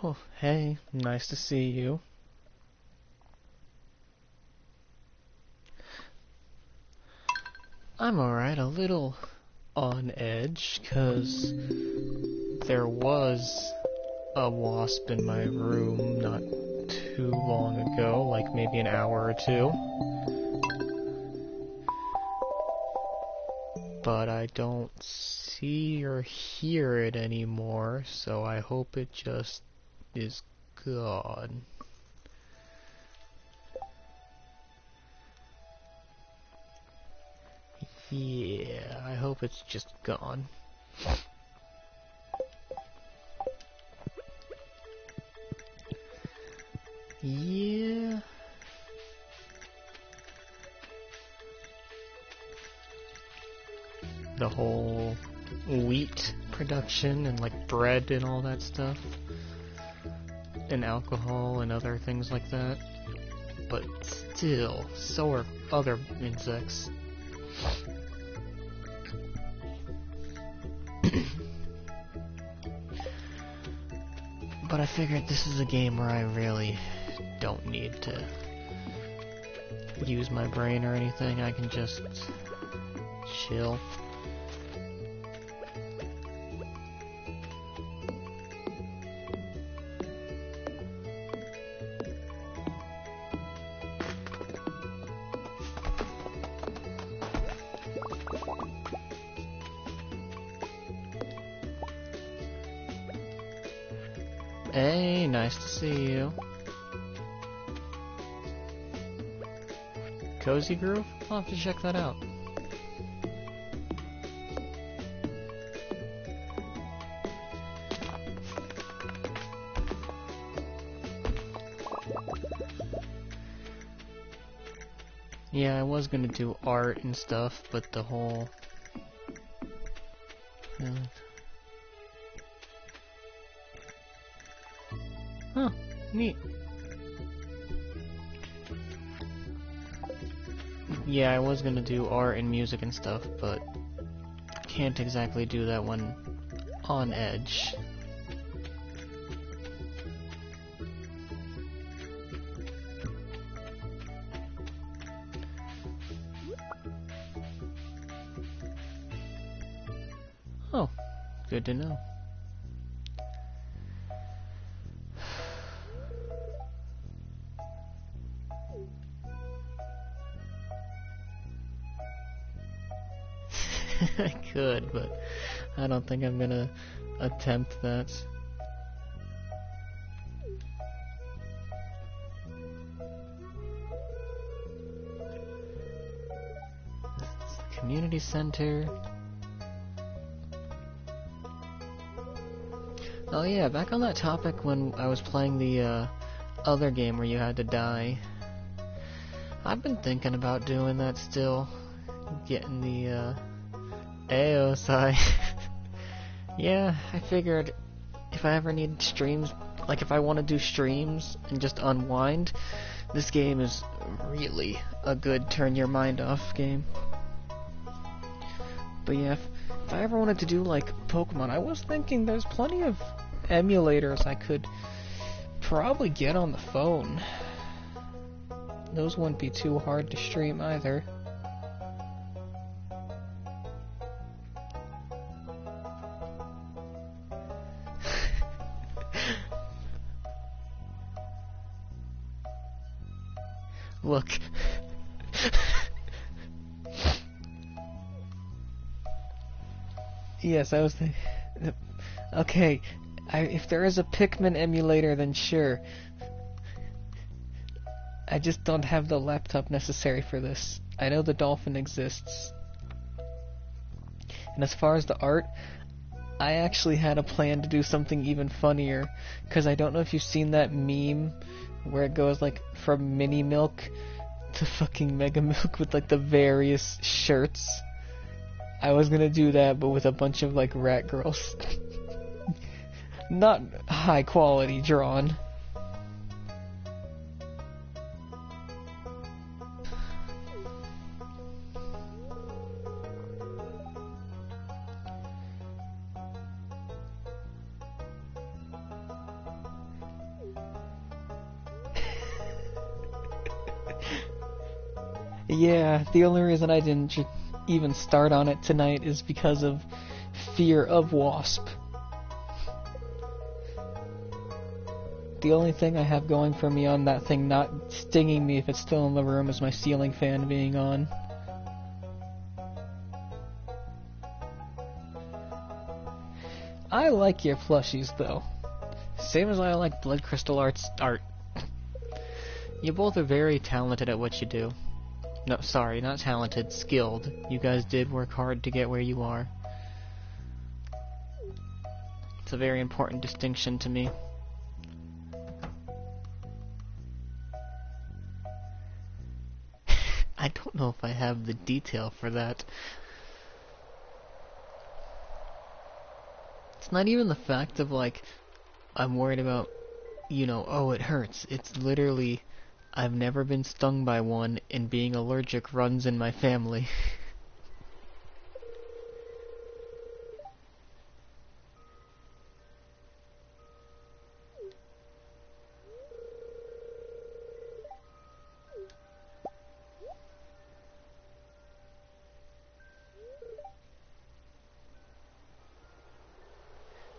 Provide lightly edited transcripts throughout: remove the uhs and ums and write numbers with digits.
Oh, hey, nice to see you. I'm alright, a little on edge, 'cause there was a wasp in my room not too long ago, like maybe an hour or two. But I don't see or hear it anymore, so I hope it just is gone. Yeah, I hope it's just gone. Yeah. The whole wheat production and like bread and all that stuff. And alcohol and other things like that. But still, so are other insects. But I figured this is a game where I really don't need to use my brain or anything. I can just chill. Hey, nice to see you. Cozy Groove? I'll have to check that out. Yeah, I was gonna do art and stuff, but the whole... Huh, neat. Yeah, I was gonna do art and music and stuff, but can't exactly do that when on edge. Oh, good to know. I could, but I don't think I'm gonna attempt that. Community center. Oh yeah, back on that topic when I was playing the other game where you had to die. I've been thinking about doing that still. Getting the AOSI. Yeah, I figured if I ever need streams, like if I want to do streams and just unwind, this game is really a good turn your mind off game. But yeah, if I ever wanted to do like Pokemon, I was thinking there's plenty of emulators I could probably get on the phone. Those wouldn't be too hard to stream either. Look. Yes, I was thinking... Okay, if there is a Pikmin emulator, then sure. I just don't have the laptop necessary for this. I know the Dolphin exists. And as far as the art, I actually had a plan to do something even funnier. Because I don't know if you've seen that meme where it goes like from Mini Milk to fucking Mega Milk with like the various shirts. I was gonna do that, but with a bunch of like rat girls. Not high quality drawn. Yeah, the only reason I didn't even start on it tonight is because of fear of wasp. The only thing I have going for me on that thing not stinging me if it's still in the room is my ceiling fan being on. I like your plushies, though. Same as I like Blood Crystal art. You both are very talented at what you do. No, sorry, not talented, skilled. You guys did work hard to get where you are. It's a very important distinction to me. I don't know if I have the detail for that. It's not even the fact of, like, I'm worried about, you know, oh, it hurts. It's literally, I've never been stung by one, and being allergic runs in my family.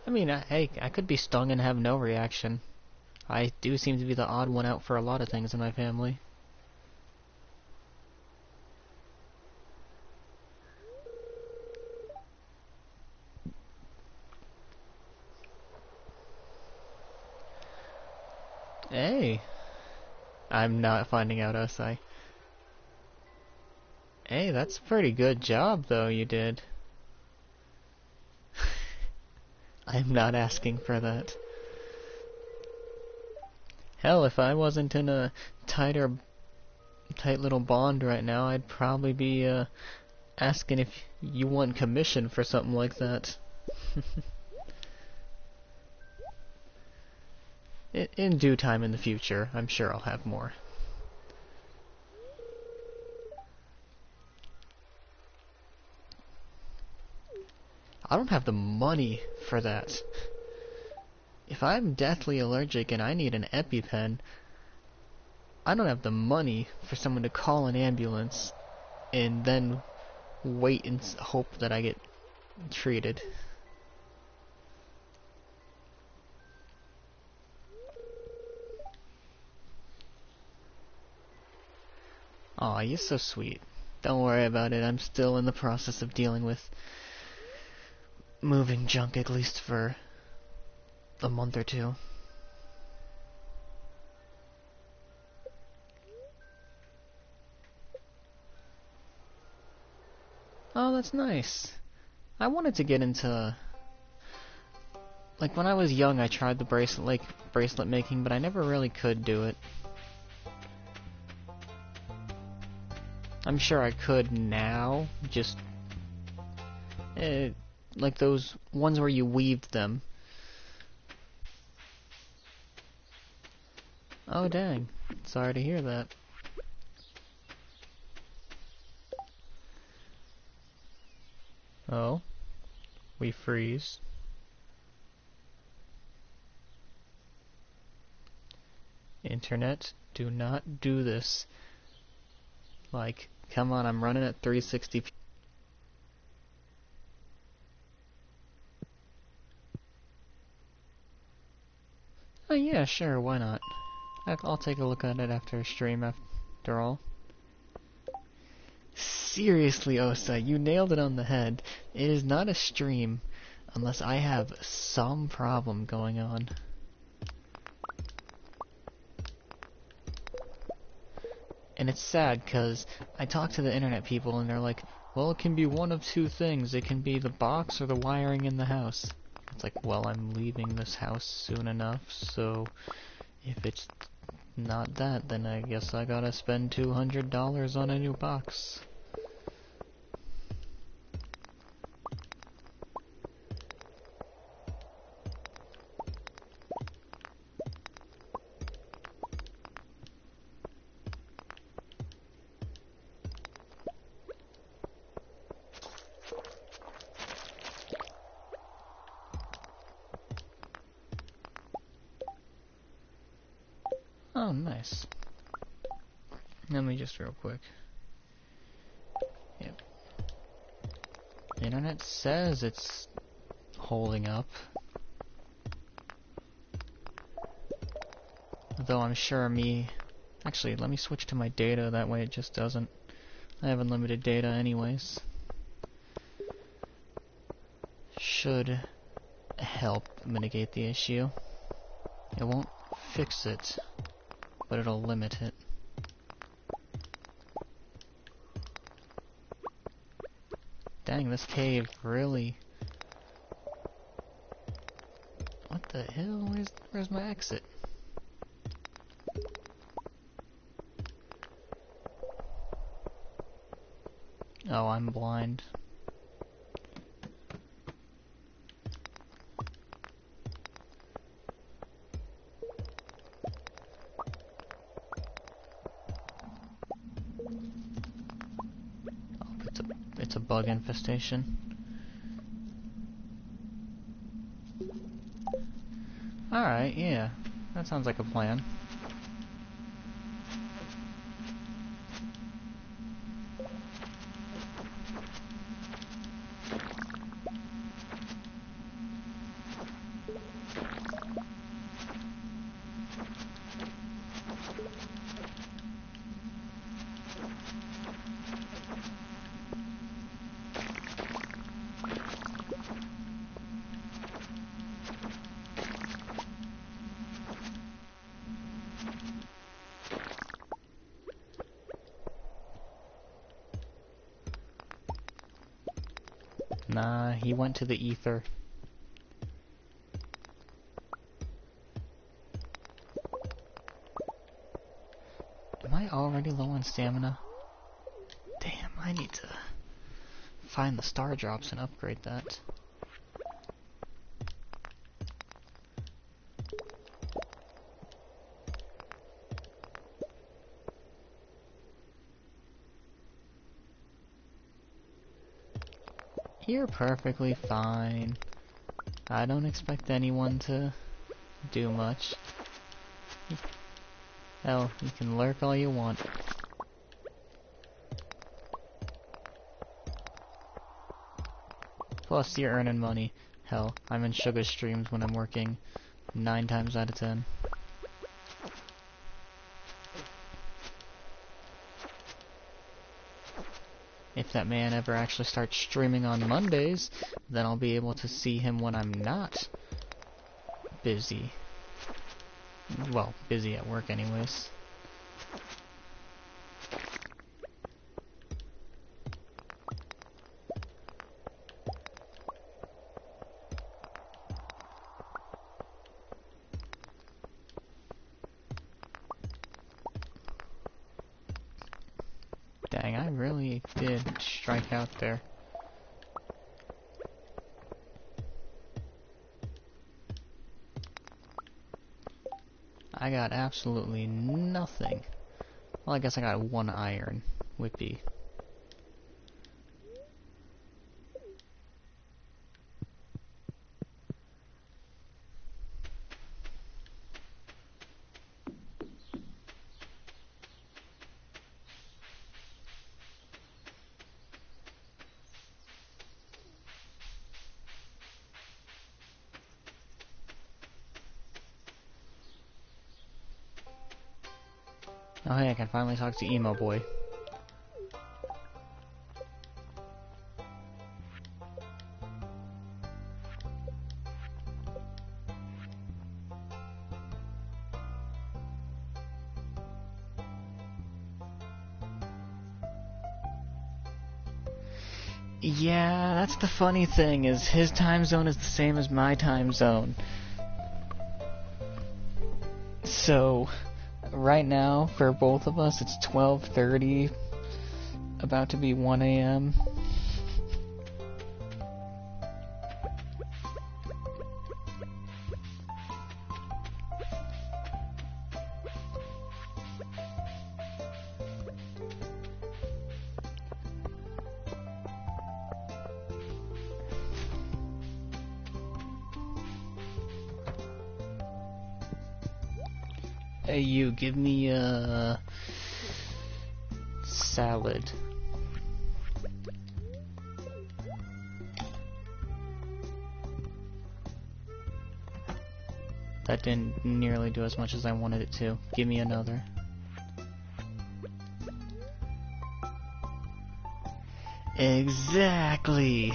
I mean, hey, I could be stung and have no reaction. I do seem to be the odd one out for a lot of things in my family. Hey, I'm not finding out, us. Hey, that's a pretty good job, though, you did. I'm not asking for that. Hell, if I wasn't in a tight little bond right now, I'd probably be, asking if you want commission for something like that. In due time in the future, I'm sure I'll have more. I don't have the money for that. If I'm deathly allergic and I need an EpiPen, I don't have the money for someone to call an ambulance and then wait and hope that I get treated. Aw, you're so sweet. Don't worry about it, I'm still in the process of dealing with moving junk, at least for a month or two. Oh, that's nice. I wanted to get into... Like, when I was young, I tried the bracelet making, but I never really could do it. I'm sure I could now, just... like those ones where you weaved them. Oh, dang. Sorry to hear that. Oh. We freeze. Internet, do not do this. Like, come on, I'm running at 360p. Oh yeah, sure, why not? I'll take a look at it after stream, after all. Seriously, Osa, you nailed it on the head. It is not a stream unless I have some problem going on. And it's sad, because I talk to the internet people and they're like, well, it can be one of two things. It can be the box or the wiring in the house. It's like, well, I'm leaving this house soon enough, so if it's not that, then I guess I gotta spend $200 on a new box. Oh, nice. Let me just real quick. The internet says it's holding up. Though I'm sure Actually, let me switch to my data, that way it just doesn't. I have unlimited data anyways. Should help mitigate the issue. It won't fix it, but it'll limit it. Dang, this cave really... What the hell? Where's my exit? Oh, I'm blind. It's a bug infestation. Alright, yeah. That sounds like a plan. Nah, he went to the ether. Am I already low on stamina? Damn, I need to find the star drops and upgrade that. You're perfectly fine. I don't expect anyone to do much. Hell, you can lurk all you want. Plus, you're earning money. Hell, I'm in sugar streams when I'm working 9 times out of 10. If that man ever actually starts streaming on Mondays, then I'll be able to see him when I'm not busy. Well, busy at work anyways. Dang, I really did strike out there. I got absolutely nothing. Well, I guess I got 1 iron. Whippy. Oh hey, I can finally talk to Emo Boy. Yeah, that's the funny thing, is his time zone is the same as my time zone. So, right now, for both of us, it's 12:30, about to be 1 a.m. Hey, you, give me a salad. That didn't nearly do as much as I wanted it to. Give me another. Exactly!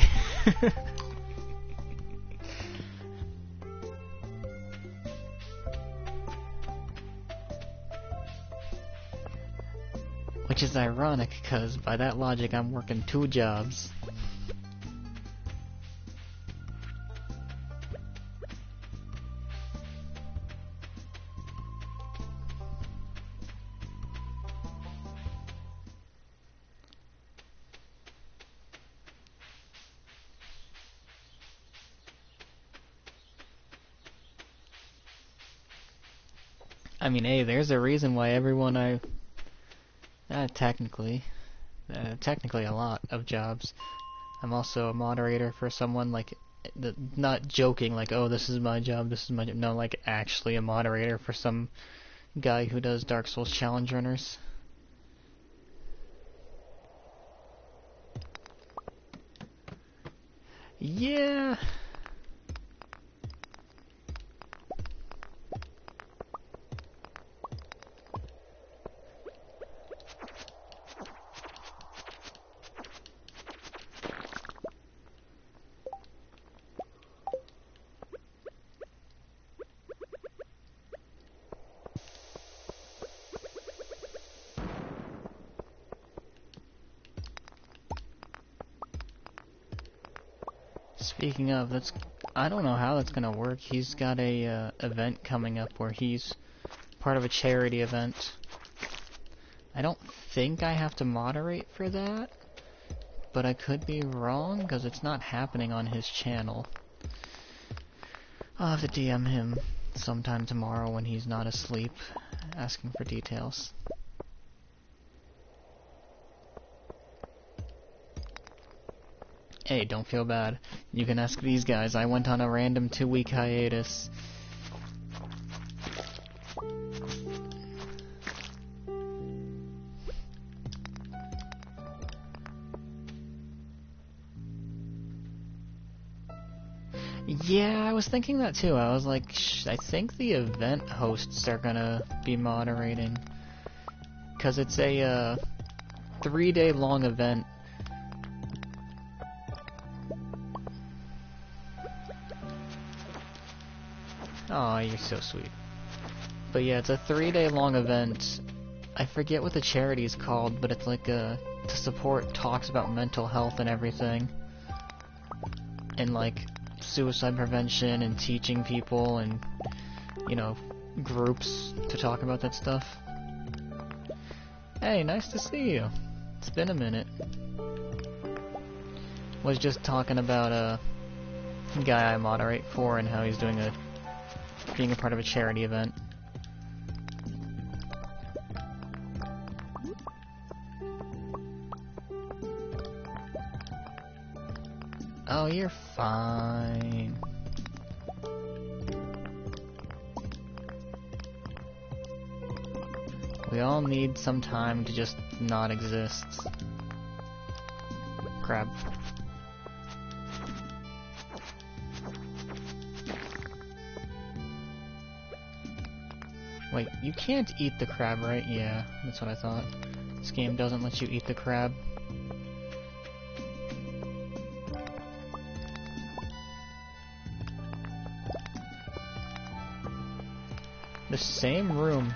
Which is ironic, because by that logic I'm working 2 jobs. I mean, hey, there's a reason why everyone technically a lot of jobs. I'm also a moderator for someone, like, not joking, like, oh, this is my job, this is my job. No, like, actually a moderator for some guy who does Dark Souls challenge runners. Yeah. Speaking of, I don't know how that's gonna work. He's got a event coming up where he's part of a charity event. I don't think I have to moderate for that, but I could be wrong because it's not happening on his channel. I'll have to DM him sometime tomorrow when he's not asleep, asking for details. Hey, don't feel bad. You can ask these guys. I went on a random 2-week hiatus. Yeah, I was thinking that too. I was like, I think the event hosts are gonna be moderating. 'Cause it's a 3-day long event. Aw, you're so sweet. But yeah, it's a 3-day long event. I forget what the charity is called, but it's like to support talks about mental health and everything. And like suicide prevention and teaching people and, you know, groups to talk about that stuff. Hey, nice to see you. It's been a minute. Was just talking about a guy I moderate for and how he's doing being a part of a charity event. Oh, you're fine. We all need some time to just not exist. Crab. Wait, you can't eat the crab, right? Yeah, that's what I thought. This game doesn't let you eat the crab. The same room.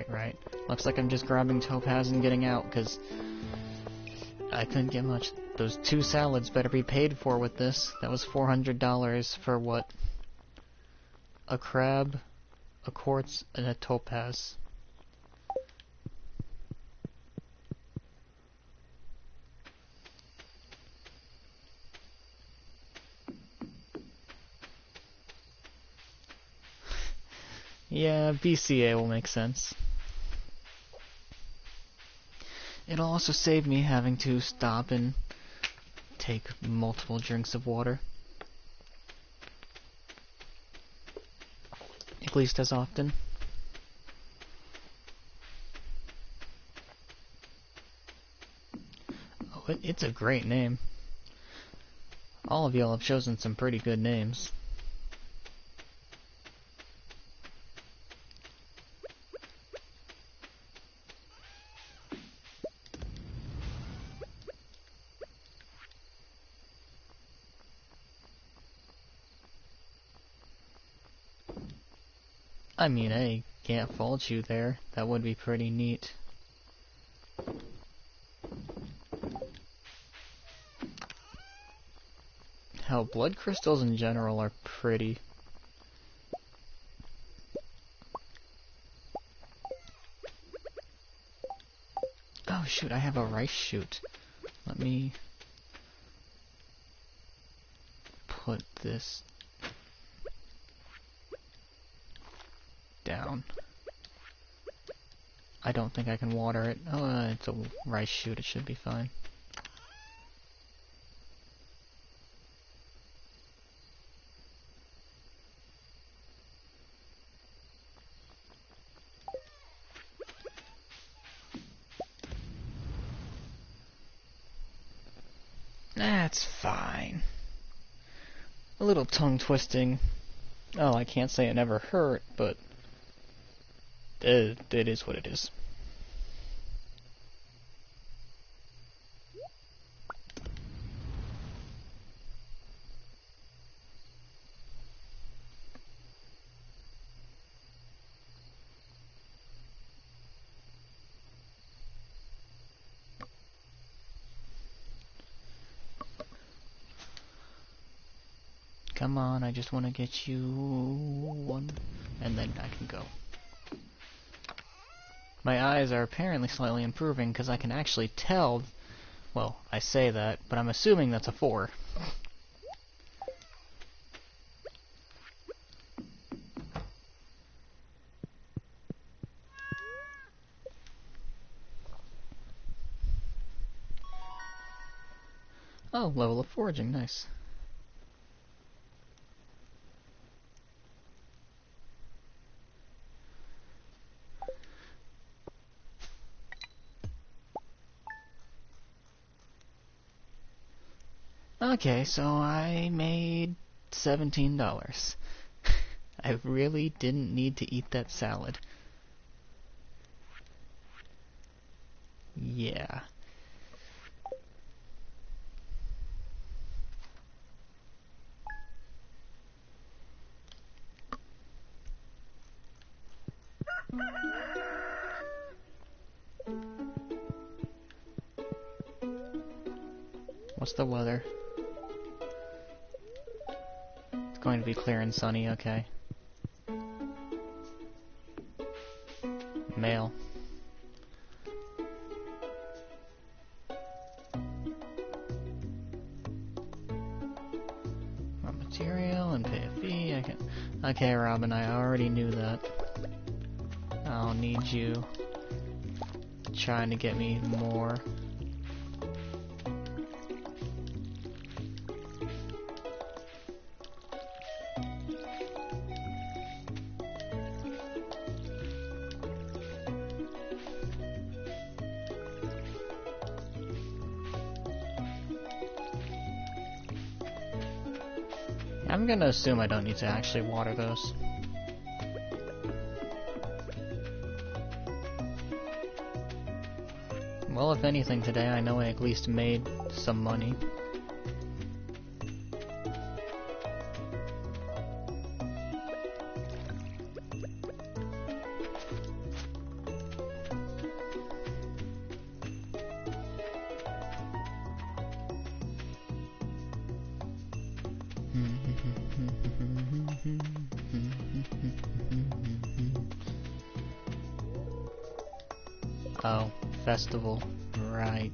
Right. Looks like I'm just grabbing Topaz and getting out, because I couldn't get much. Those 2 salads better be paid for with this. That was $400 for what? A crab, a quartz, and a topaz. Yeah, BCA will make sense. It'll also save me having to stop and take multiple drinks of water. at least as often. Oh, it's a great name. All of y'all have chosen some pretty good names. I mean, hey, can't fault you there. That would be pretty neat. Hell, blood crystals in general are pretty. Oh shoot, I have a rice shoot. Let me put this down. I don't think I can water it. Oh, it's a rice shoot, it should be fine. That's fine. A little tongue twisting. Oh, I can't say it never hurt, but it is what it is. Come on, I just want to get you one, and then I can go. My eyes are apparently slightly improving because I can actually tell. Well, I say that, but I'm assuming that's a 4. Oh, level of foraging, nice. Okay, so I made $17. I really didn't need to eat that salad. Yeah. What's the weather? It's going to be clear and sunny, okay. Mail. Raw material and pay a fee. I can. Okay, Robin, I already knew that. I'll need you trying to get me more. I'm gonna assume I don't need to actually water those. Well, if anything today, I know I at least made some money. Oh, festival. Right.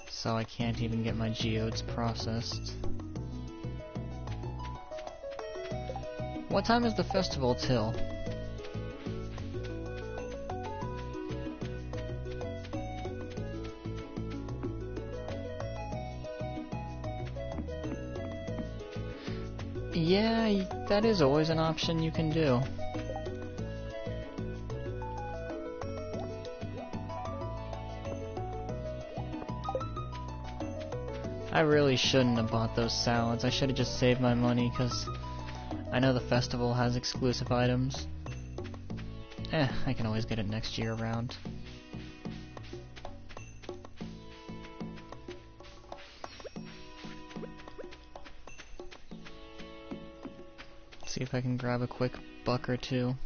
So I can't even get my geodes processed. What time is the festival till? Yeah, that is always an option you can do. I really shouldn't have bought those salads. I should have just saved my money, because I know the festival has exclusive items. I can always get it next year around. See if I can grab a quick buck or two.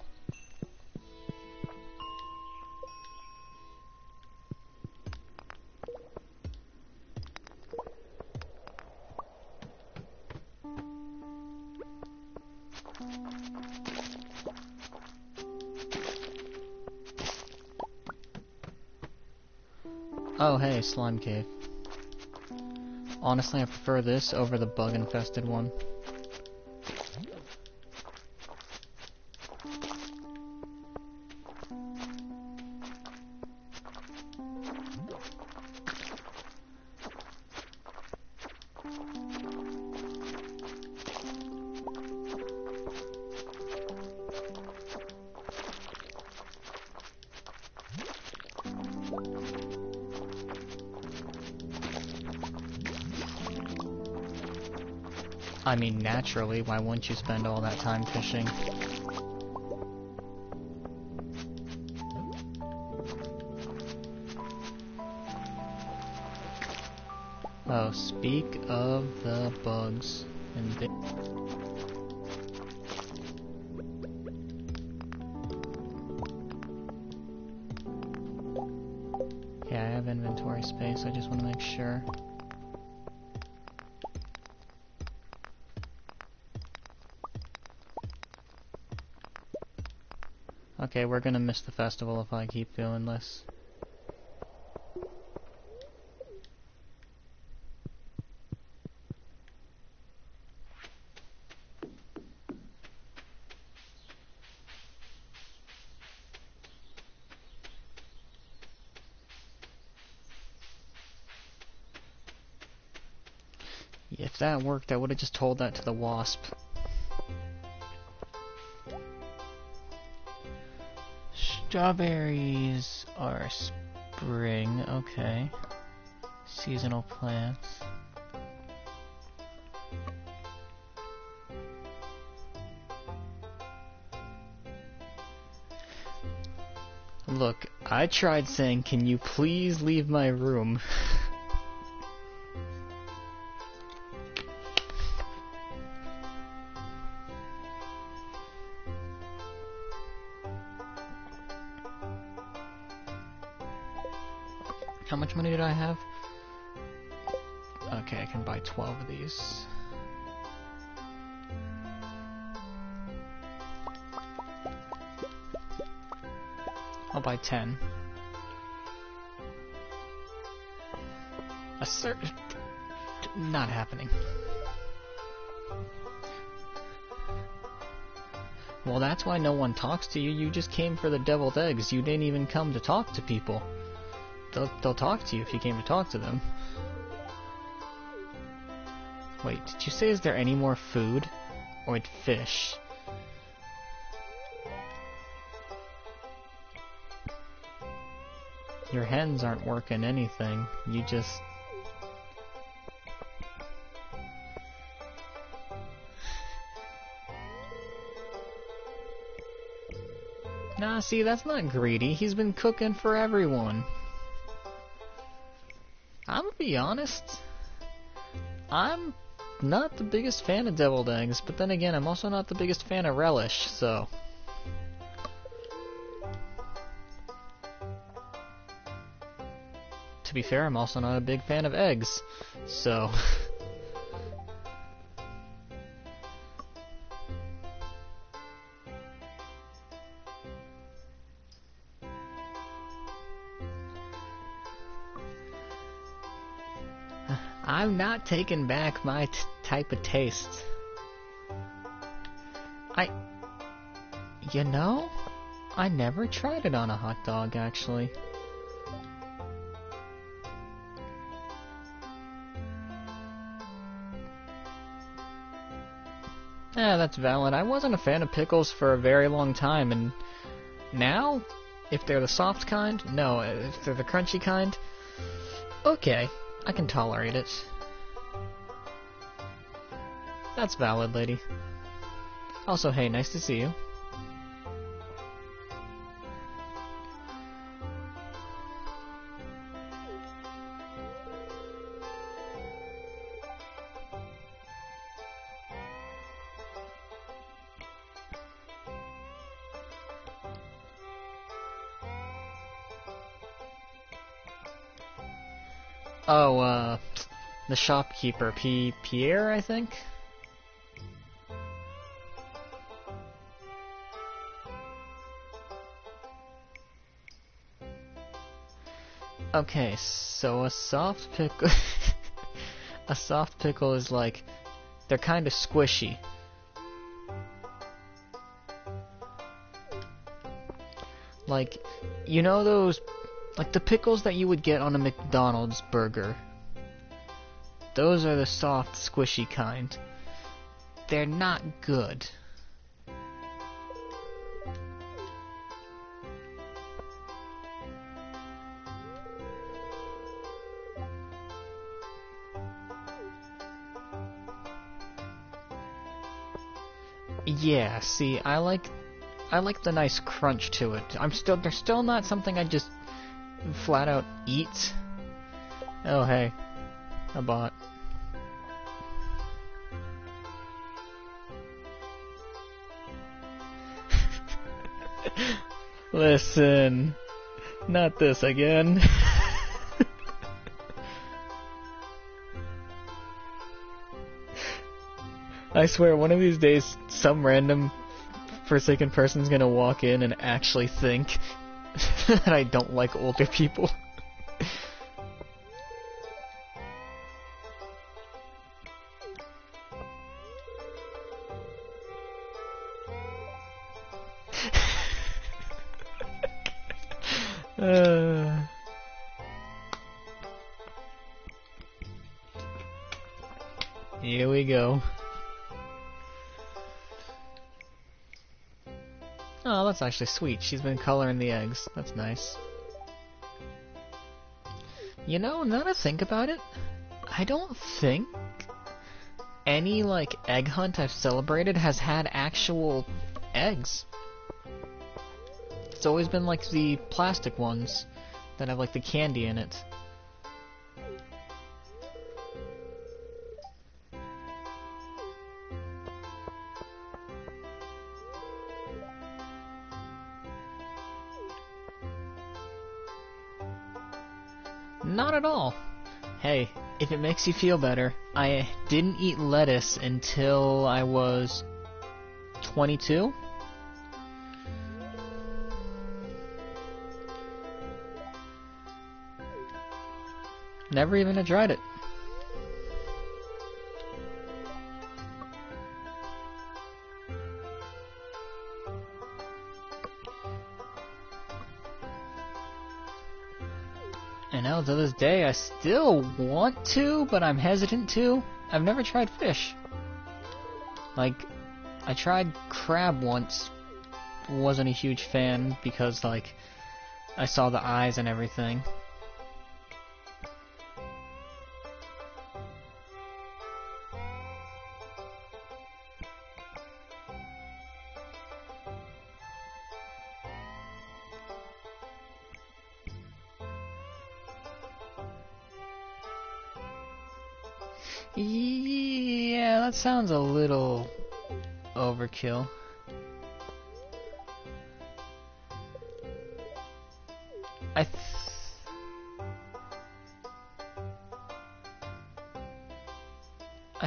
Oh hey, slime cave. Honestly, I prefer this over the bug-infested one. I mean, naturally, why wouldn't you spend all that time fishing? Oh, speak of the bugs. Yeah, I have inventory space, I just want to make sure. Okay, we're gonna miss the festival if I keep doing this. If that worked, I would have just told that to the wasp. Strawberries are spring, okay. Seasonal plants. Look, I tried saying, can you please leave my room? How much money did I have? Okay, I can buy 12 of these. I'll buy 10. Not happening. Well, that's why no one talks to you. You just came for the deviled eggs. You didn't even come to talk to people. They'll talk to you if you came to talk to them. Wait, did you say is there any more food? Or wait, fish? Your hens aren't working anything. You just... Nah, see, that's not greedy. He's been cooking for everyone. I'm gonna be honest. I'm not the biggest fan of deviled eggs, but then again, I'm also not the biggest fan of relish, so... To be fair, I'm also not a big fan of eggs, so... I'm not taking back my type of taste. You know, I never tried it on a hot dog, actually. Yeah, that's valid. I wasn't a fan of pickles for a very long time, and now, if they're the soft kind, no. If they're the crunchy kind, okay, I can tolerate it. That's valid, lady. Also, hey, nice to see you. Oh, the shopkeeper, Pierre, I think? Okay, so a soft pickle... a soft pickle is like... they're kind of squishy. Like, you know those... like the pickles that you would get on a McDonald's burger. Those are the soft, squishy kind. They're not good. Yeah, see, I like the nice crunch to it. They're still not something I just flat out eat. Oh hey, a bot. Listen, not this again. I swear, one of these days, some random forsaken person's gonna walk in and actually think that I don't like older people. Here we go. Oh, that's actually sweet. She's been coloring the eggs. That's nice. You know, now that I think about it, I don't think any, like, egg hunt I've celebrated has had actual eggs. It's always been, like, the plastic ones that have, like, the candy in it. Not at all. Hey, if it makes you feel better, I didn't eat lettuce until I was 22. Never even had tried it. And now to this day, I still want to, but I'm hesitant to. I've never tried fish. Like, I tried crab once, wasn't a huge fan because, like, I saw the eyes and everything. Yeah, that sounds a little overkill. I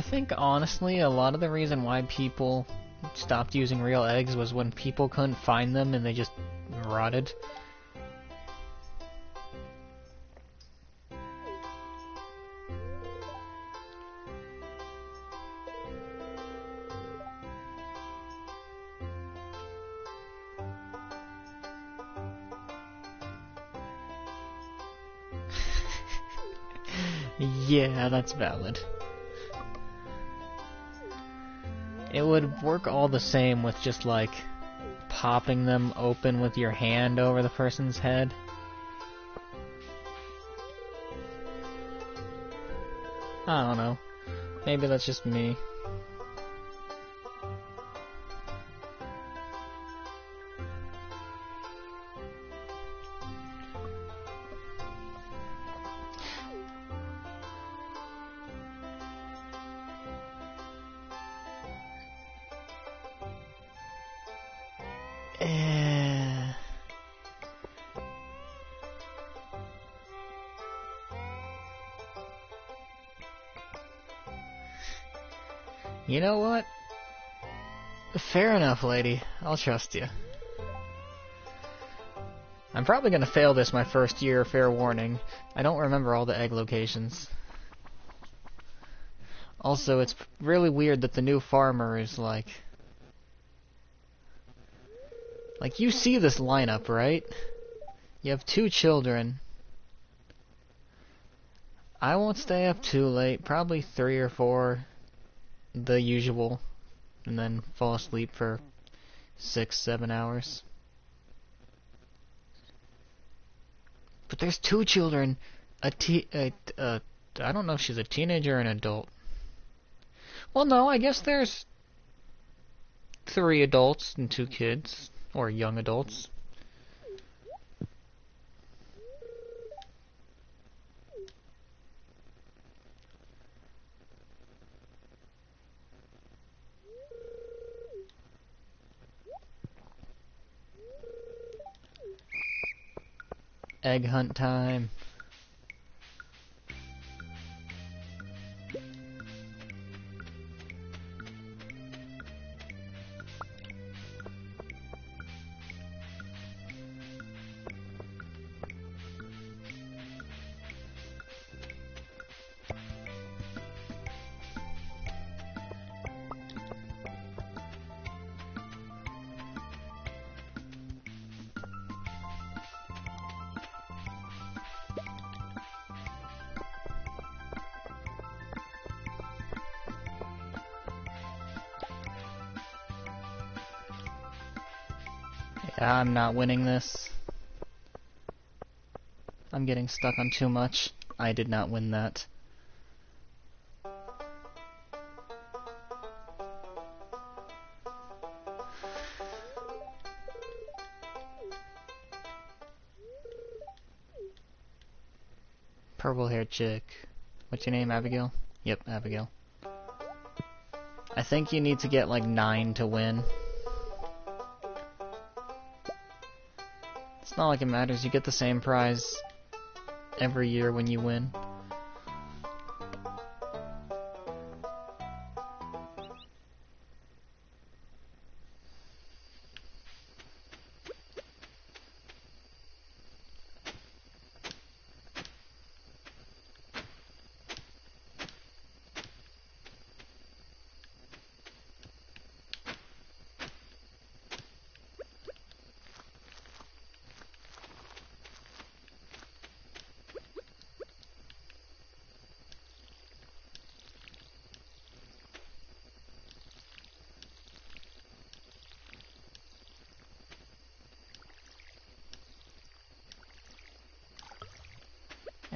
think honestly a lot of the reason why people stopped using real eggs was when people couldn't find them and they just rotted. Yeah, that's valid. It would work all the same with just, like, popping them open with your hand over the person's head. I don't know. Maybe that's just me. You know what? Fair enough, lady. I'll trust you. I'm probably gonna fail this my first year, fair warning. I don't remember all the egg locations. Also, it's really weird that the new farmer is like... Like, you see this lineup, right? You have 2 children. I won't stay up too late, probably 3 or 4, the usual, and then fall asleep for 6-7 hours. But there's 2 children, I don't know if she's a teenager or an adult. Well, no, I guess there's 3 adults and 2 kids, or young adults. Egg hunt time. I'm not winning this. I'm getting stuck on too much. I did not win that. Purple-haired chick. What's your name, Abigail? Yep, Abigail. I think you need to get like 9 to win. It's not like it matters, you get the same prize every year when you win.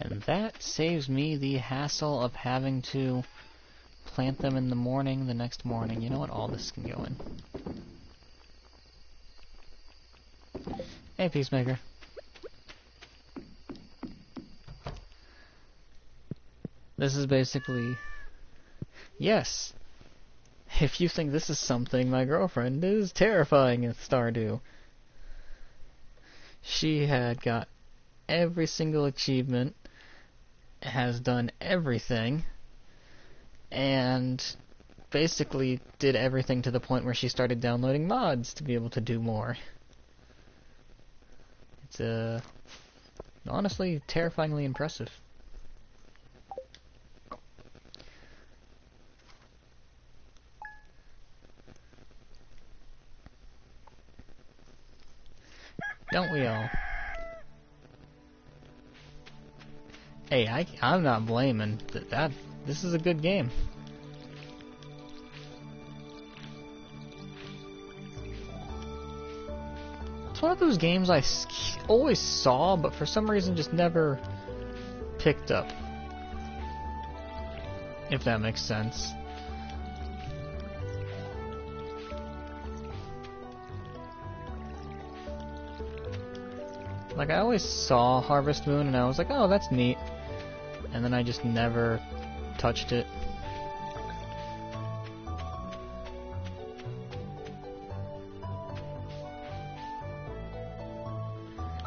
And that saves me the hassle of having to plant them in the morning, the next morning. You know what? All this can go in. Hey, Peacemaker. This is basically... Yes! If you think this is something, my girlfriend is terrifying at Stardew. She had got every single achievement, has done everything, and basically did everything to the point where she started downloading mods to be able to do more. It's honestly terrifyingly impressive. Don't we all? Hey, I'm not blaming that. This is a good game. It's one of those games I always saw, but for some reason just never picked up. If that makes sense. Like, I always saw Harvest Moon and I was like, oh, that's neat. And then I just never touched it.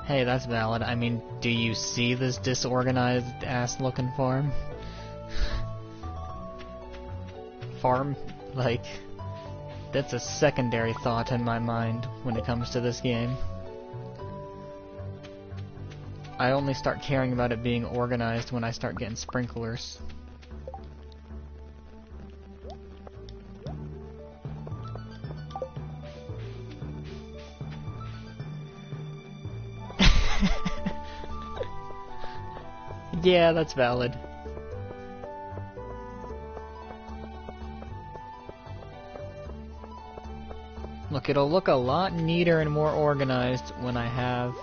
Hey, that's valid. I mean, do you see this disorganized ass looking farm? Like, that's a secondary thought in my mind when it comes to this game. I only start caring about it being organized when I start getting sprinklers. Yeah, that's valid. Look, it'll look a lot neater and more organized when I have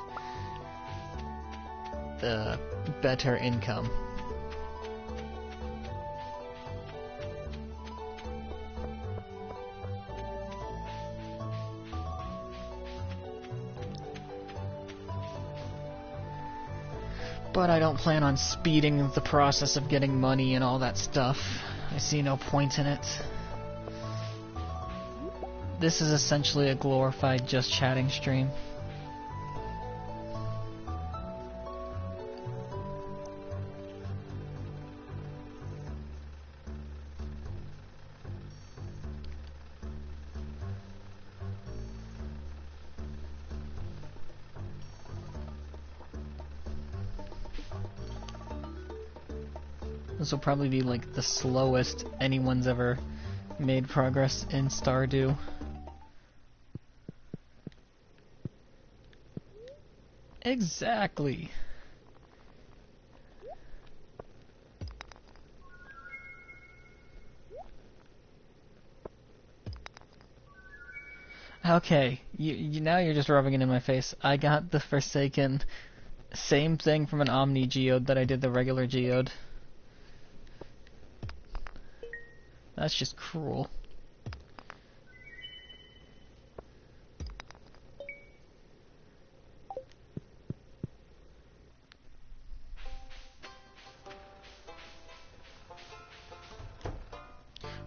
the better income. But I don't plan on speeding the process of getting money and all that stuff. I see no point in it. This is essentially a glorified just chatting stream. This will probably be like the slowest anyone's ever made progress in Stardew. Exactly. Okay, now you're just rubbing it in my face. I got the Forsaken same thing from an Omni Geode that I did the regular Geode. That's just cruel.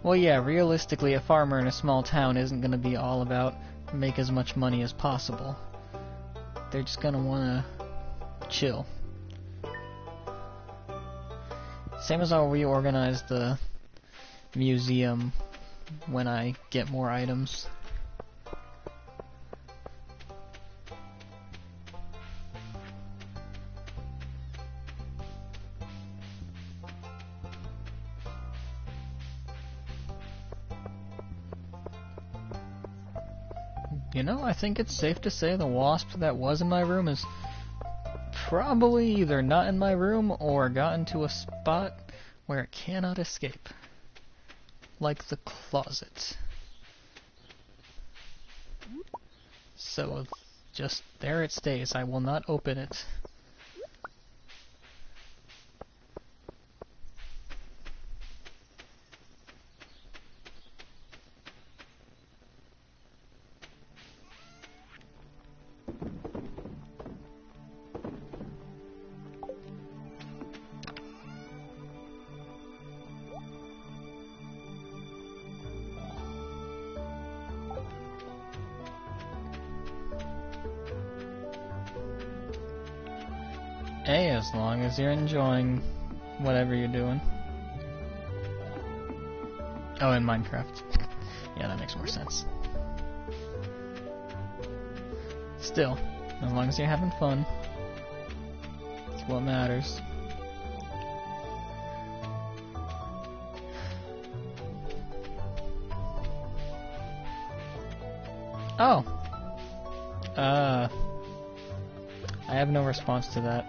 Well, yeah, realistically, a farmer in a small town isn't going to be all about make as much money as possible. They're just going to want to chill. Same as I'll reorganize the museum when I get more items. You know, I think it's safe to say the wasp that was in my room is probably either not in my room or got into a spot where it cannot escape. Like the closet. So, just there it stays. I will not open it. Hey, as long as you're enjoying whatever you're doing. Oh, in Minecraft. Yeah, that makes more sense. Still, as long as you're having fun, it's what matters. Oh! I have no response to that.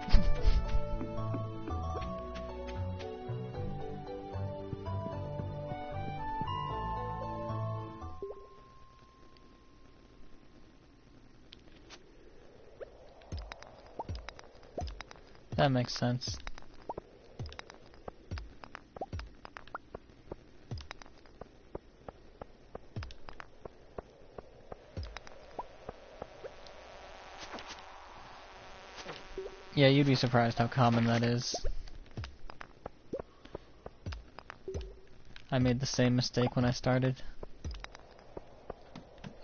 That makes sense. Yeah, you'd be surprised how common that is. I made the same mistake when I started.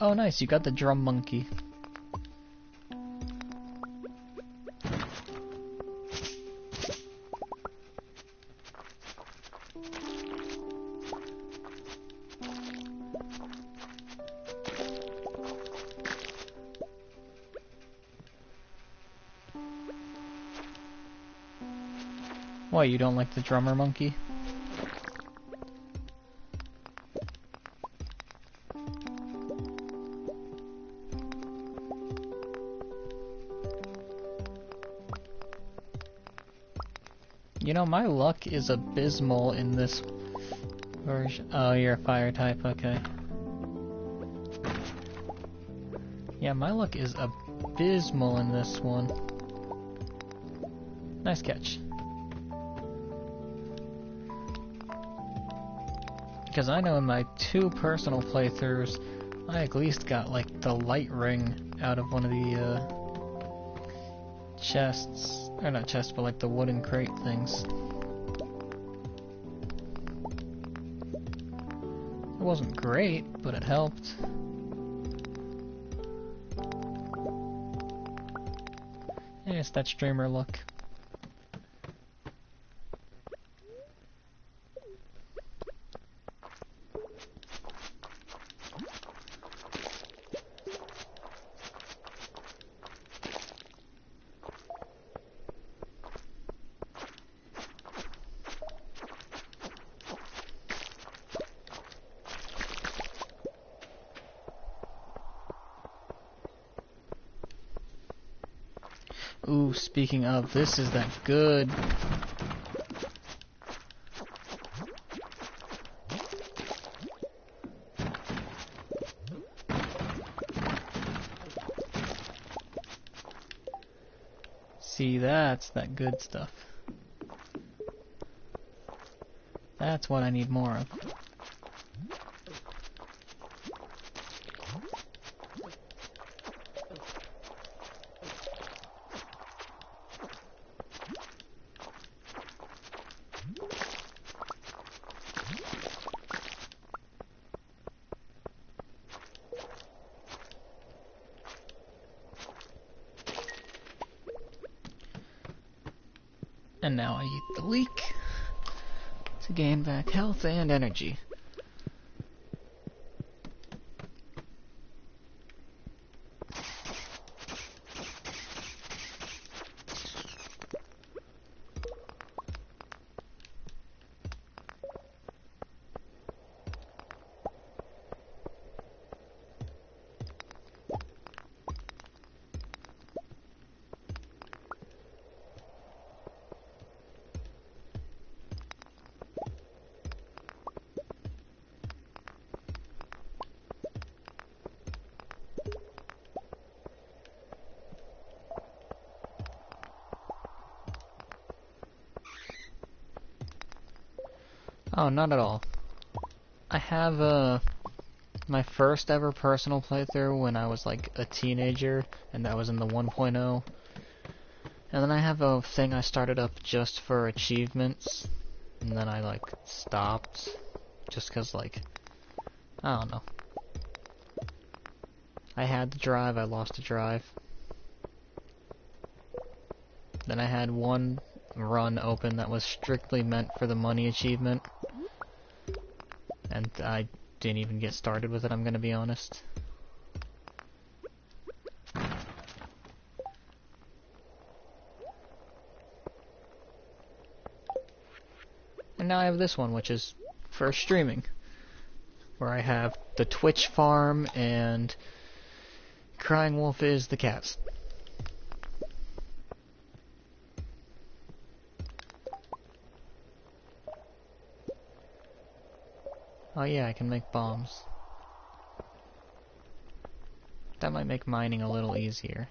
Oh nice, you got the drum monkey. Why, you don't like the drummer monkey? You know, my luck is abysmal in this version. Oh, you're a fire type, okay. Yeah, my luck is abysmal in this one. Nice catch. Because I know in my 2 personal playthroughs, I at least got, like, the light ring out of one of the, chests. Or not chests, but like the wooden crate things. It wasn't great, but it helped. Yeah, it's that streamer look. Ooh, speaking of, this is that good. See, that's that good stuff. That's what I need more of. And now I eat the leek to gain back health and energy. Oh, not at all. I have my first ever personal playthrough when I was like a teenager, and that was in the 1.0. And then I have a thing I started up just for achievements, and then I like stopped, just cause like, I don't know. I had the drive, I lost the drive. Then I had one run open that was strictly meant for the money achievement, and I didn't even get started with it, I'm gonna be honest. And now I have this one, which is for streaming, where I have the Twitch farm and Crying Wolf is the cats. Oh yeah, I can make bombs. That might make mining a little easier.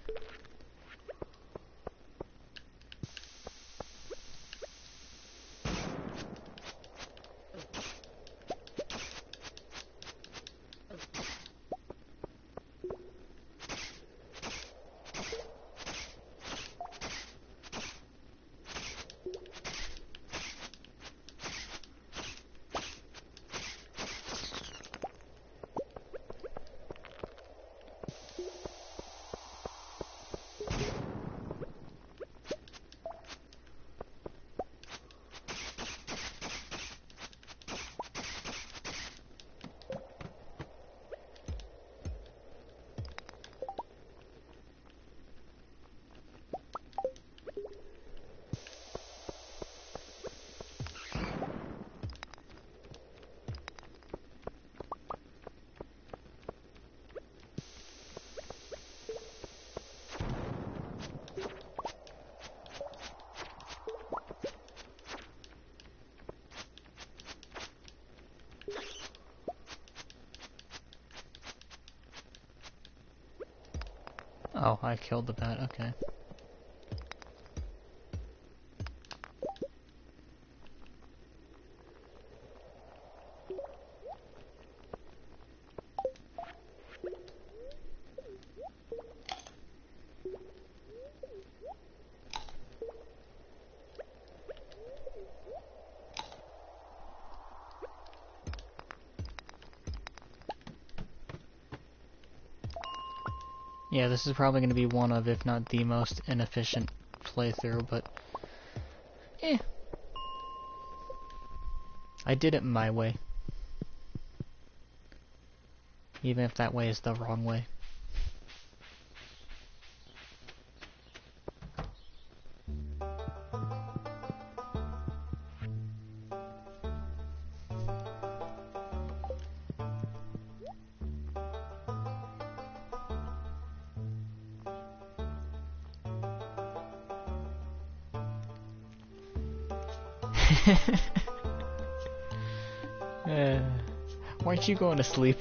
Oh, I killed the bat, okay. Yeah, this is probably going to be one of, if not the most inefficient playthrough, but eh. I did it my way. Even if that way is the wrong way. Weren't you going to sleep?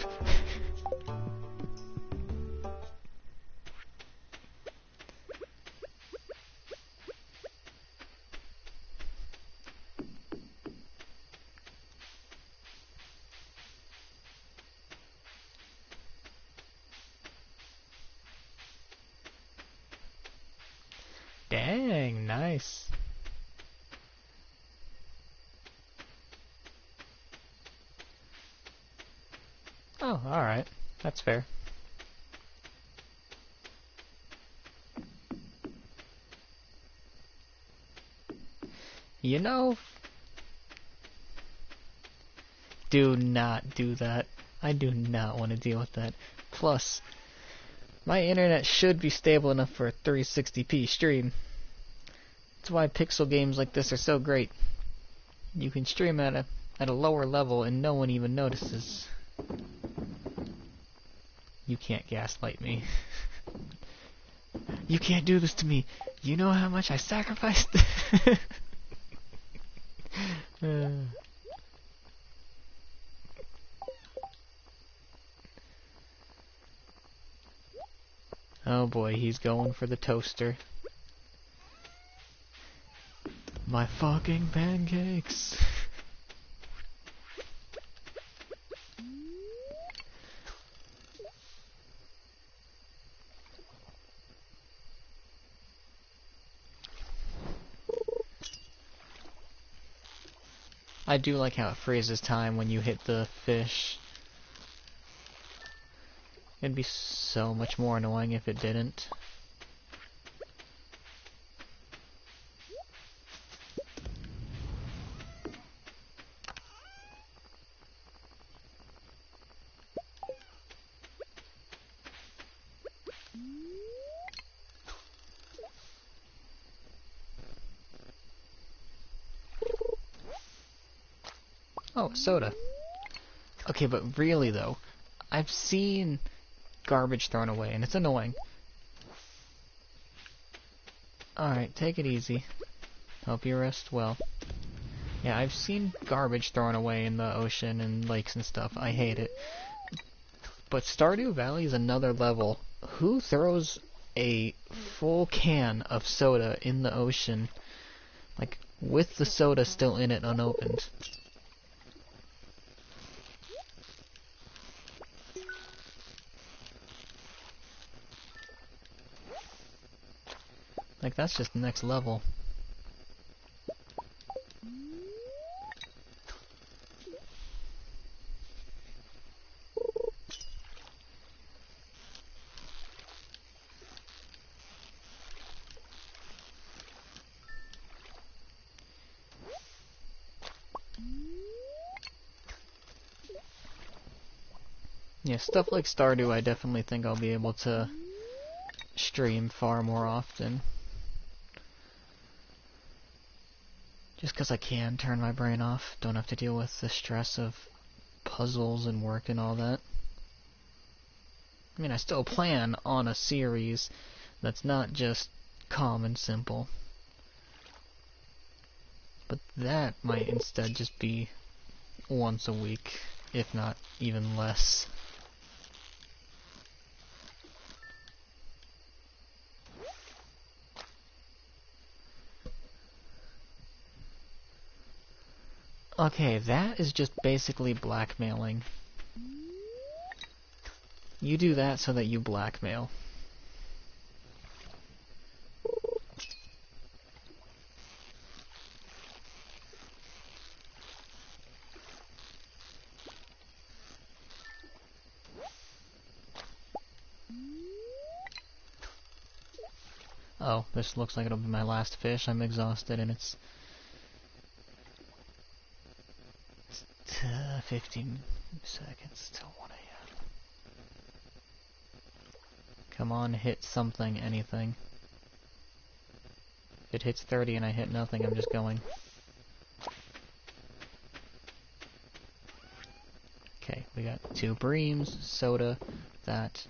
Dang, nice. Oh, alright. That's fair. You know, do not do that. I do not want to deal with that. Plus, my internet should be stable enough for a 360p stream. That's why pixel games like this are so great. You can stream at a lower level and no one even notices. You can't gaslight me. You can't do this to me. You know how much I sacrificed? Oh boy, he's going for the toaster. My fucking pancakes. I do like how it freezes time when you hit the fish. It'd be so much more annoying if it didn't. Oh, soda. Okay, but really though, I've seen garbage thrown away, and it's annoying. Alright, take it easy. Hope you rest well. Yeah, I've seen garbage thrown away in the ocean and lakes and stuff. I hate it. But Stardew Valley is another level. Who throws a full can of soda in the ocean, like, with the soda still in it unopened? Like, that's just next level. Yeah, stuff like Stardew I definitely think I'll be able to stream far more often. Just because I can turn my brain off, don't have to deal with the stress of puzzles and work and all that. I mean, I still plan on a series that's not just calm and simple. But that might instead just be once a week, if not even less. Okay, that is just basically blackmailing. You do that so that you blackmail. Oh, this looks like it'll be my last fish. I'm exhausted and it's 15 seconds till 1 a.m. Come on, hit something, anything. If it hits 30 and I hit nothing, I'm just going. Okay, we got 2 breams, soda, that,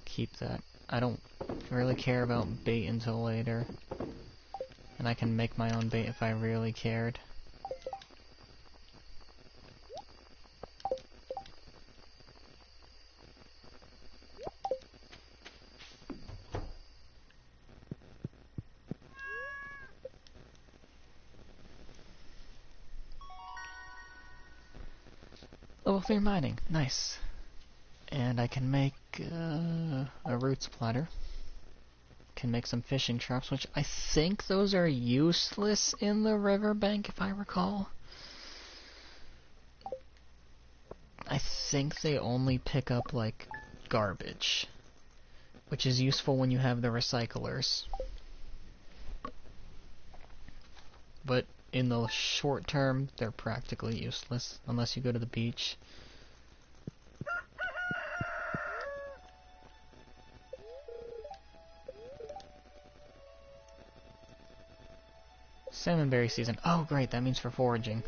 keep that. I don't really care about bait until later. And I can make my own bait if I really cared. Level 3 mining, nice. And I can make a roots platter. Can make some fishing traps, which I think those are useless in the riverbank, if I recall. I think they only pick up, like, garbage, which is useful when you have the recyclers. But in the short term, they're practically useless, unless you go to the beach. Salmonberry season. Oh, great, that means for foraging.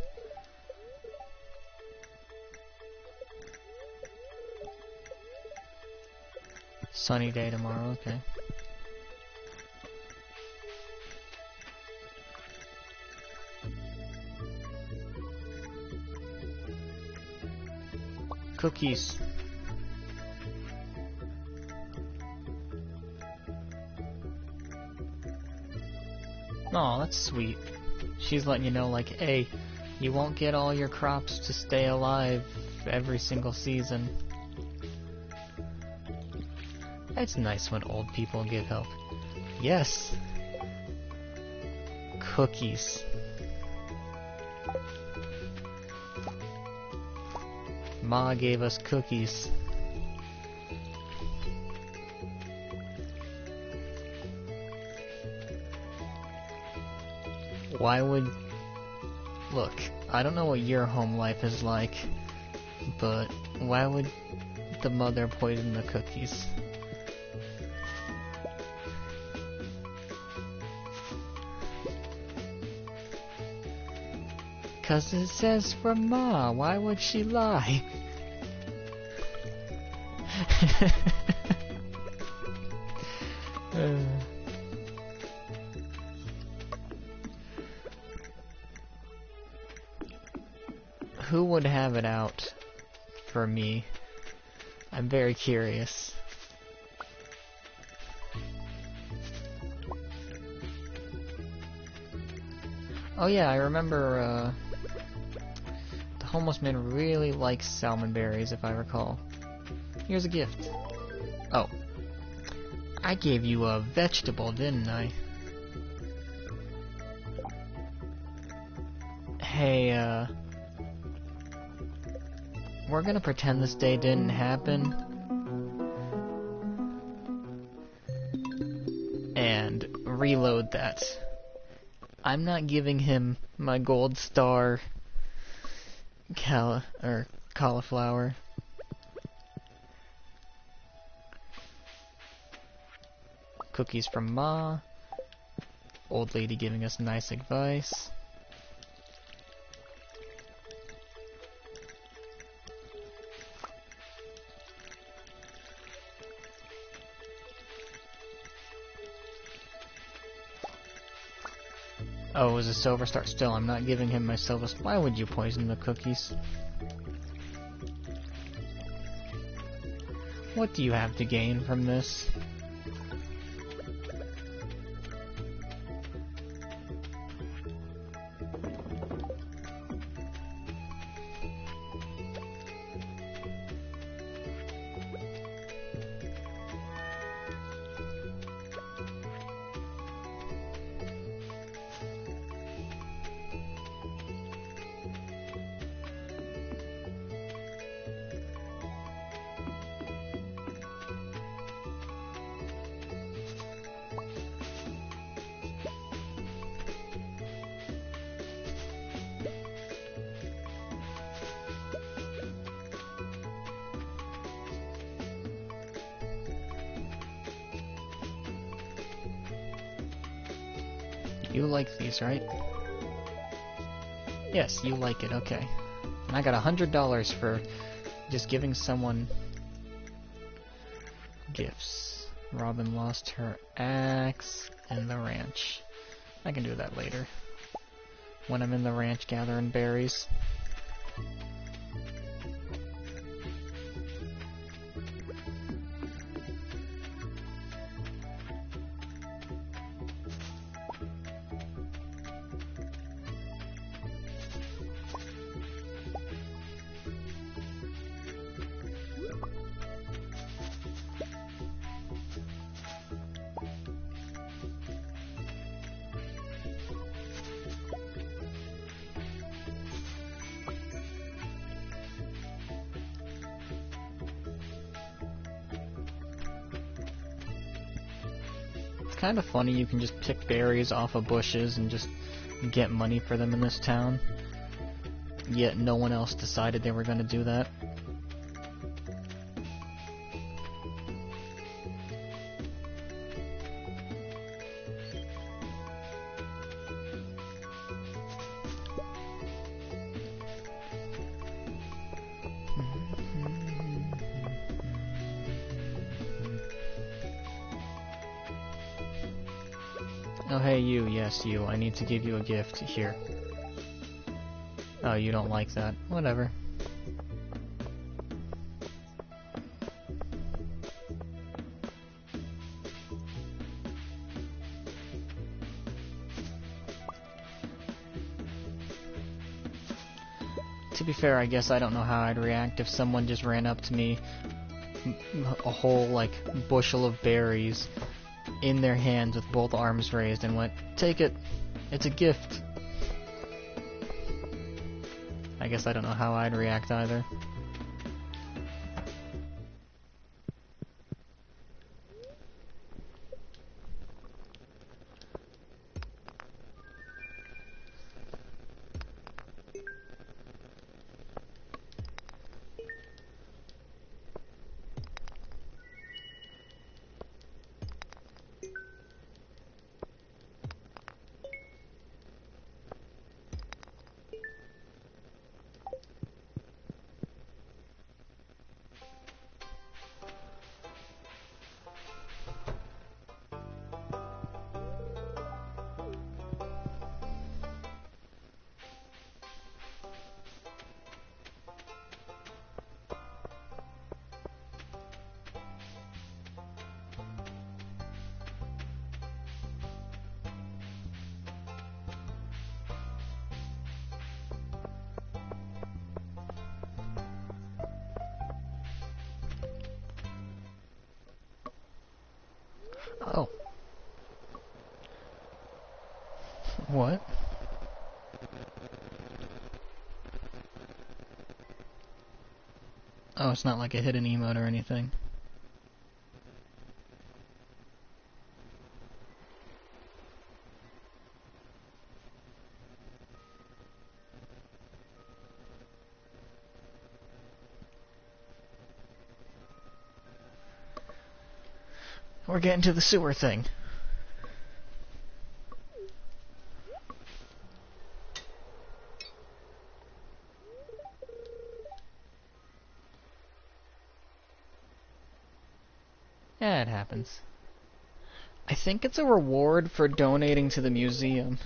Sunny day tomorrow, okay. Cookies. Aw, that's sweet. She's letting you know, like, hey, you won't get all your crops to stay alive every single season. It's nice when old people give help. Yes! Cookies. Ma gave us cookies. Why would... Look, I don't know what your home life is like, but why would the mother poison the cookies? Cause it says from Ma, why would she lie? Who would have it out for me? I'm very curious. Oh yeah, I remember, the homeless man really likes salmon berries, if I recall. Here's a gift. Oh. I gave you a vegetable, didn't I? Hey, we're gonna pretend this day didn't happen. And reload that. I'm not giving him my gold star cauliflower. Cookies from Ma. Old lady giving us nice advice. Oh, it was a silver star. Still, I'm not giving him my silver star. Why would you poison the cookies? What do you have to gain from this? You like these, right? Yes, you like it, okay. And I got $100 for just giving someone gifts. Robin lost her axe in the ranch. I can do that later. When I'm in the ranch gathering berries. Kind of funny you can just pick berries off of bushes and just get money for them in this town. Yet no one else decided they were going to do that. Oh hey you, yes you, I need to give you a gift, here. Oh, you don't like that. Whatever. To be fair, I guess I don't know how I'd react if someone just ran up to me, a whole, like, bushel of berries in their hands with both arms raised and went, "Take it, it's a gift." I guess I don't know how I'd react either. Oh. What? Oh, it's not like a hidden emote or anything. We're getting to the sewer thing. Yeah, it happens. I think it's a reward for donating to the museum.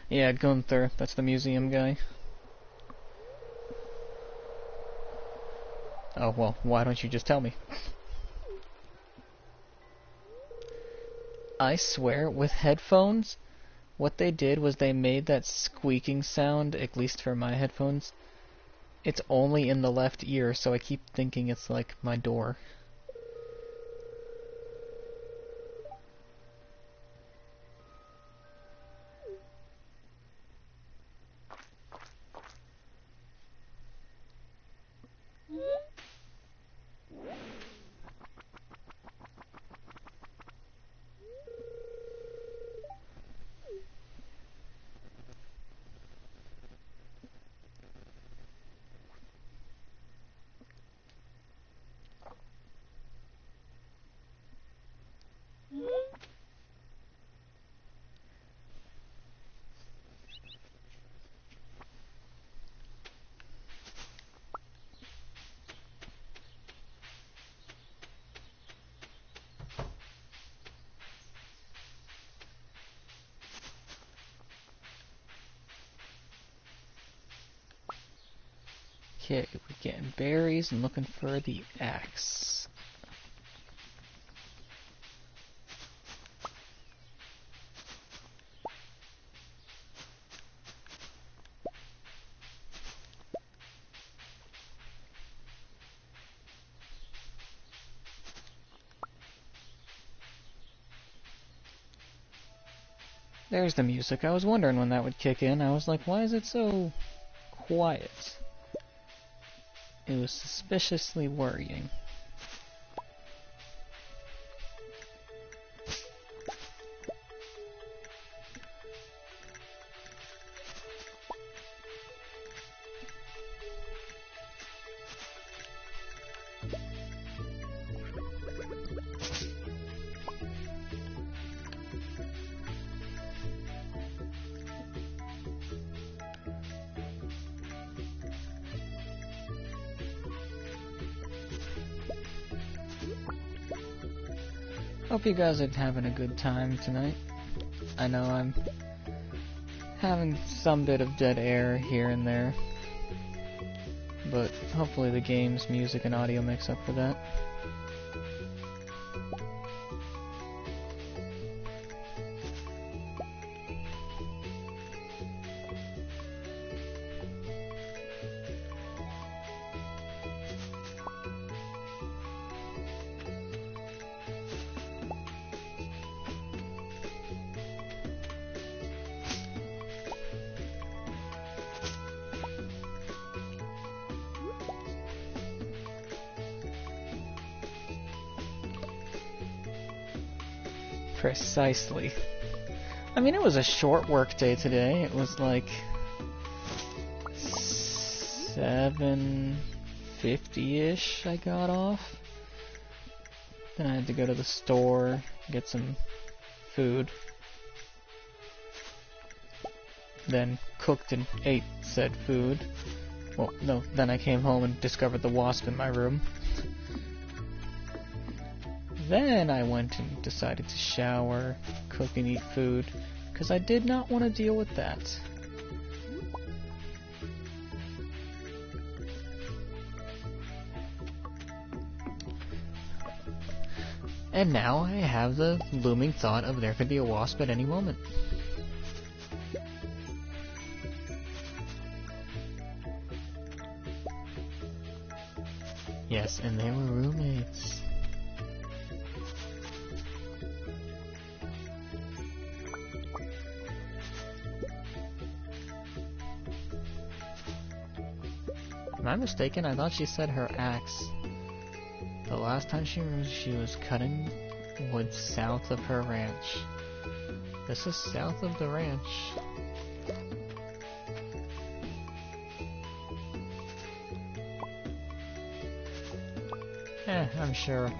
Yeah, Gunther, that's the museum guy. Oh, well, why don't you just tell me? I swear, with headphones, what they did was they made that squeaking sound, at least for my headphones. It's only in the left ear, so I keep thinking it's like my door. Okay, we're getting berries and looking for the axe. There's the music. I was wondering when that would kick in. I was like, why is it so quiet? It was suspiciously worrying. Hope you guys are having a good time tonight. I know I'm having some bit of dead air here and there, but hopefully the game's music and audio makes up for that. Precisely. I mean, it was a short work day today. It was like 7:50-ish I got off. Then I had to go to the store, get some food. Then cooked and ate said food. Well, no, then I came home and discovered the wasp in my room. Then I went and decided to shower, cook and eat food, because I did not want to deal with that. And now I have the looming thought of there could be a wasp at any moment. Yes, and they were roommates. Am I mistaken? I thought she said her axe. The last time she was cutting wood south of her ranch. This is south of the ranch. I'm sure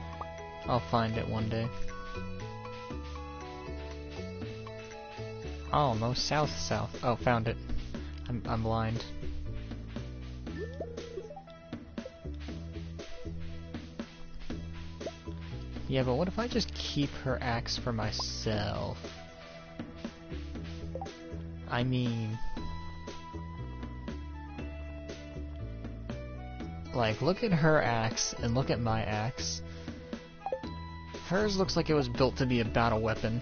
I'll find it one day. Oh, no, south. Oh, found it. I'm blind. Yeah, but what if I just keep her axe for myself? I mean... like, look at her axe, and look at my axe. Hers looks like it was built to be a battle weapon.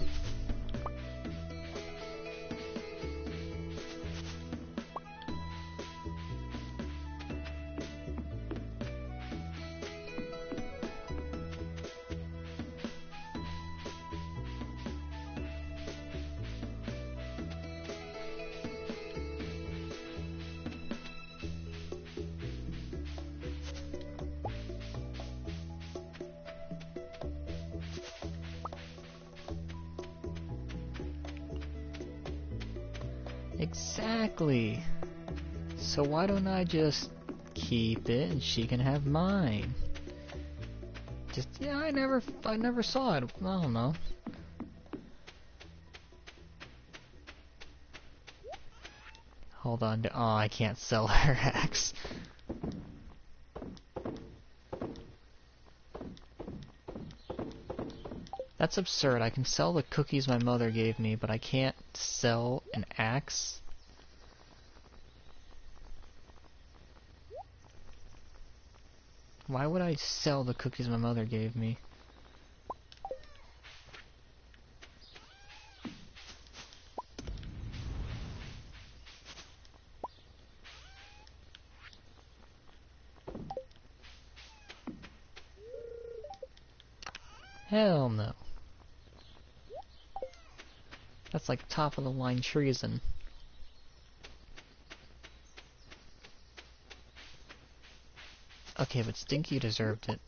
Exactly. So why don't I just keep it and she can have mine? Just, yeah, I never saw it. I don't know. Hold on. Oh, I can't sell her axe. That's absurd. I can sell the cookies my mother gave me, but I can't sell an axe? Why would I sell the cookies my mother gave me? Hell no. That's like top of the line treason. Okay, but Stinky deserved it.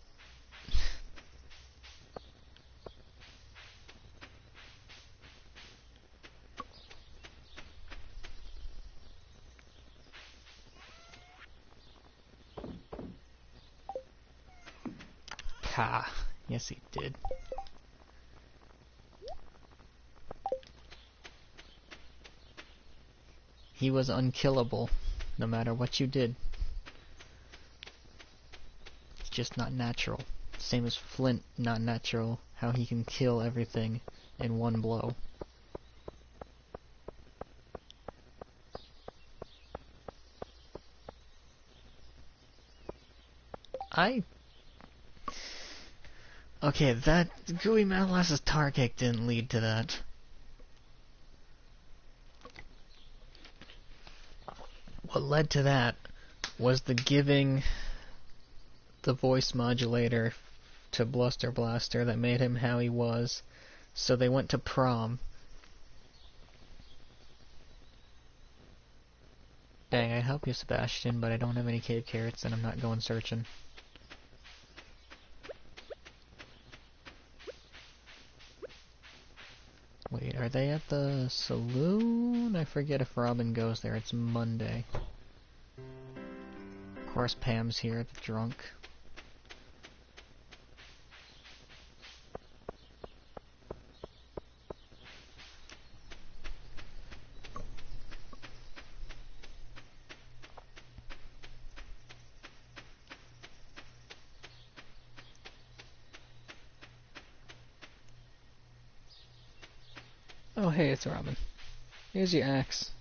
Ha! Yes, he did. He was unkillable, no matter what you did. It's just not natural. Same as Flint, not natural, how he can kill everything in one blow. Okay, that Gooey Molasses tar cake didn't lead to that. What led to that was the giving the voice modulator to Bluster Blaster that made him how he was. So they went to prom. Dang, I'd help you, Sebastian, but I don't have any cave carrots and I'm not going searching. Wait, are they at the saloon? I forget if Robin goes there. It's Monday. Of course, Pam's here, the drunk. Oh, hey, it's Robin. Here's your axe.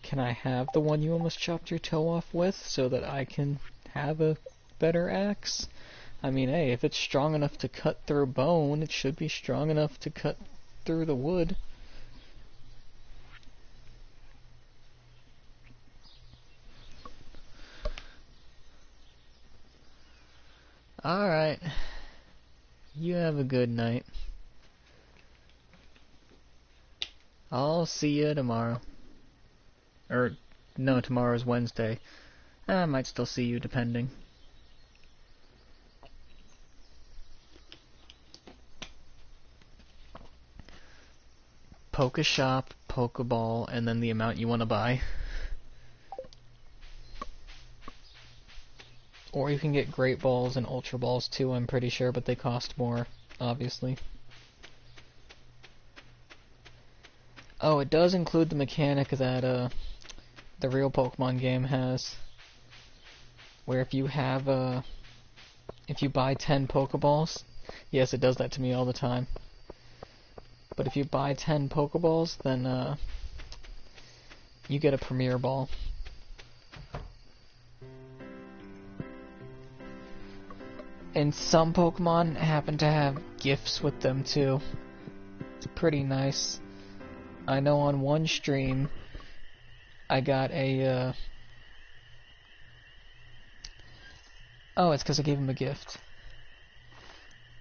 Can I have the one you almost chopped your toe off with so that I can have a better axe? I mean, hey, if it's strong enough to cut through bone, it should be strong enough to cut through the wood. Alright. You have a good night. I'll see you tomorrow. Or, no, tomorrow's Wednesday. I might still see you, depending. Poke a shop, Pokeball, and then the amount you want to buy. Or you can get Great Balls and Ultra Balls too, I'm pretty sure, but they cost more, obviously. Oh, it does include the mechanic that the real Pokemon game has, where if you have if you buy 10 Pokeballs, yes, it does that to me all the time. But if you buy 10 Pokeballs, then you get a Premier Ball. And some Pokemon happen to have gifts with them too. It's pretty nice. I know on one stream, I got a, oh, it's because I gave him a gift.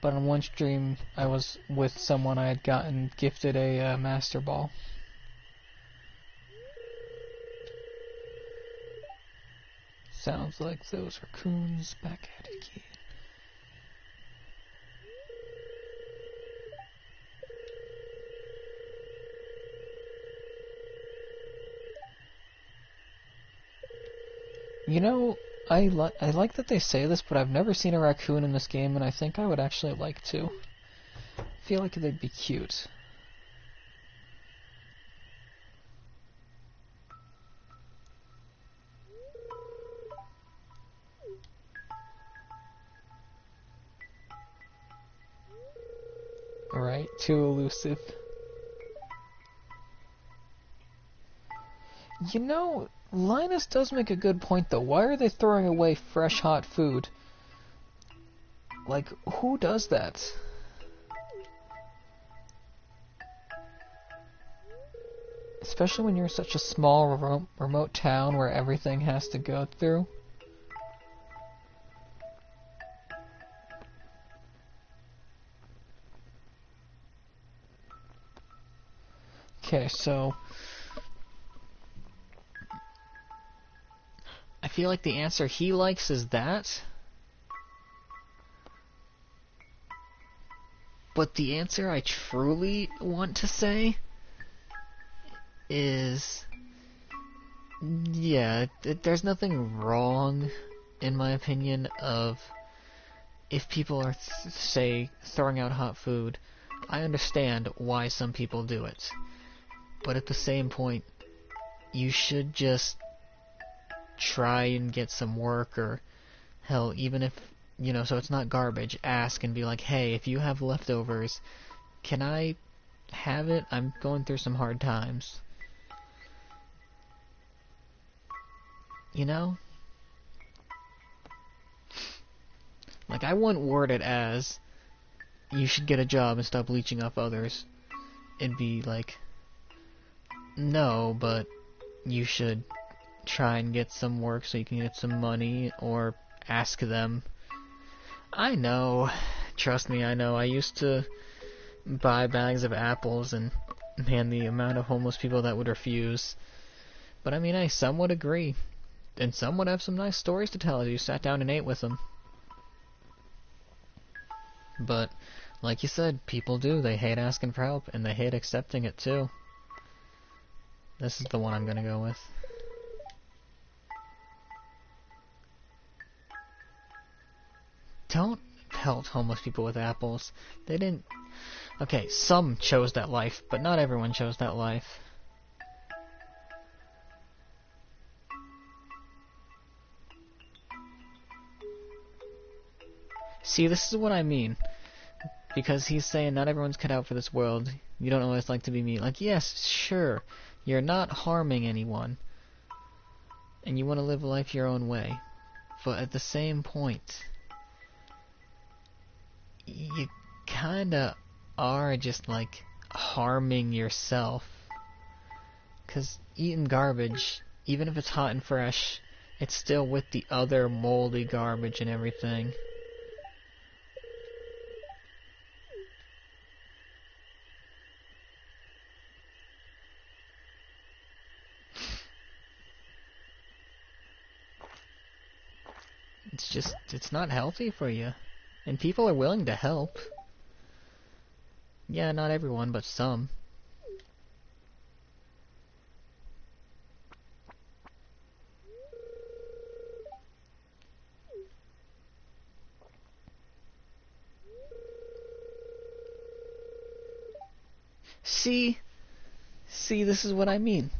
But on one stream, I was with someone I had gotten gifted a Master Ball. Sounds like those raccoons back at it again. You know, I like that they say this, but I've never seen a raccoon in this game, and I think I would actually like to. I feel like they'd be cute. too elusive. You know, Linus does make a good point though. Why are they throwing away fresh hot food? Like, who does that? Especially when you're such a small remote town where everything has to go through. Okay, so I feel like the answer he likes is that. But the answer I truly want to say is, yeah, there's nothing wrong, in my opinion, of if people are, say, throwing out hot food. I understand why some people do it. But at the same point, you should just try and get some work, or hell, even if, you know, so it's not garbage, ask and be like, hey, if you have leftovers, can I have it? I'm going through some hard times. You know? Like, I wouldn't word it as, you should get a job and stop leeching off others. It'd be like, no, but you should try and get some work so you can get some money, or ask them. I know, trust me, I know. I used to buy bags of apples, and man, the amount of homeless people that would refuse. But I mean, hey, some would agree, and some would have some nice stories to tell as you sat down and ate with them. But, like you said, people do. They hate asking for help, and they hate accepting it too. This is the one I'm gonna go with. Don't pelt homeless people with apples. They didn't... Okay, some chose that life, but not everyone chose that life. See, this is what I mean. Because he's saying not everyone's cut out for this world. You don't know what it's like to be me. Like, yes, sure. You're not harming anyone. And you want to live life your own way. But at the same point, you kinda are just, like, harming yourself. 'Cause eating garbage, even if it's hot and fresh, it's still with the other moldy garbage and everything. It's just, it's not healthy for you. And people are willing to help. Yeah, not everyone, but some. See, this is what I mean.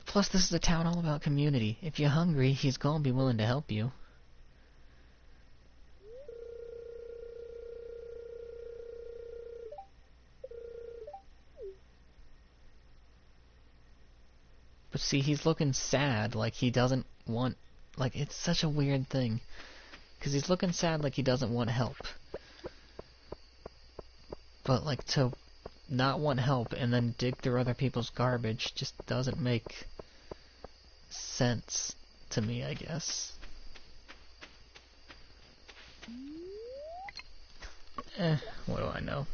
Plus, this is a town all about community. If you're hungry, he's gonna be willing to help you. But see, he's looking sad, like he doesn't want... Like, it's such a weird thing. Because he's looking sad like he doesn't want help. But, like, to not want help and then dig through other people's garbage just doesn't make sense to me, I guess. What do I know?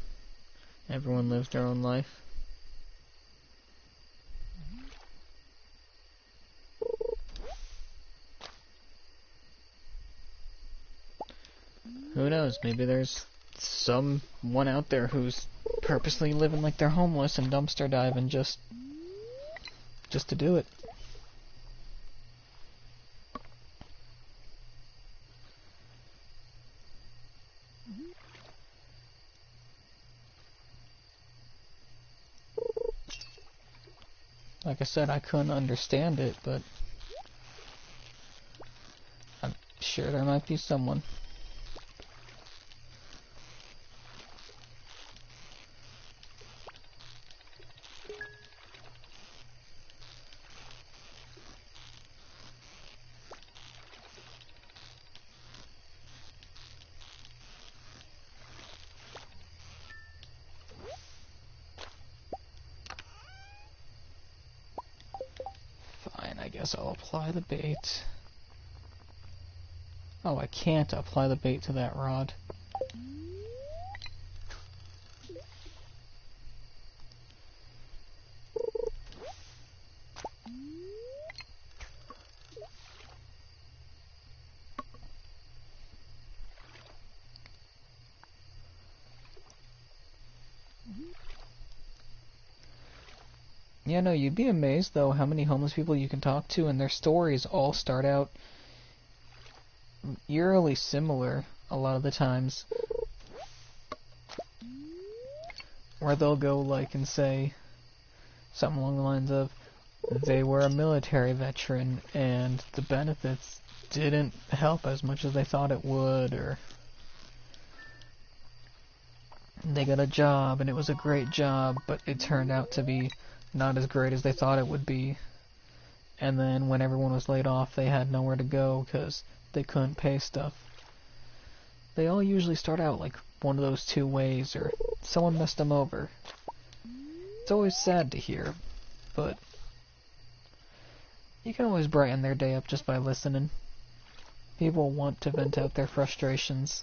Everyone lives their own life. Who knows? Maybe there's someone out there who's purposely living like they're homeless and dumpster diving just to do it. Like I said, I couldn't understand it, but I'm sure there might be someone. guess I'll apply the bait. Oh, I can't apply the bait to that rod. Yeah, no, you'd be amazed, though, how many homeless people you can talk to, and their stories all start out eerily similar a lot of the times. Where they'll go, like, and say something along the lines of, they were a military veteran, and the benefits didn't help as much as they thought it would, or they got a job, and it was a great job, but it turned out to be not as great as they thought it would be. And then when everyone was laid off, they had nowhere to go because they couldn't pay stuff. They all usually start out like one of those two ways, or someone messed them over. It's always sad to hear, but you can always brighten their day up just by listening. People want to vent out their frustrations.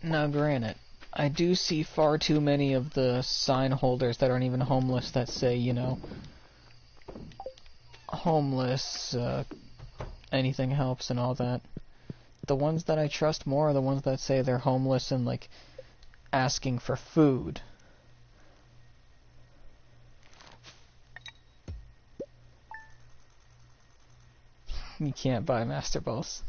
Now, granted, I do see far too many of the sign holders that aren't even homeless that say, you know, homeless, anything helps and all that. The ones that I trust more are the ones that say they're homeless and, like, asking for food. You can't buy Master Balls.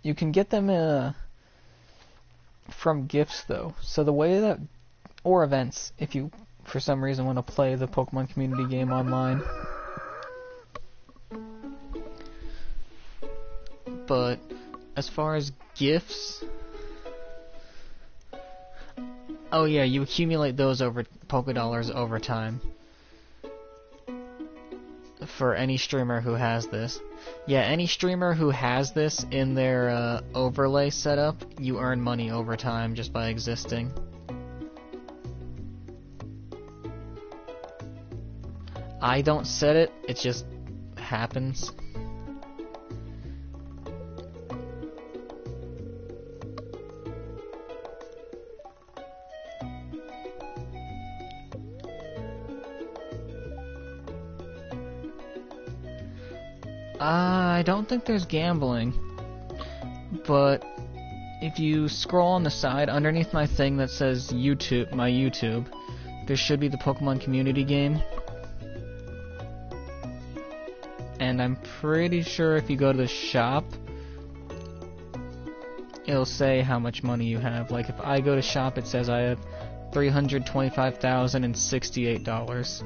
You can get them from gifts, though. So the way that... Or events, if you, for some reason, want to play the Pokemon community game online. But as far as gifts... Oh yeah, you accumulate those over Pokédollars over time. For any streamer who has this. Yeah, any streamer who has this in their overlay setup, you earn money over time just by existing. I don't set it, it just happens. I don't think there's gambling, but if you scroll on the side underneath my thing that says YouTube, my YouTube, there should be the Pokemon community game. And I'm pretty sure if you go to the shop, it'll say how much money you have. Like if I go to shop, it says I have $325,068.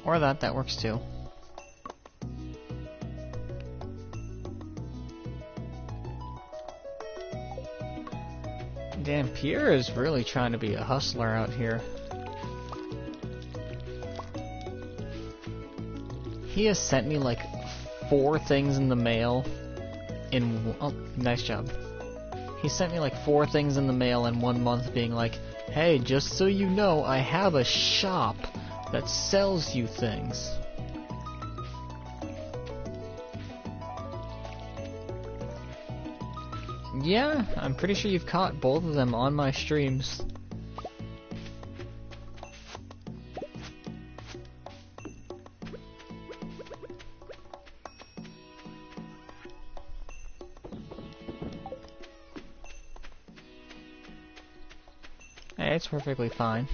Or that works too. Damn, Pierre is really trying to be a hustler out here. He has sent me like 4 things in the mail in... Oh, nice job. He sent me like 4 things in the mail in 1 month being like, hey, just so you know, I have a shop that sells you things. Yeah, I'm pretty sure you've caught both of them on my streams. Yeah, it's perfectly fine.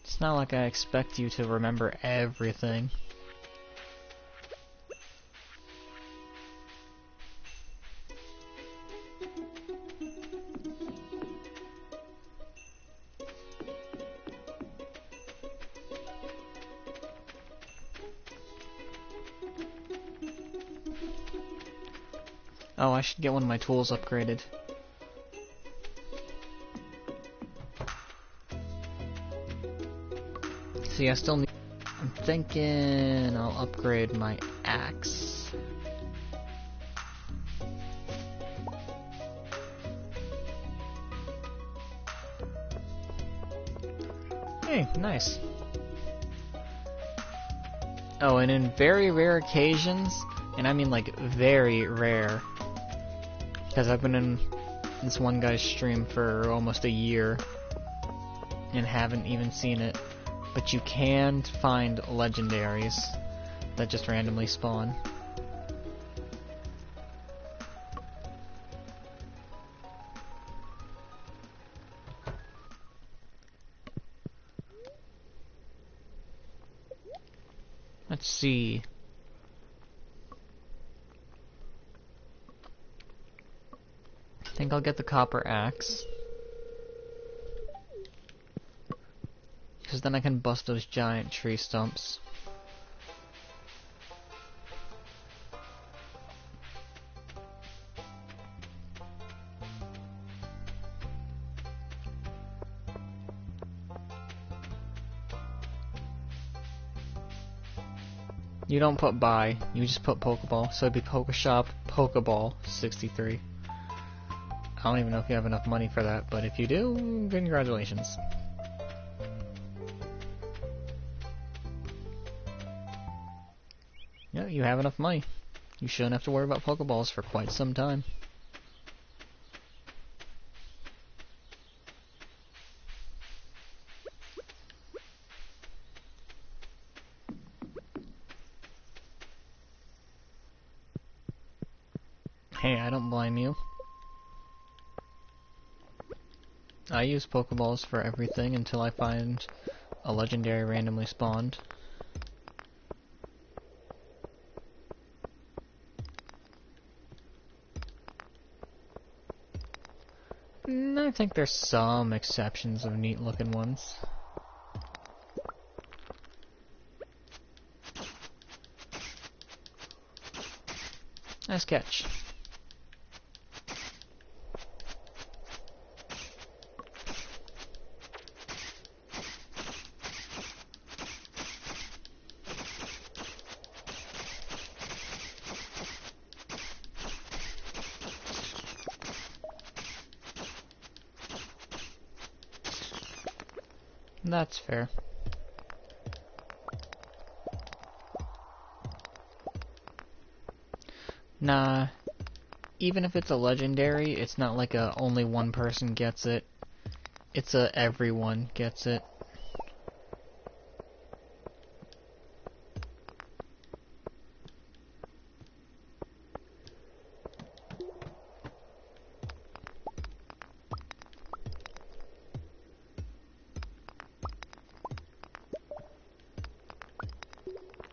It's not like I expect you to remember everything. Oh, I should get one of my tools upgraded. See, I still need... I'm thinking I'll upgrade my axe. Hey, nice. Oh, and in very rare occasions, and I mean like very rare, because I've been in this one guy's stream for almost a year and haven't even seen it, but you can find legendaries that just randomly spawn. Let's see. I think I'll get the copper axe, because then I can bust those giant tree stumps. You don't put buy, you just put Pokeball, so it'd be Pokeshop, Pokeball, 63. I don't even know if you have enough money for that, but if you do, congratulations. Yeah, you have enough money. You shouldn't have to worry about Pokeballs for quite some time. Hey, I don't blame you. I use Pokeballs for everything until I find a legendary randomly spawned. I think there's some exceptions of neat looking ones. Nice catch. That's fair. Nah, even if it's a legendary, it's not like a only one person gets it. It's a everyone gets it.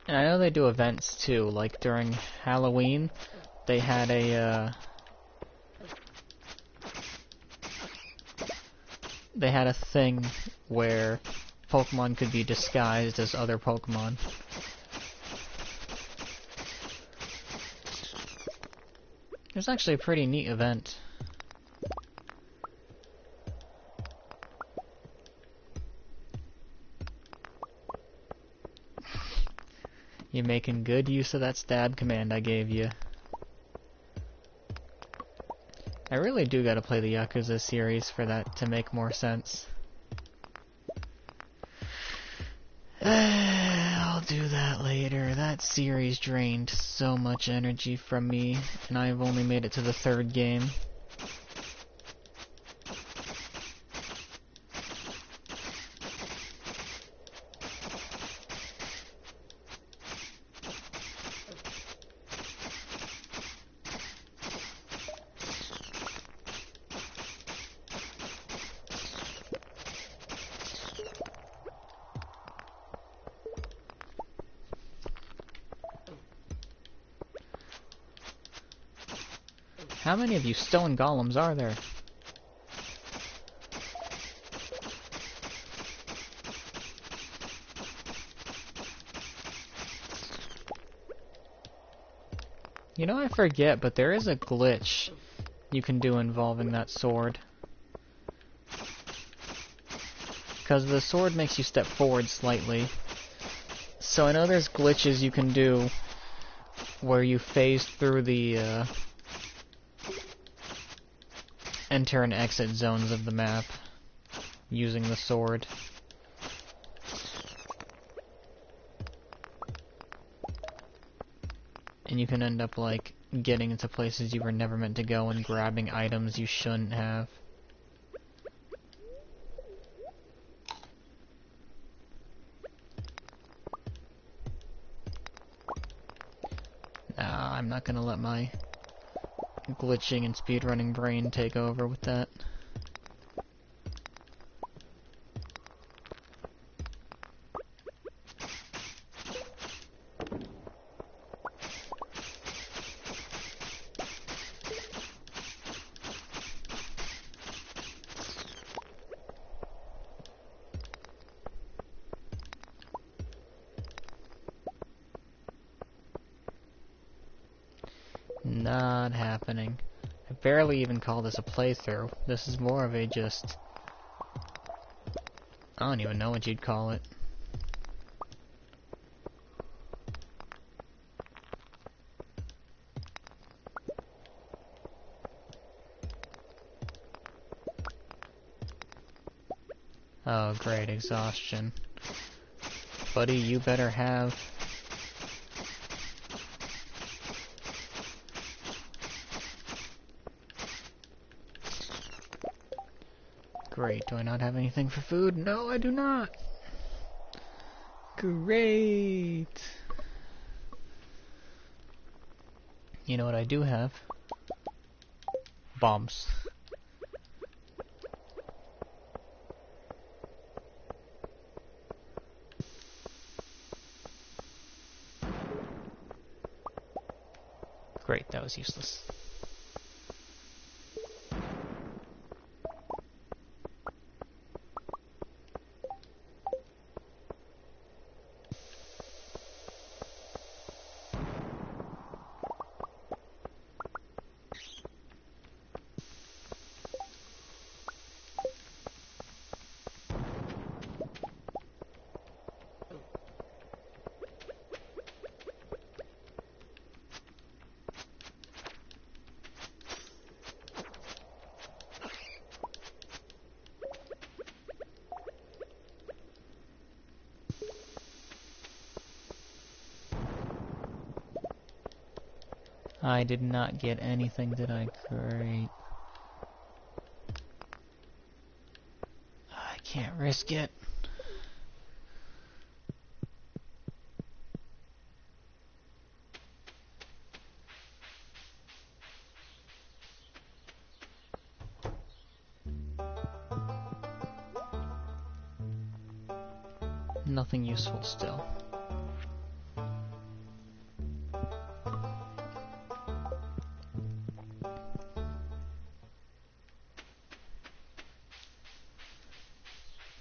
And I know they do events too, like during Halloween, they had a thing where Pokemon could be disguised as other Pokemon. It was actually a pretty neat event. You're making good use of that stab command I gave you. I really do gotta play the Yakuza series for that to make more sense. I'll do that later. That series drained so much energy from me, and I've only made it to the 3rd game. How many of you stone golems are there? You know, I forget, but there is a glitch you can do involving that sword. Because the sword makes you step forward slightly. So I know there's glitches you can do where you phase through the enter and exit zones of the map using the sword. And you can end up, like, getting into places you were never meant to go and grabbing items you shouldn't have. Nah, I'm not gonna let my glitching and speedrunning brain take over with that. Not happening. I barely even call this a playthrough. This is more of a just... I don't even know what you'd call it. Oh, great, exhaustion. Buddy, you better have... Great, do I not have anything for food? No, I do not! Great! You know what I do have? Bombs. Great, that was useless. I did not get anything, did I? Great. I can't risk it. Nothing useful still.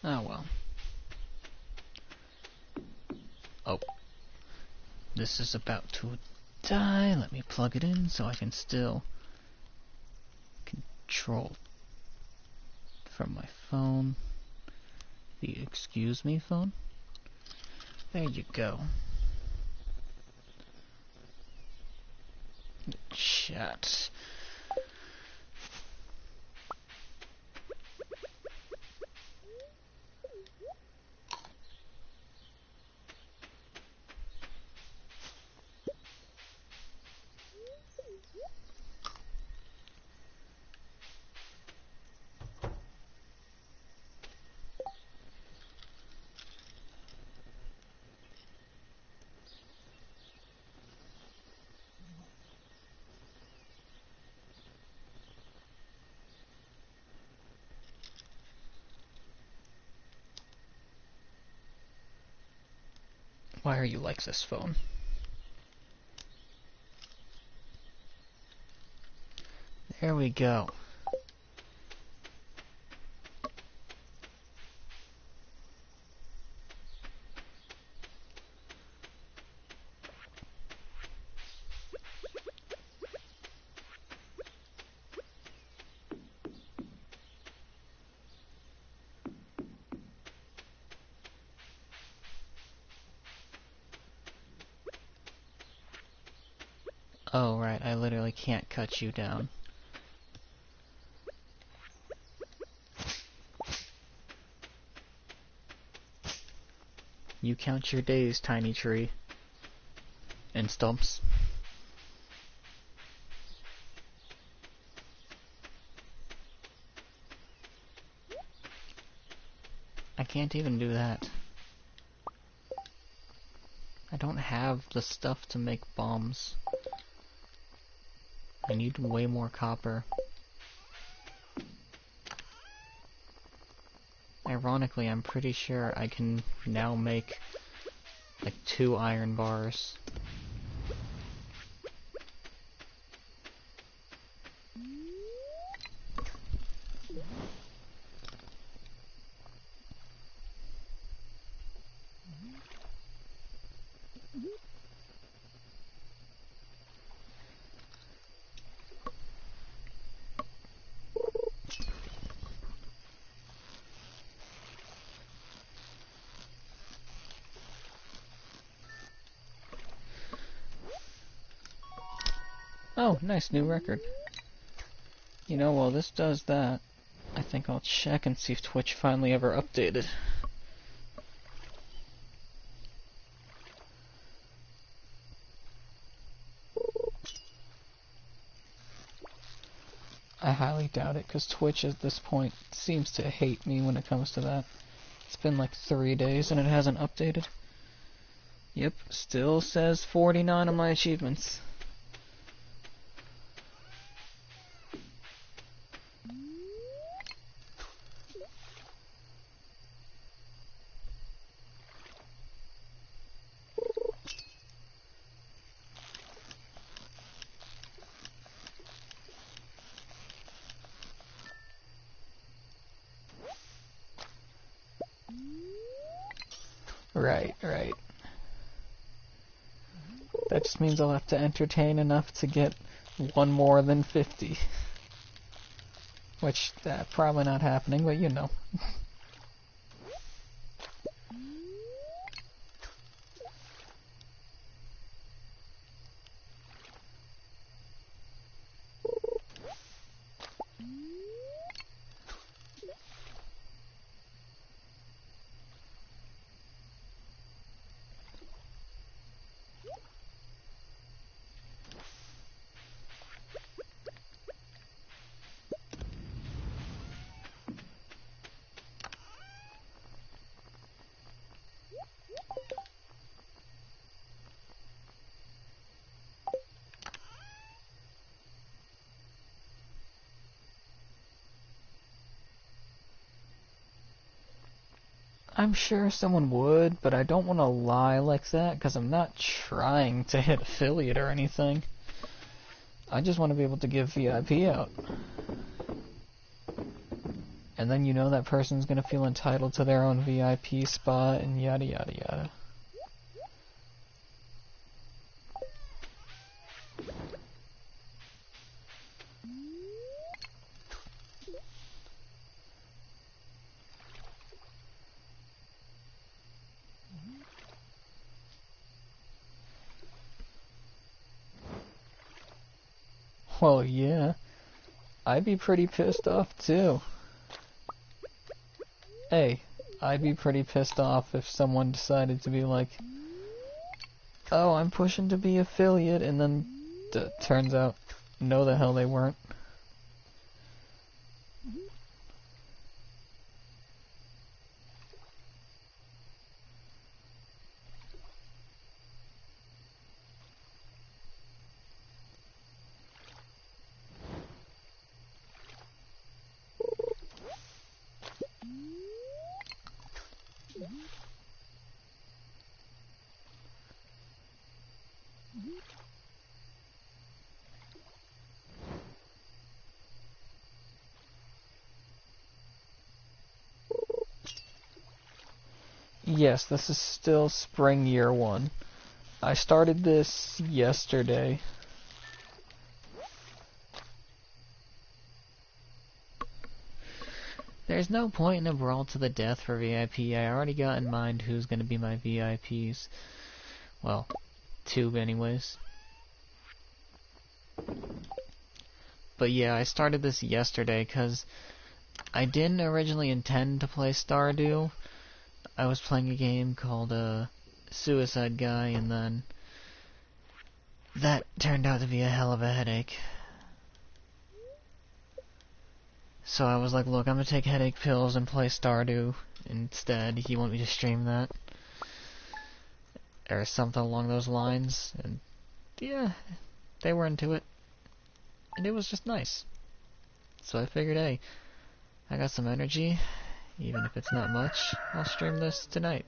Oh well. Oh. This is about to die. Let me plug it in so I can still control from my phone. The excuse me phone? There you go. Chat. Why are you like this phone? There we go. Oh, right, I literally can't cut you down. You count your days, tiny tree. And stumps. I can't even do that. I don't have the stuff to make bombs. I need way more copper. Ironically, I'm pretty sure I can now make like 2 iron bars. Oh, nice new record. You know, while this does that, I think I'll check and see if Twitch finally ever updated. I highly doubt it, because Twitch at this point seems to hate me when it comes to that. It's been like 3 days and it hasn't updated. Yep, still says 49 on my achievements. Right. That just means I'll have to entertain enough to get one more than 50. Which, probably not happening, but you know. I'm sure someone would, but I don't want to lie like that, because I'm not trying to hit affiliate or anything. I just want to be able to give VIP out. And then you know that person's going to feel entitled to their own VIP spot, and yada yada yada. Well, yeah. I'd be pretty pissed off, too. Hey, I'd be pretty pissed off if someone decided to be like, oh, I'm pushing to be affiliate, and then turns out, no the hell they weren't. Yes, this is still spring year 1. I started this yesterday. There's no point in a brawl to the death for VIP. I already got in mind who's gonna be my VIPs. Well, 2 anyways. But yeah, I started this yesterday because I didn't originally intend to play Stardew. I was playing a game called Suicide Guy, and then that turned out to be a hell of a headache. So I was like, look, I'm gonna take headache pills and play Stardew instead. You want me to stream that? Or something along those lines. And yeah, they were into it. And it was just nice. So I figured, hey, I got some energy. Even if it's not much, I'll stream this tonight.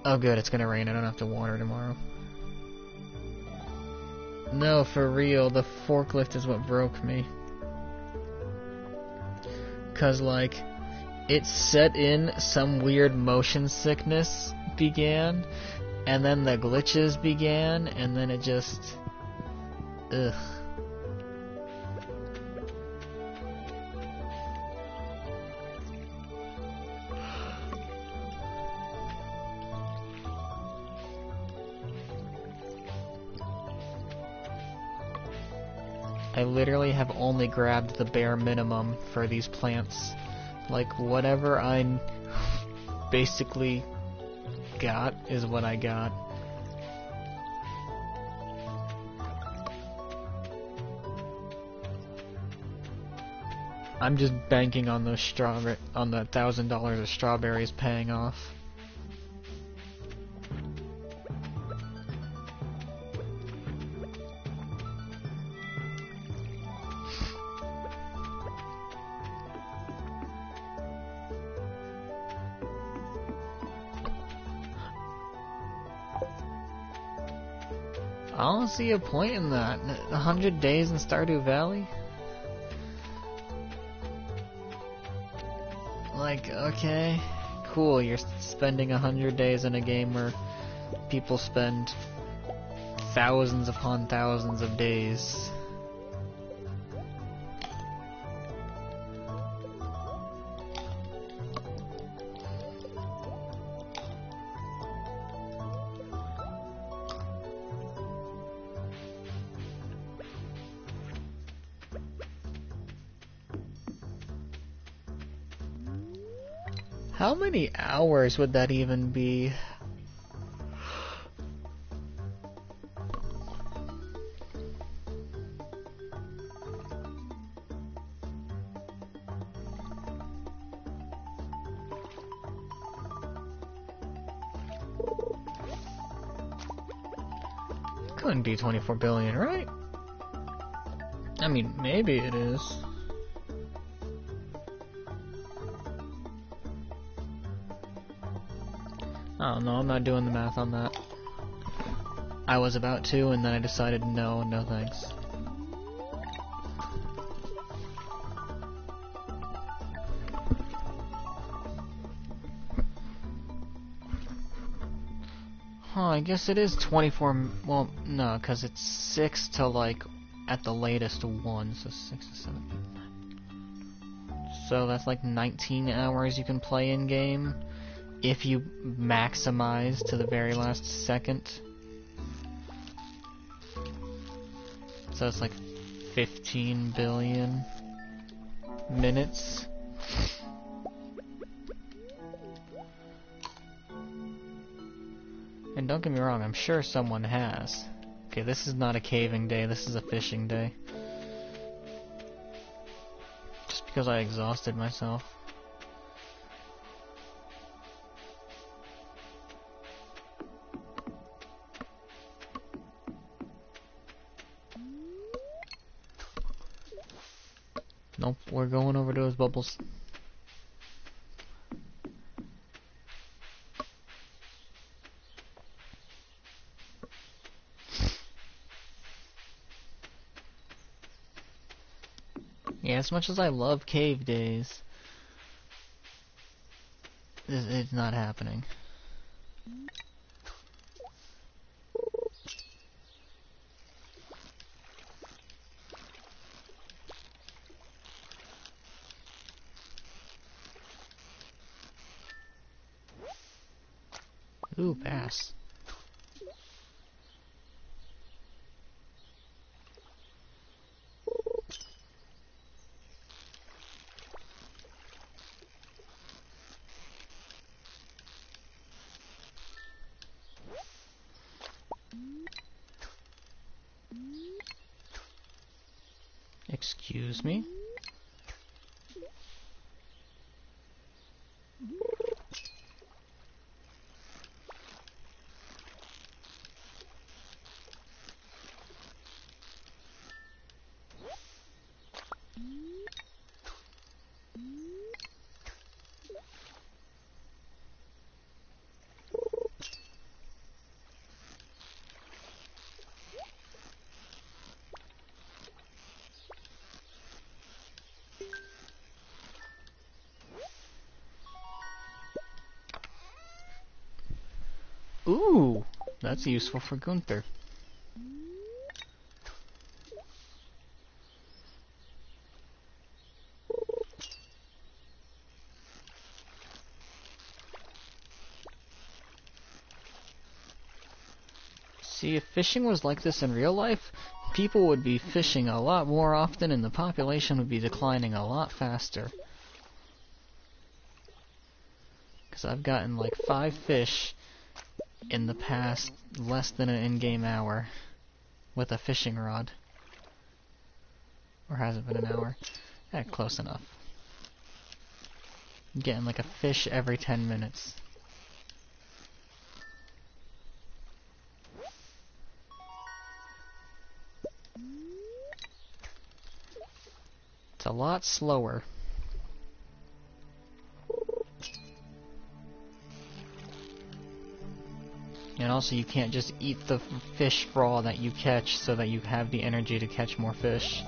Oh good, it's gonna rain. I don't have to water tomorrow. No, for real, the forklift is what broke me. 'Cause, like, it set in some weird motion sickness began, and then the glitches began, and then it just... ugh. I literally have only grabbed the bare minimum for these plants. Like, whatever I basically got is what I got. I'm just banking on those on the $1,000 of strawberries paying off. I don't see a point in that. 100 days in Stardew Valley? Like, okay, cool, you're spending 100 days in a game where people spend thousands upon thousands of days. How many hours would that even be? Couldn't be 24 billion, right? I mean, maybe it is. I don't know, I'm not doing the math on that. I was about to, and then I decided no thanks. Huh, I guess it is 24, well, no, because it's 6 to, like, at the latest 1, so 6 to 7, 8, 9. So that's like 19 hours you can play in-game, if you maximize to the very last second. So it's like 15 billion minutes. And don't get me wrong, I'm sure someone has. Okay, this is not a caving day, this is a fishing day. Just because I exhausted myself. Nope, we're going over to those bubbles. Yeah, as much as I love cave days, it's not happening. Ooh, pass. Excuse me? Ooh, that's useful for Gunther. See, if fishing was like this in real life, people would be fishing a lot more often and the population would be declining a lot faster. Because I've gotten like 5 fish in the past less than an in-game hour with a fishing rod. Or has it been an hour? Close enough. I'm getting like a fish every 10 minutes. It's a lot slower. And also you can't just eat the fish raw that you catch so that you have the energy to catch more fish.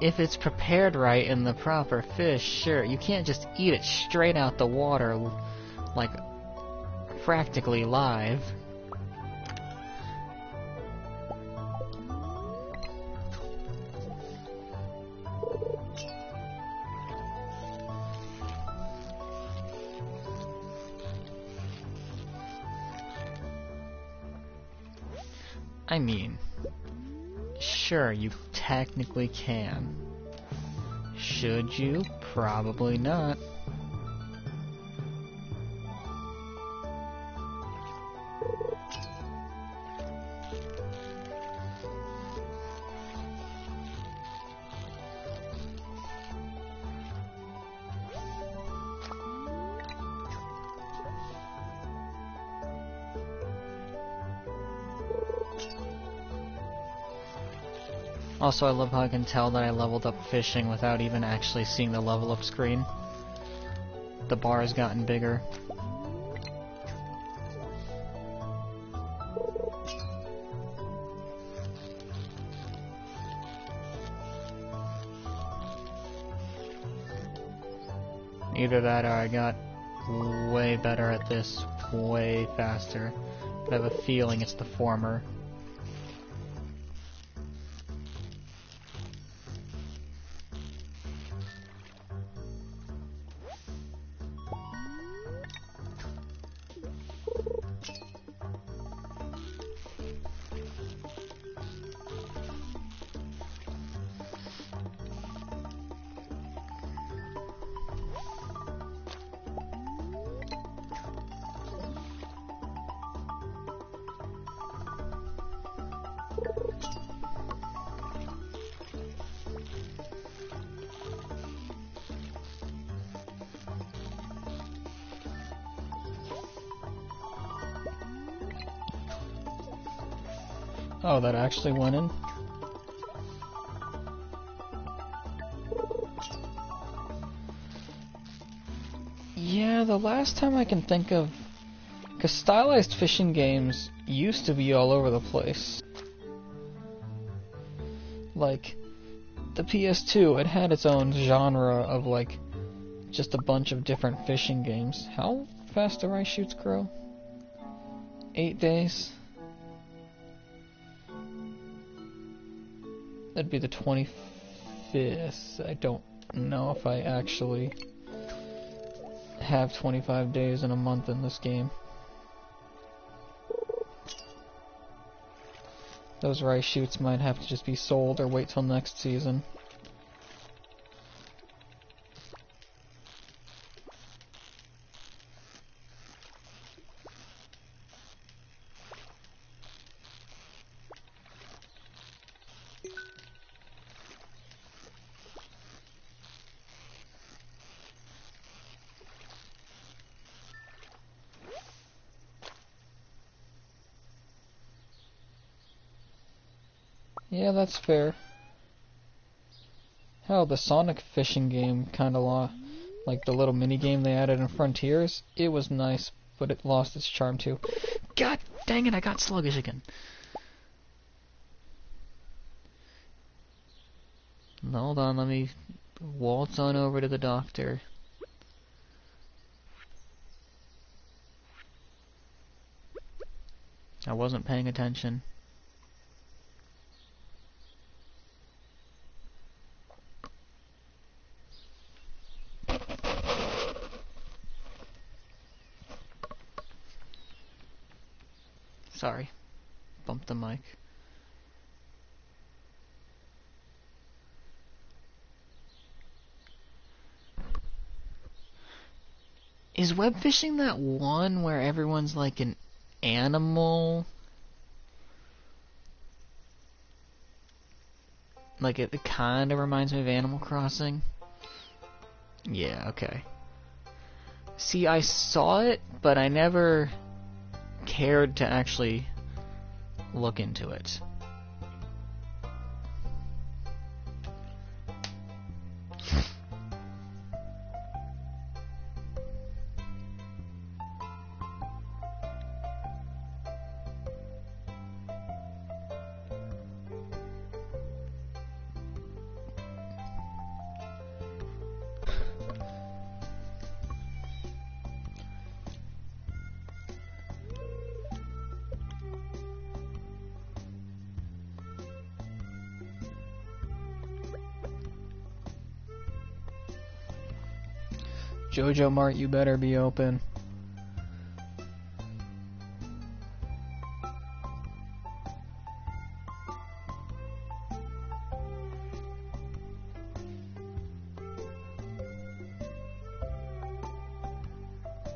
If it's prepared right in the proper fish, sure, you can't just eat it straight out the water, like, practically live. I mean, sure, you technically can. Should you? Probably not. Also, I love how I can tell that I leveled up fishing without even actually seeing the level up screen. The bar has gotten bigger. Either that or I got way better at this way faster. But I have a feeling it's the former. Oh, that actually went in? Yeah, the last time I can think of... Because stylized fishing games used to be all over the place. Like, the PS2, it had its own genre of, like, just a bunch of different fishing games. How fast do rice shoots grow? 8 days? That'd be the 25th. I don't know if I actually have 25 days in a month in this game. Those rice shoots might have to just be sold or wait till next season. Yeah, that's fair. Hell, the Sonic fishing game kinda like the little mini game they added in Frontiers, it was nice, but it lost its charm too. God dang it, I got sluggish again. Hold on, let me waltz on over to the doctor. I wasn't paying attention. Sorry. Bumped the mic. Is web fishing that one where everyone's like an animal? Like it kind of reminds me of Animal Crossing. Yeah, okay. See, I saw it, but I never cared to actually look into it. Jojo Mart, you better be open.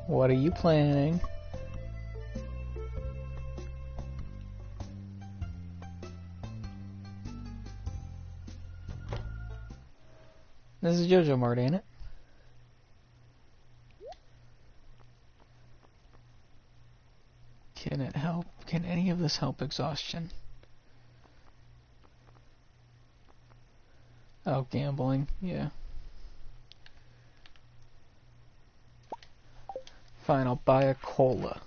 What are you planning? This is Jojo Mart, ain't it? Can it help? Can any of this help exhaustion? Oh, gambling, yeah. Fine, I'll buy a cola.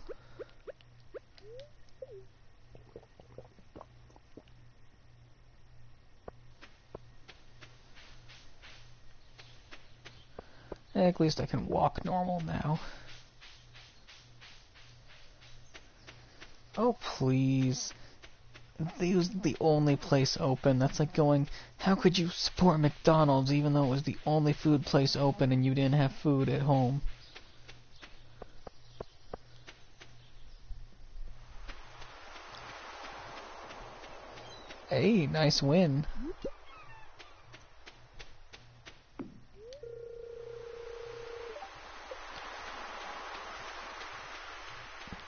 At least I can walk normal now. Oh, please. They was the only place open. That's like going, how could you support McDonald's even though it was the only food place open and you didn't have food at home? Hey, nice win.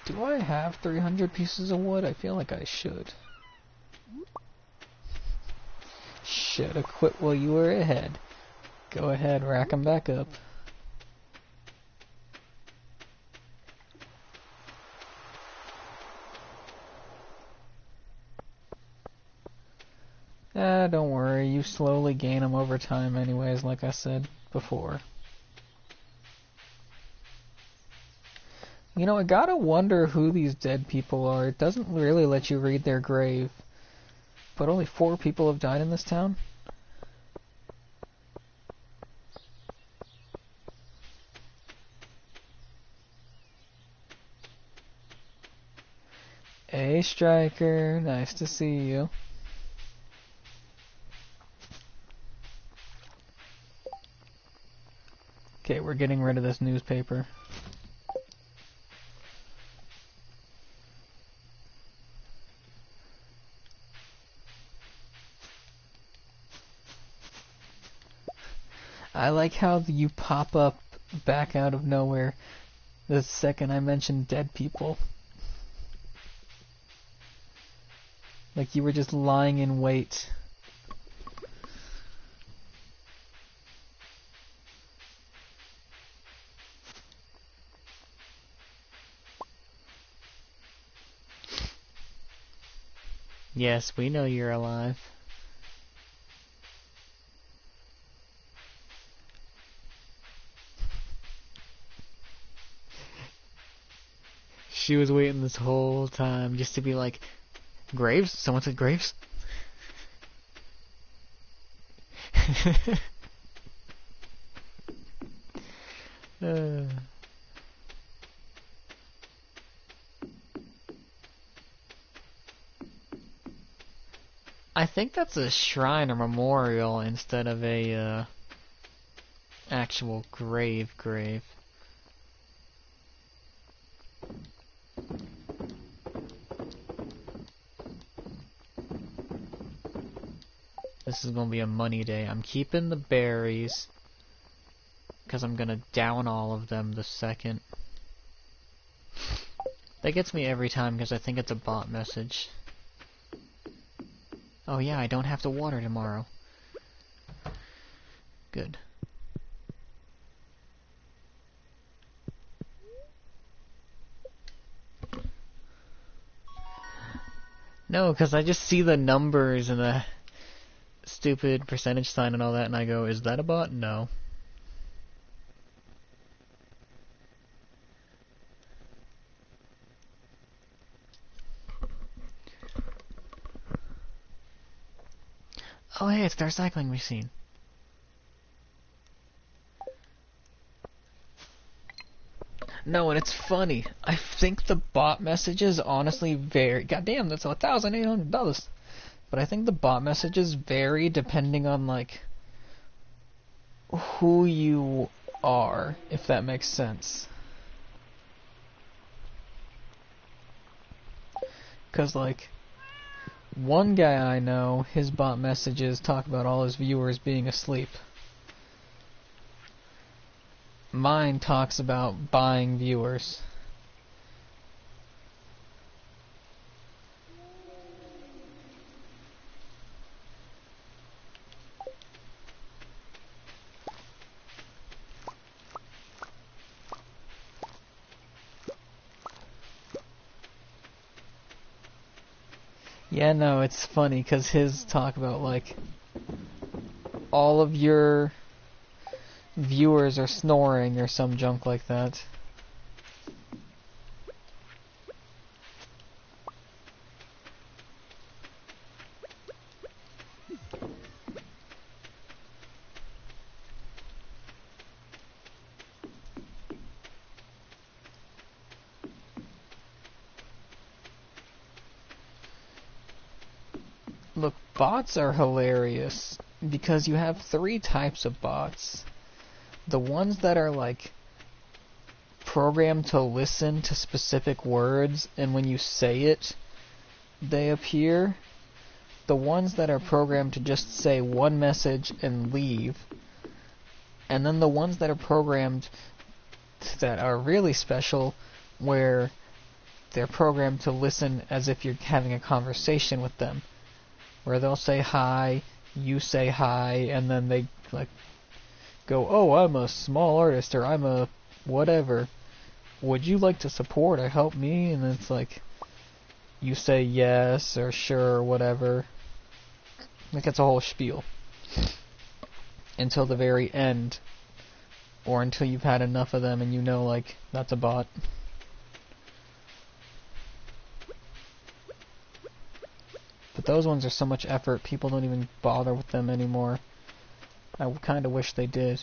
Do I have 300 pieces of wood? I feel like I should. Shoulda quit while you were ahead. Go ahead, rack 'em back up. Don't worry, you slowly gain them over time anyways, like I said before. You know, I gotta wonder who these dead people are. It doesn't really let you read their grave. But only 4 people have died in this town? Hey, Striker, nice to see you. Okay, we're getting rid of this newspaper. I like how you pop up back out of nowhere the second I mentioned dead people. Like you were just lying in wait. Yes, we know you're alive. She was waiting this whole time just to be like, Graves? Someone said Graves? I think that's a shrine or memorial instead of a actual grave. This is gonna be a money day. I'm keeping the berries because I'm gonna down all of them the second. That gets me every time because I think it's a bot message. Oh yeah, I don't have to water tomorrow. Good. No, because I just see the numbers and the stupid percentage sign and all that, and I go, is that a bot? No. Oh hey, it's the recycling machine. No, and it's funny. I think the bot messages honestly vary. Goddamn, that's $1,800. But I think the bot messages vary depending on like who you are, if that makes sense. Cause like one guy I know, his bot messages talk about all his viewers being asleep. Mine talks about buying viewers. Yeah, no, it's funny because his talk about like all of your viewers are snoring or some junk like that. Look, bots are hilarious because you have 3 types of bots. The ones that are like programmed to listen to specific words, and when you say it, they appear. The ones that are programmed to just say one message and leave. And then the ones that are programmed that are really special, where they're programmed to listen as if you're having a conversation with them. Where they'll say hi, you say hi, and then they like go, oh, I'm a small artist, or I'm a whatever. Would you like to support or help me? And it's like, you say yes, or sure, or whatever. Like, it's a whole spiel. Until the very end. Or until you've had enough of them and you know, like, that's a bot. But those ones are so much effort, people don't even bother with them anymore. I kind of wish they did.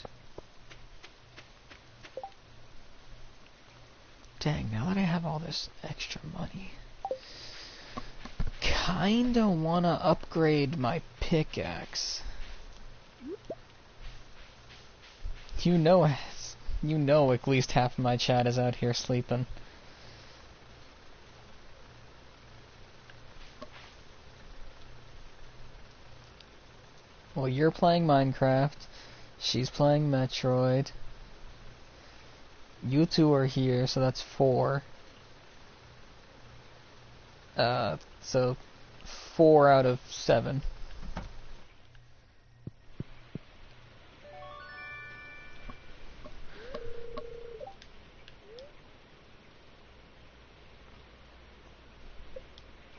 Dang, now that I have all this extra money, kinda wanna upgrade my pickaxe. You know at least half of my chat is out here sleeping. Well, you're playing Minecraft, she's playing Metroid. You two are here, so that's 4. So 4 out of 7.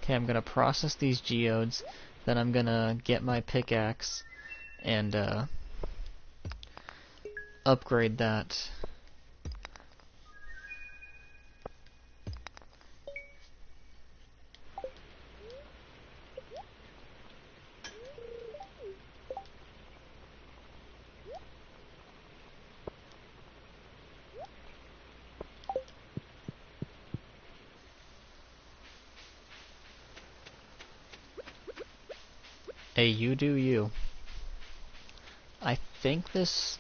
Okay, I'm gonna process these geodes, then I'm gonna get my pickaxe and upgrade that. Hey, you do you. I think this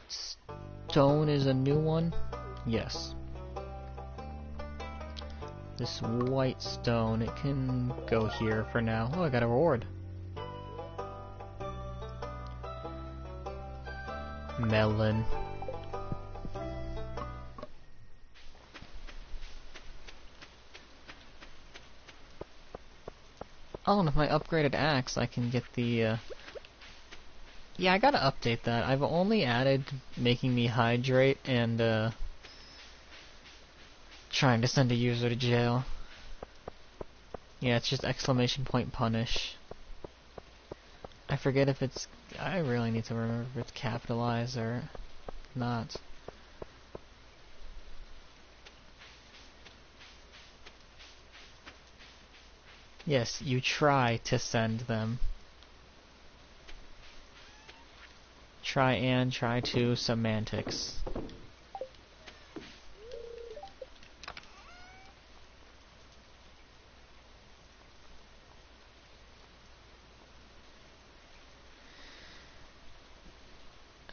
stone is a new one. Yes. This white stone, it can go here for now. Oh, I got a reward. Melon. Oh, and with my upgraded axe, I can get the, Yeah, I gotta update that. I've only added making me hydrate and, trying to send a user to jail. Yeah, it's just exclamation point punish. I forget if it's... I really need to remember if it's capitalized or not. Yes, you try to send them. Try to semantics.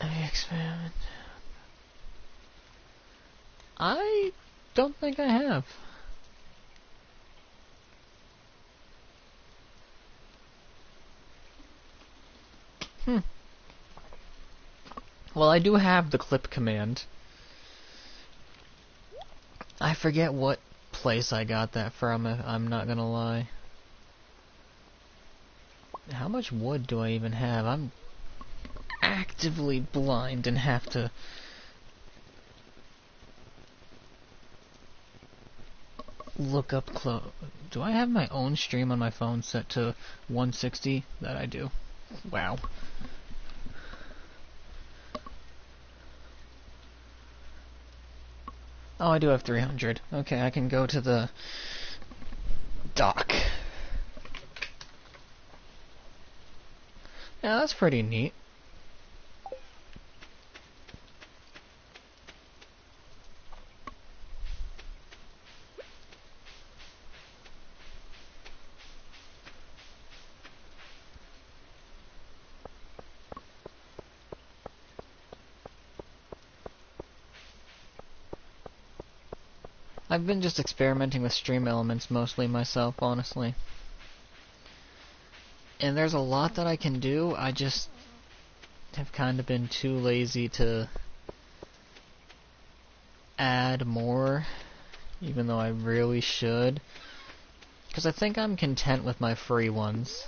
Experiment. I don't think I have. Well, I do have the clip command. I forget what place I got that from, I'm not gonna lie. How much wood do I even have? I'm actively blind and have to... look up close. Do I have my own stream on my phone set to 160? That I do. Wow. Oh, I do have 300. Okay, I can go to the dock. Yeah, that's pretty neat. I've been just experimenting with stream elements mostly myself, honestly. And there's a lot that I can do, I just have kind of been too lazy to add more, even though I really should. Because I think I'm content with my free ones.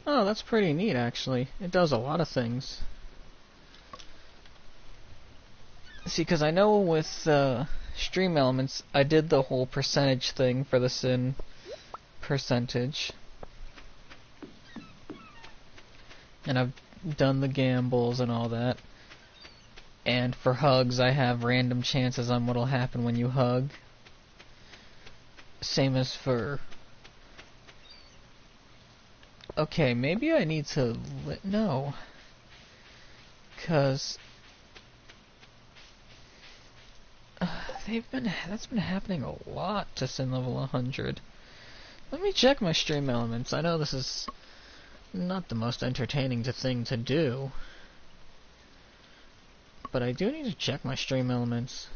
Oh, that's pretty neat, actually. It does a lot of things. See, because I know with Stream Elements, I did the whole percentage thing for the sin percentage. And I've done the gambles and all that. And for hugs, I have random chances on what'll happen when you hug. Same as for... Okay, maybe I need to... No. Because... that's been happening a lot to Sin level 100. Let me check my stream elements. I know this is not the most entertaining thing to do, but I do need to check my stream elements.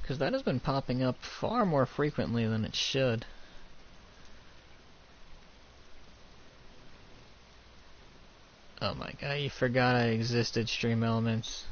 Because that has been popping up far more frequently than it should. Oh my god, you forgot I existed, stream elements.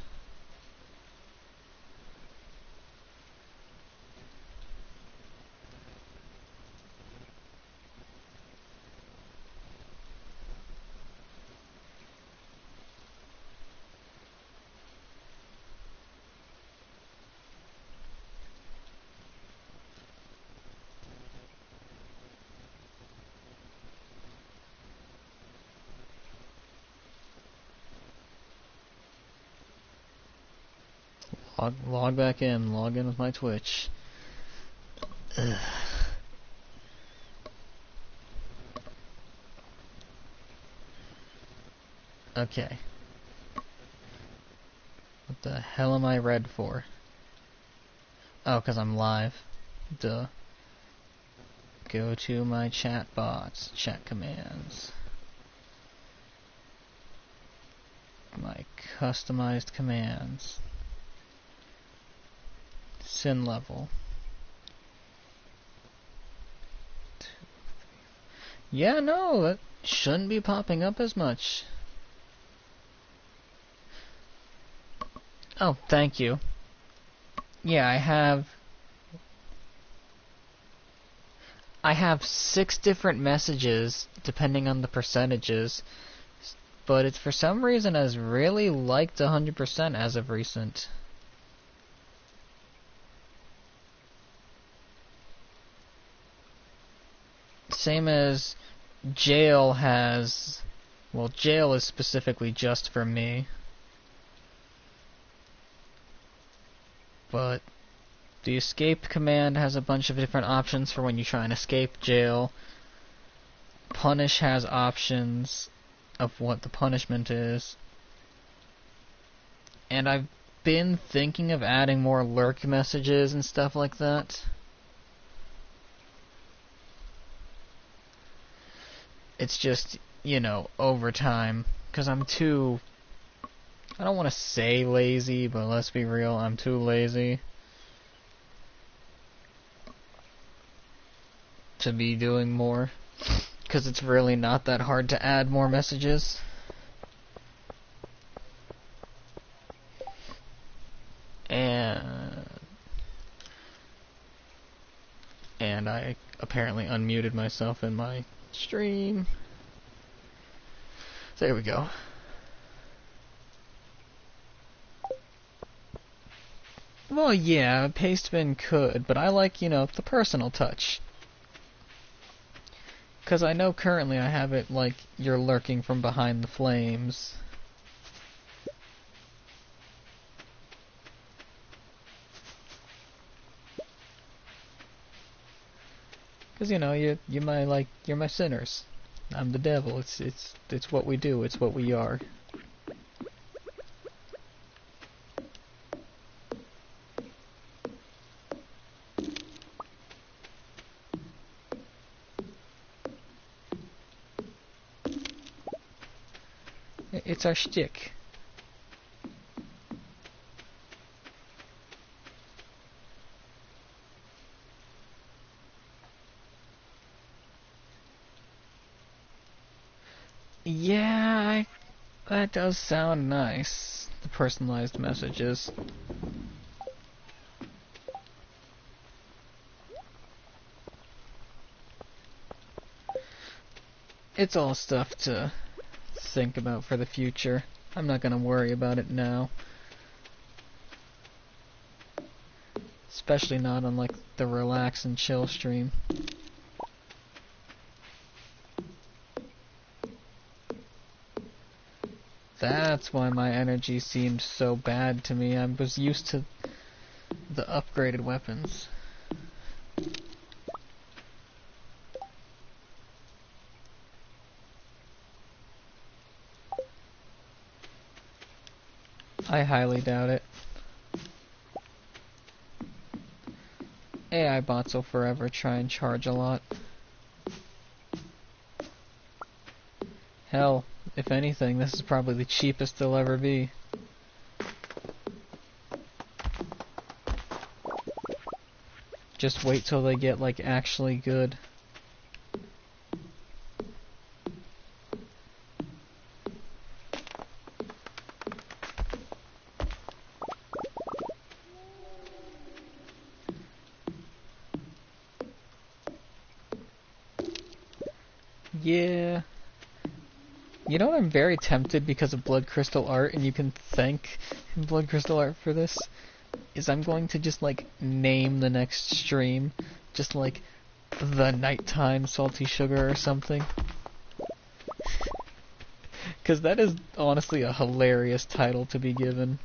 Log back in. Log in with my Twitch. Ugh. Okay. What the hell am I red for? Oh, because I'm live. Duh. Go to my chat bots. Chat commands. My customized commands. Sin level. Yeah, no, that shouldn't be popping up as much. Oh, thank you. Yeah, I have 6 different messages, depending on the percentages, but it's for some reason has really liked 100% as of recent. Same as jail has... Well, jail is specifically just for me. But the escape command has a bunch of different options for when you try and escape jail. Punish has options of what the punishment is. And I've been thinking of adding more lurk messages and stuff like that. It's just, you know, over time. Because I'm too... I don't want to say lazy, but let's be real, I'm too lazy to be doing more. Because it's really not that hard to add more messages. And I apparently unmuted myself in my stream. There we go. Well, yeah, Pastebin could, but I like, you know, the personal touch. Because I know currently I have it like you're lurking from behind the flames. Because, you know, you're my sinners. I'm the devil. It's what we do. It's what we are. It's our shtick. Yeah, That does sound nice, the personalized messages. It's all stuff to think about for the future. I'm not gonna worry about it now. Especially not on like the relax and chill stream. That's why my energy seemed so bad to me. I was used to the upgraded weapons. I highly doubt it. AI bots will forever try and charge a lot. Hell, if anything, this is probably the cheapest they'll ever be. Just wait till they get, like, actually good. Yeah. You know what, I'm very tempted because of Blood Crystal Art, and you can thank Blood Crystal Art for this, is I'm going to just, like, name the next stream just, like, The Nighttime Salty Sugar or something. Because that is honestly a hilarious title to be given.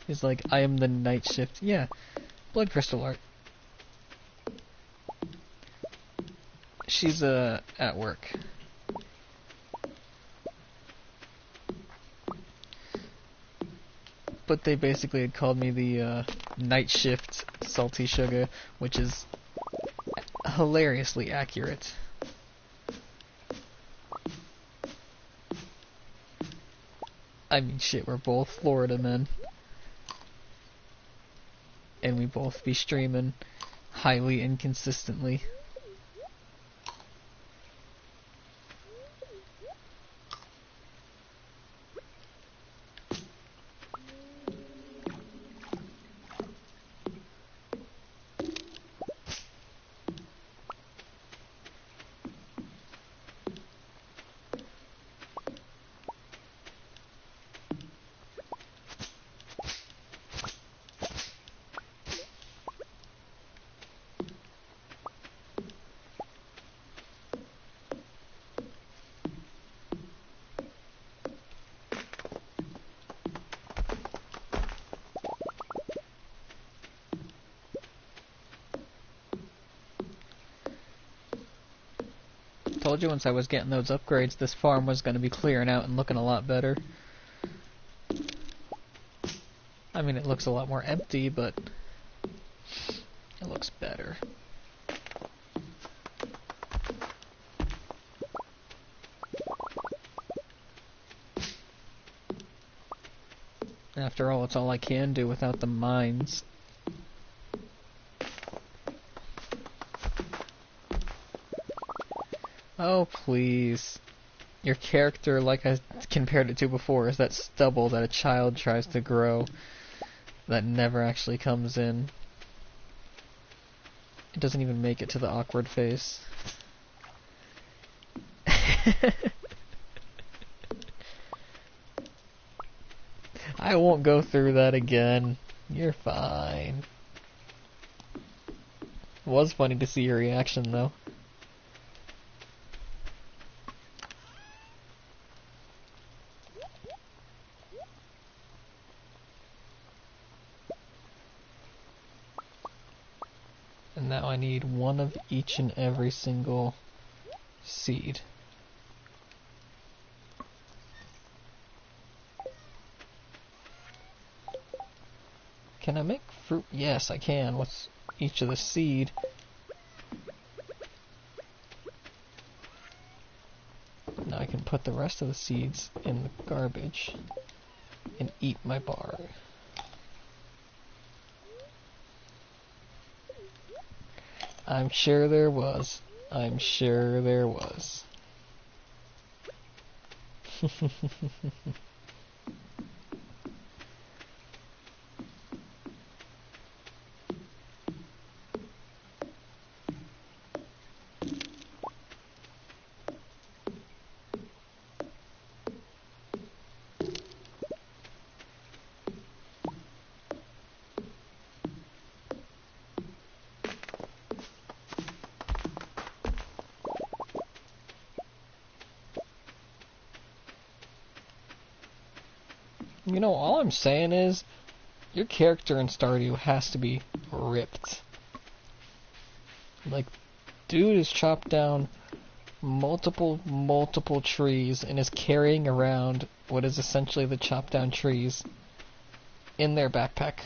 It's like, I am the night shift. Yeah, Blood Crystal Art. She's, at work. But they basically had called me the, night shift Salty Sugar, which is hilariously accurate. I mean, shit, we're both Florida men. And we both be streaming highly inconsistently. Told you once I was getting those upgrades, this farm was going to be clearing out and looking a lot better. I mean, it looks a lot more empty, but it looks better. After all, it's all I can do without the mines. Oh, please. Your character, like I compared it to before, is that stubble that a child tries to grow that never actually comes in. It doesn't even make it to the awkward face. I won't go through that again. You're fine. It was funny to see your reaction, though. And now I need one of each and every single seed. Can I make fruit? Yes, I can. What's each of the seed? Now I can put the rest of the seeds in the garbage and eat my bar. I'm sure there was. I'm sure there was. You know, all I'm saying is, your character in Stardew has to be ripped. Like, dude has chopped down multiple trees and is carrying around what is essentially the chopped down trees in their backpack.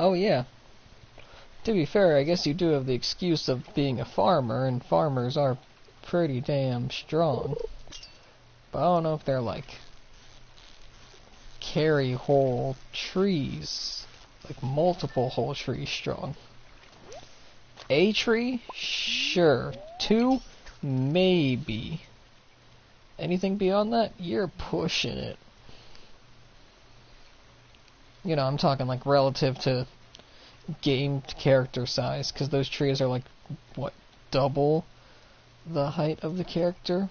Oh yeah. To be fair, I guess you do have the excuse of being a farmer, and farmers are pretty damn strong. But I don't know if they're like carry whole trees, like multiple whole trees strong. A tree? Sure. 2? Maybe. Anything beyond that? You're pushing it. You know, I'm talking like relative to game character size, because those trees are like, what, double the height of the character?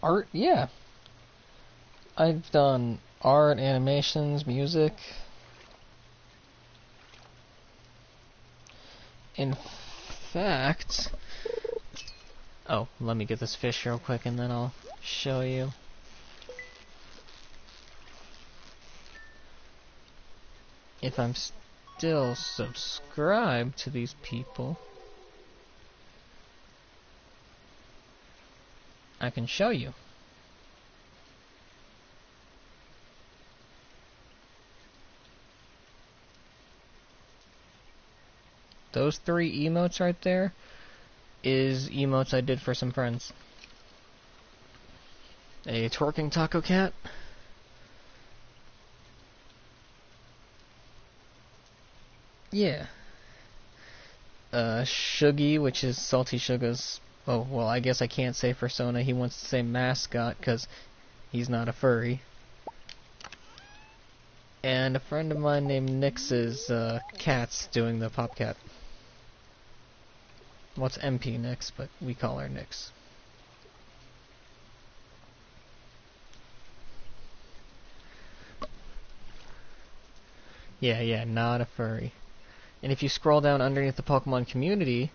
Art? Yeah. I've done art, animations, music. In fact... Oh, let me get this fish real quick and then I'll show you. If I'm still subscribed to these people, I can show you. Those 3 emotes right there is emotes I did for some friends. A twerking taco cat. Yeah. Shuggy, which is Salty Sugar's... Oh, well, I guess I can't say persona. He wants to say mascot, because he's not a furry. And a friend of mine named Nix's cat's doing the Popcat. Well, it's MP Nix, but we call her Nix. Yeah, not a furry. And if you scroll down underneath the Pokemon community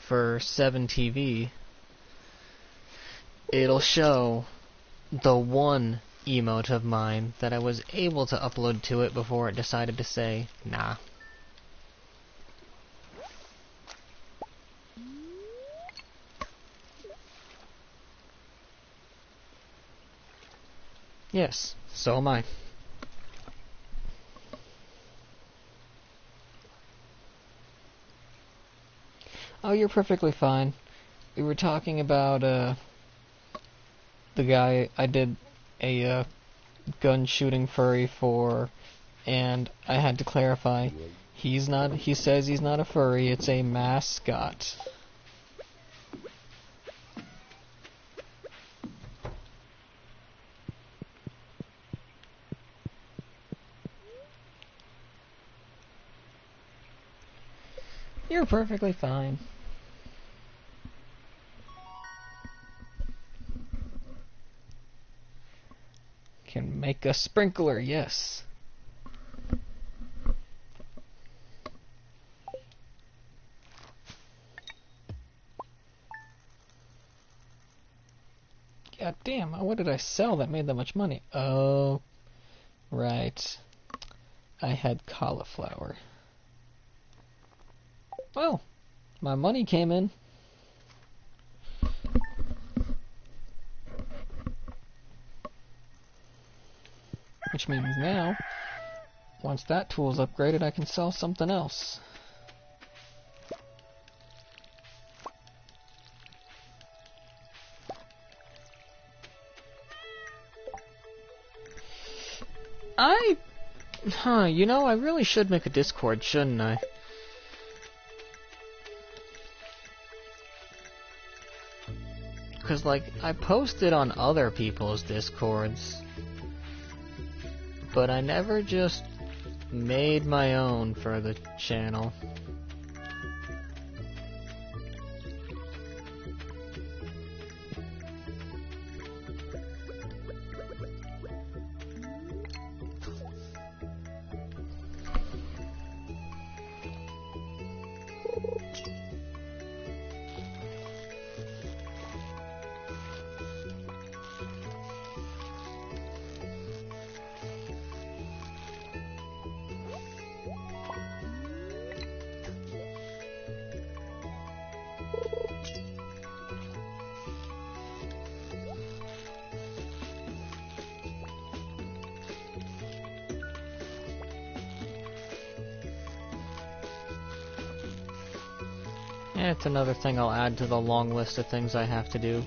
for 7TV, it'll show the one emote of mine that I was able to upload to it before it decided to say, nah. Yes, so am I. Oh, you're perfectly fine. We were talking about, the guy I did a, gun shooting furry for and I had to clarify, he says he's not a furry, it's a mascot. You're perfectly fine. Can make a sprinkler, yes. God damn, what did I sell that made that much money? Oh, right. I had cauliflower. Well, my money came in. Which means now, once that tool's upgraded, I can sell something else. You know, I really should make a Discord, shouldn't I? Because, like, I posted on other people's Discords, but I never just made my own for the channel. And it's another thing I'll add to the long list of things I have to do.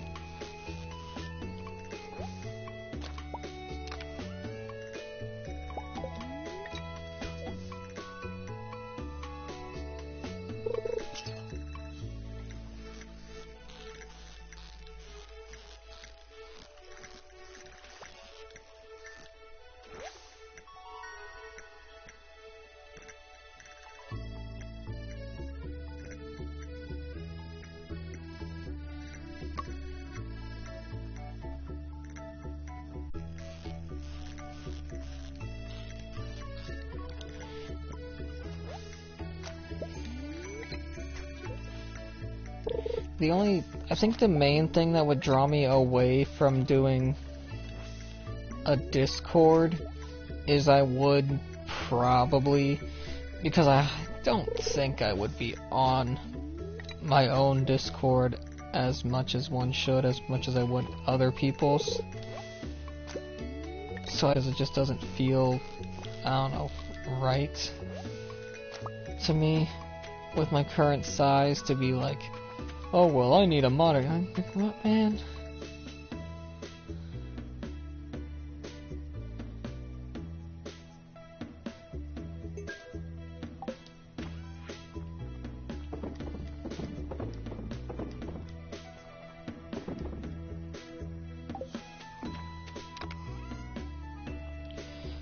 I think the main thing that would draw me away from doing a Discord is I would probably, because I don't think I would be on my own Discord as much as one should, as much as I would other people's. So it just doesn't feel, I don't know, right to me with my current size to be like, oh, well, I need a monitor. I'm like, what, man?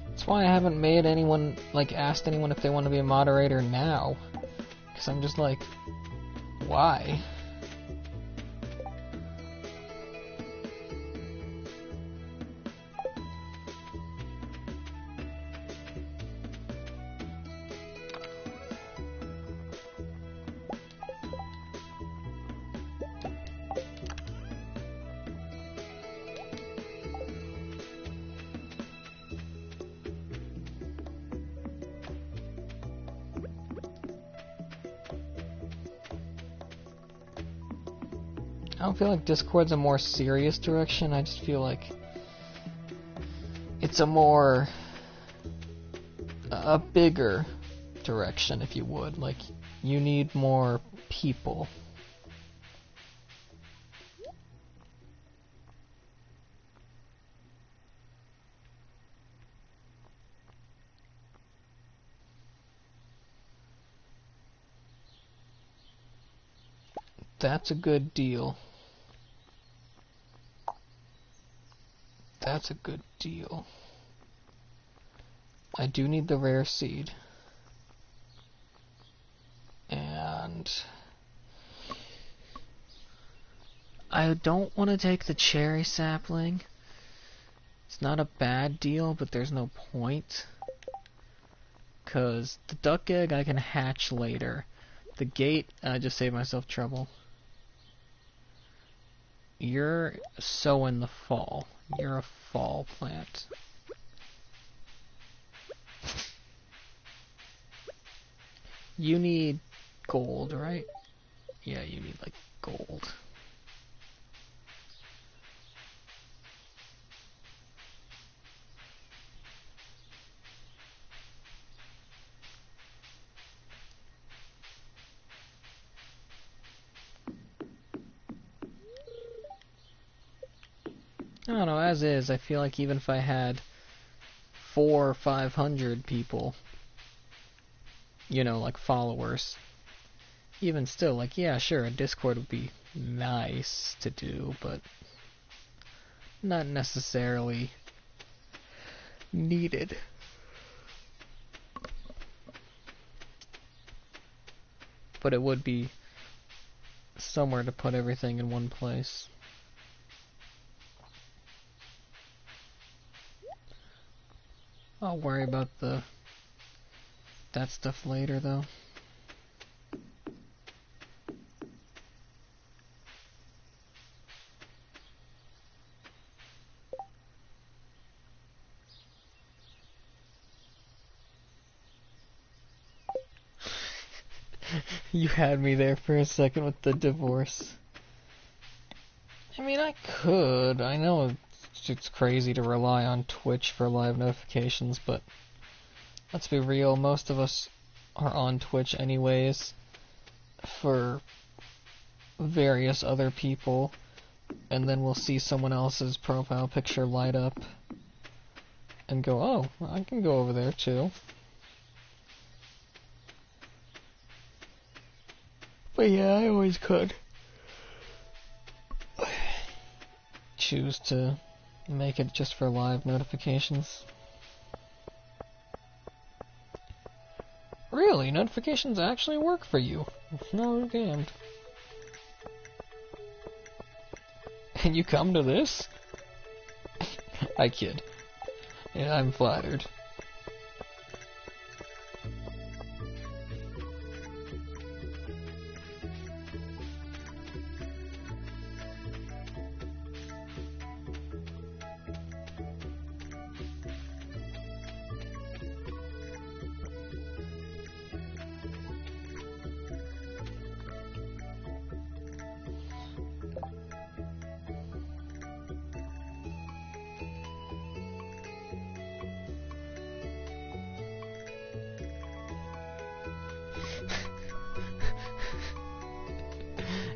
That's why I haven't made anyone, like, asked anyone if they want to be a moderator now. Because I'm just like, why? I don't feel like Discord's a more serious direction, I just feel like it's a bigger direction, if you would. Like, you need more people. That's a good deal. That's a good deal. I do need the rare seed. And I don't want to take the cherry sapling. It's not a bad deal, but there's no point. Because the duck egg I can hatch later. The gate, I just saved myself trouble. You're so in the fall. You're a fall plant. You need gold, right? Yeah, you need like gold. I don't know, as is, I feel like even if I had 400 or 500 people, you know, like followers, even still, like, yeah, sure, a Discord would be nice to do, but not necessarily needed. But it would be somewhere to put everything in one place. I'll worry about that stuff later, though. You had me there for a second with the divorce. I mean, I could. I know it's crazy to rely on Twitch for live notifications, but let's be real, most of us are on Twitch anyways for various other people, and then we'll see someone else's profile picture light up and go, oh, I can go over there too. But yeah, I always could choose to make it just for live notifications. Really? Notifications actually work for you? No, damned. And you come to this? I kid. Yeah, I'm flattered.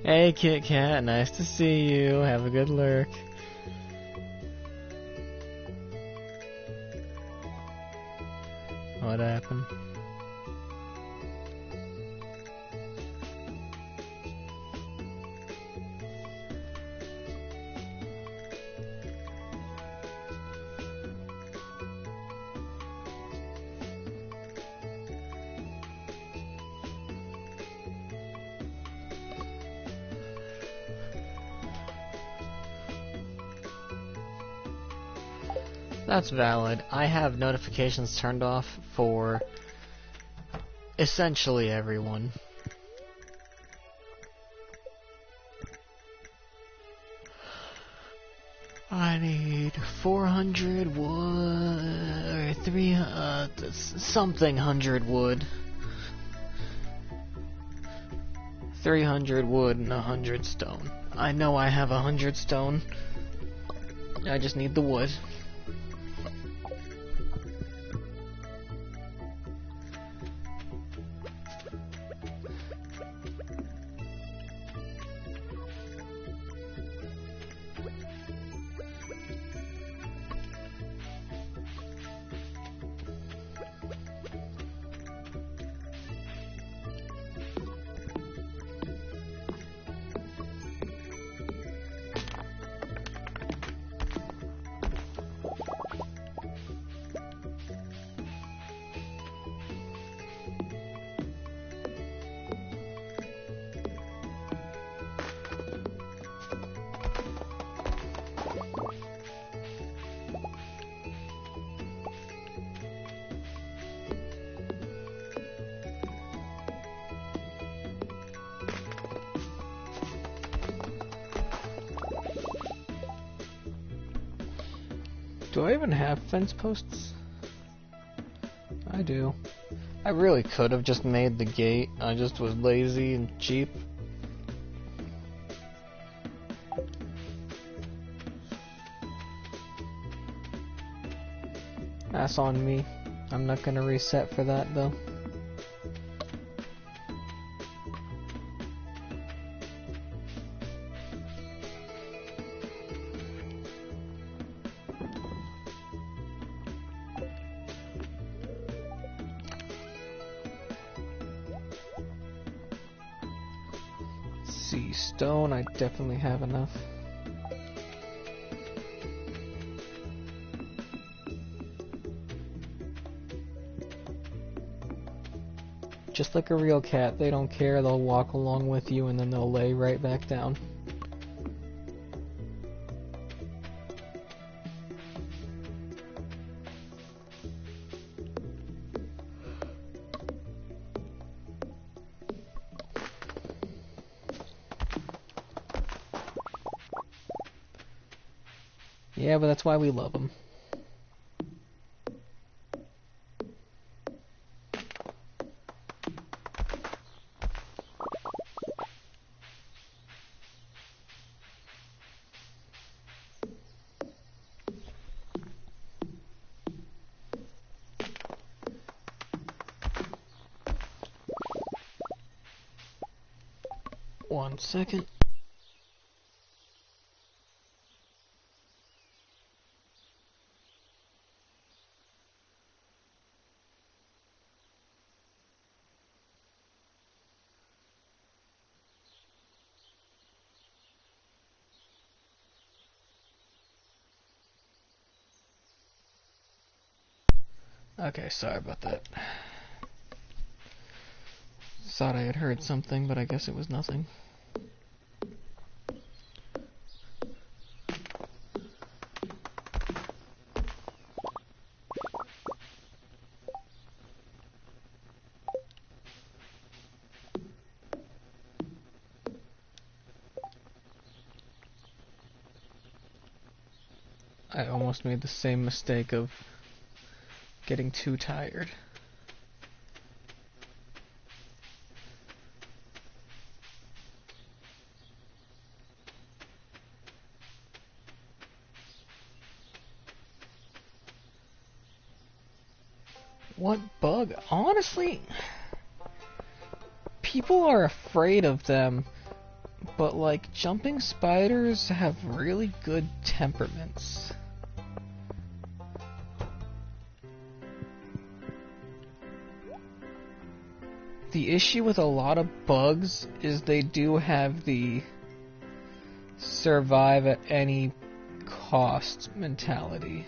Hey Kit Kat, nice to see you. Have a good lurk. What happened? That's valid. I have notifications turned off for essentially everyone. I need 400 wood, or something 100 wood. 300 wood and 100 stone. I know I have 100 stone. I just need the wood. Do I even have fence posts? I do. I really could have just made the gate. I just was lazy and cheap. That's on me. I'm not gonna reset for that though. See, stone, I definitely have enough. Just like a real cat, they don't care, they'll walk along with you and then they'll lay right back down. Yeah, but that's why we love them. One second. Okay, sorry about that. Thought I had heard something, but I guess it was nothing. I almost made the same mistake of getting too tired. What bug? Honestly, people are afraid of them, but like jumping spiders have really good temperaments. The issue with a lot of bugs is they do have the survive at any cost mentality.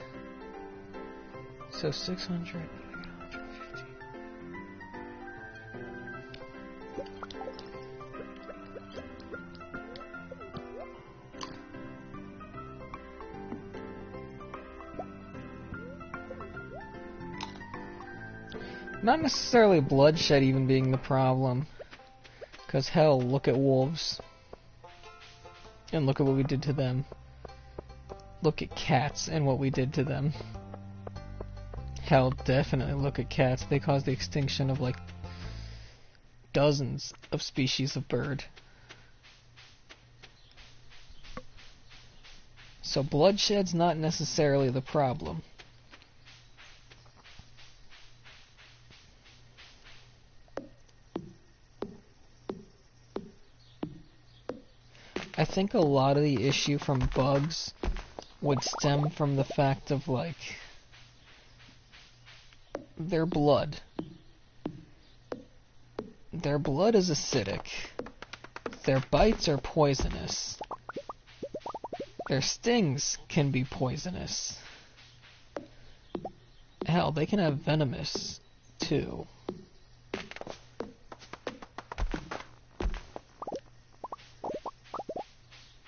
So 600, 150. Not necessarily bloodshed even being the problem. Because hell, look at wolves. And look at what we did to them. Look at cats and what we did to them. Hell, definitely look at cats. They caused the extinction of like dozens of species of bird. So bloodshed's not necessarily the problem. I think a lot of the issue from bugs would stem from the fact of, like, their blood. Their blood is acidic. Their bites are poisonous. Their stings can be poisonous. Hell, they can have venomous, too.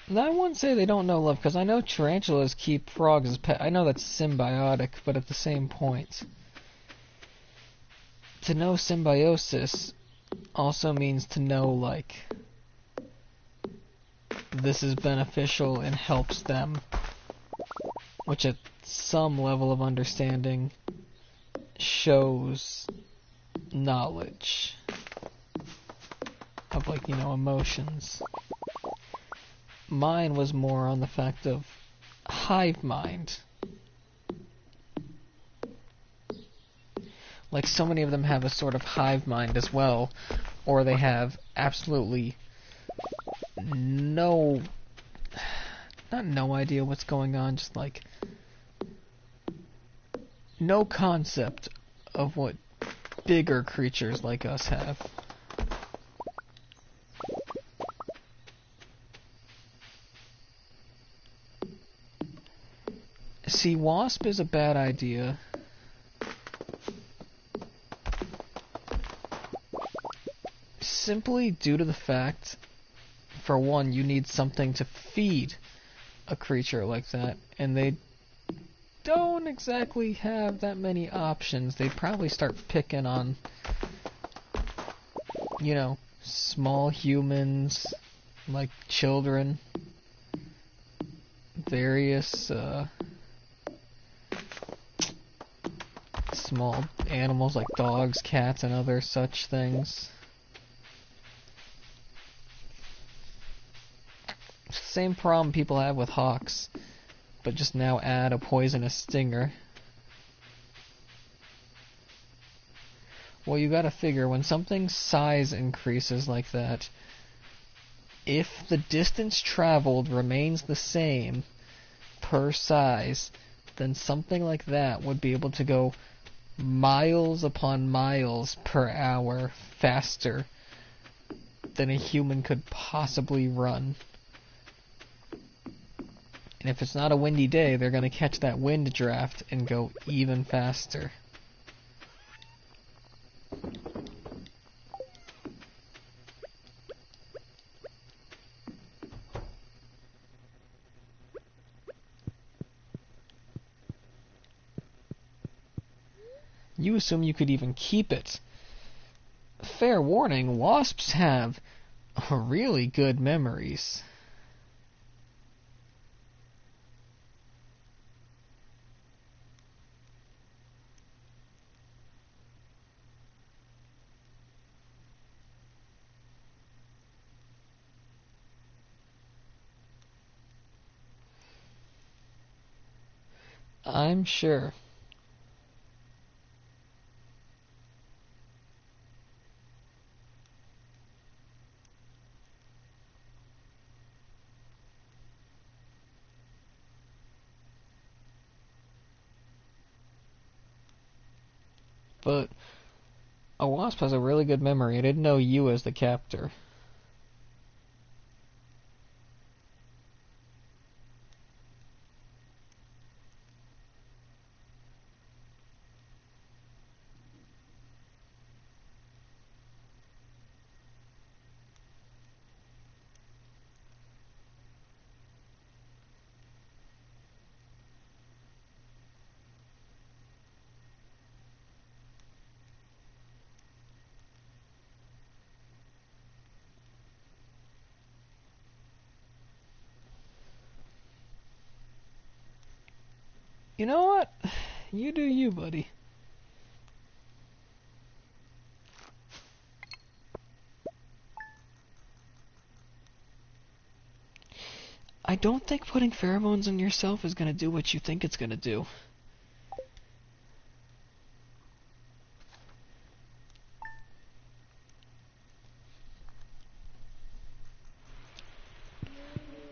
And I wouldn't say they don't know love, because I know tarantulas keep frogs as pets. I know that's symbiotic, but at the same point, to know symbiosis also means to know, like, this is beneficial and helps them, which at some level of understanding shows knowledge of, like, emotions. Mine was more on the fact of hive mind. Like, so many of them have a sort of hive mind as well, or they have absolutely not no idea what's going on, just like no concept of what bigger creatures like us have. See, wasp is a bad idea. Simply due to the fact, for one, you need something to feed a creature like that, and they don't exactly have that many options. They'd probably start picking on, small humans, like children, various, small animals like dogs, cats, and other such things. Same problem people have with hawks, but just now add a poisonous stinger. Well, you gotta figure, when something's size increases like that, if the distance traveled remains the same per size, then something like that would be able to go miles upon miles per hour faster than a human could possibly run. And if it's not a windy day, they're going to catch that wind draft and go even faster. You assume you could even keep it. Fair warning, wasps have really good memories. I'm sure. But a wasp has a really good memory. I didn't know you as the captor. You know what? You do you, buddy. I don't think putting pheromones on yourself is gonna do what you think it's gonna do.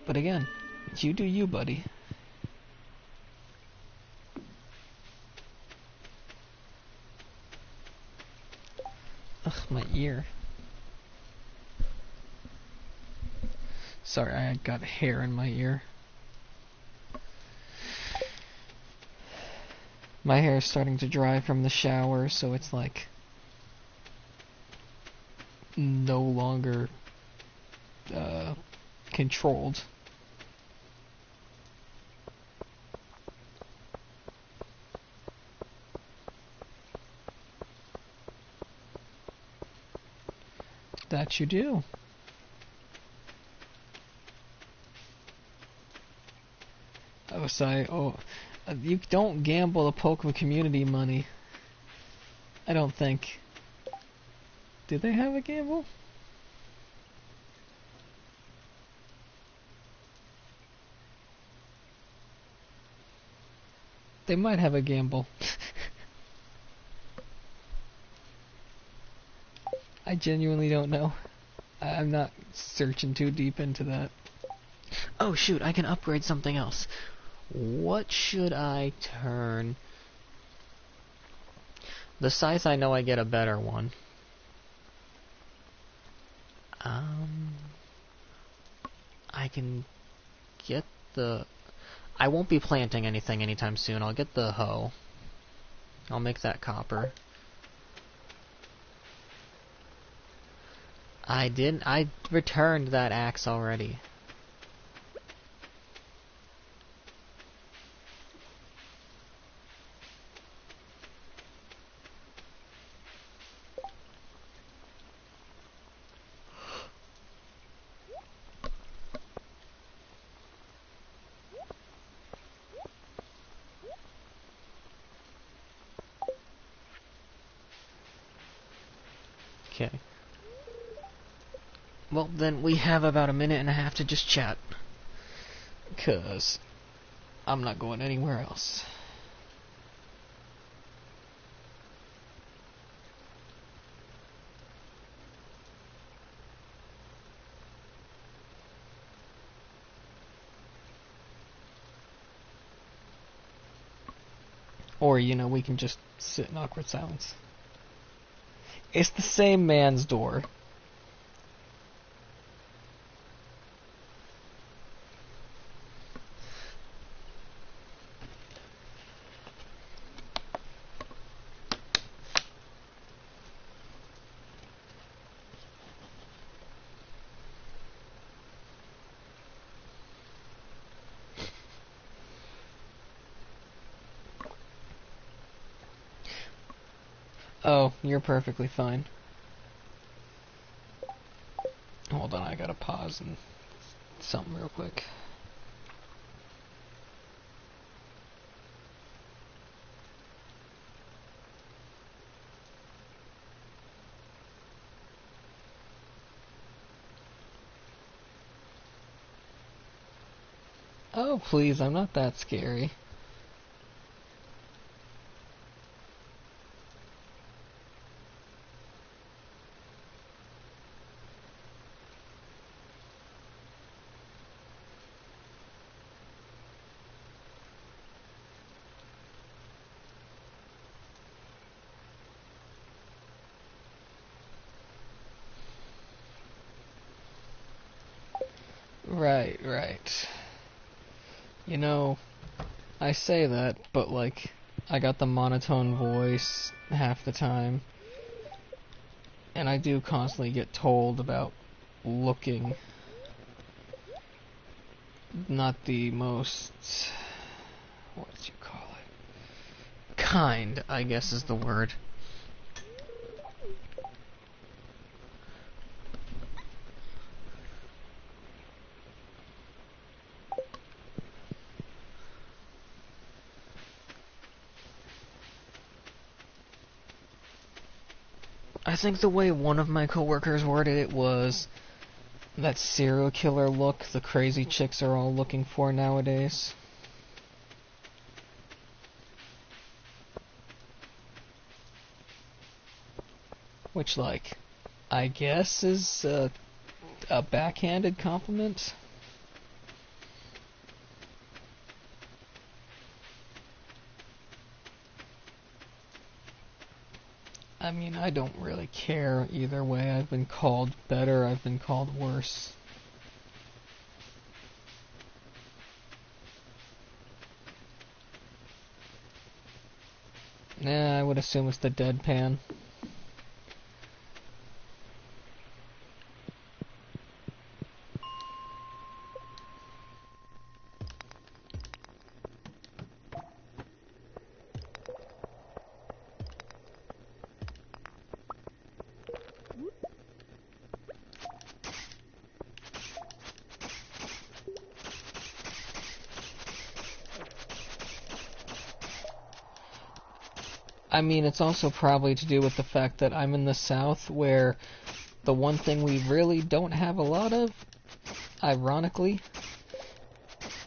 But again, you do you, buddy. Ugh, my ear. Sorry, I got hair in my ear. My hair is starting to dry from the shower, so it's like no longer controlled. That you do. You don't gamble the Pokemon community money. I don't think. Do they have a gamble? They might have a gamble. I genuinely don't know. I'm not searching too deep into that. Oh shoot, I can upgrade something else. What should I turn? The scythe, I know I get a better one. I can get the... I won't be planting anything anytime soon. I'll get the hoe. I'll make that copper. I returned that axe already. Okay. Well, then we have about a minute and a half to just chat. 'Cause I'm not going anywhere else. Or, you know, we can just sit in awkward silence. It's the same man's door. Oh, you're perfectly fine. Hold on, I gotta pause and something real quick. Oh, please, I'm not that scary. Right, right. You know, I say that, but like, I got the monotone voice half the time. And I do constantly get told about looking not the most, what do you call it? Kind, I guess is the word. I think the way one of my coworkers worded it was that serial killer look the crazy chicks are all looking for nowadays. Which, like, I guess is a backhanded compliment. I mean, I don't really care either way. I've been called better, I've been called worse. Nah, I would assume it's the deadpan. I mean, it's also probably to do with the fact that I'm in the South, where the one thing we really don't have a lot of, ironically,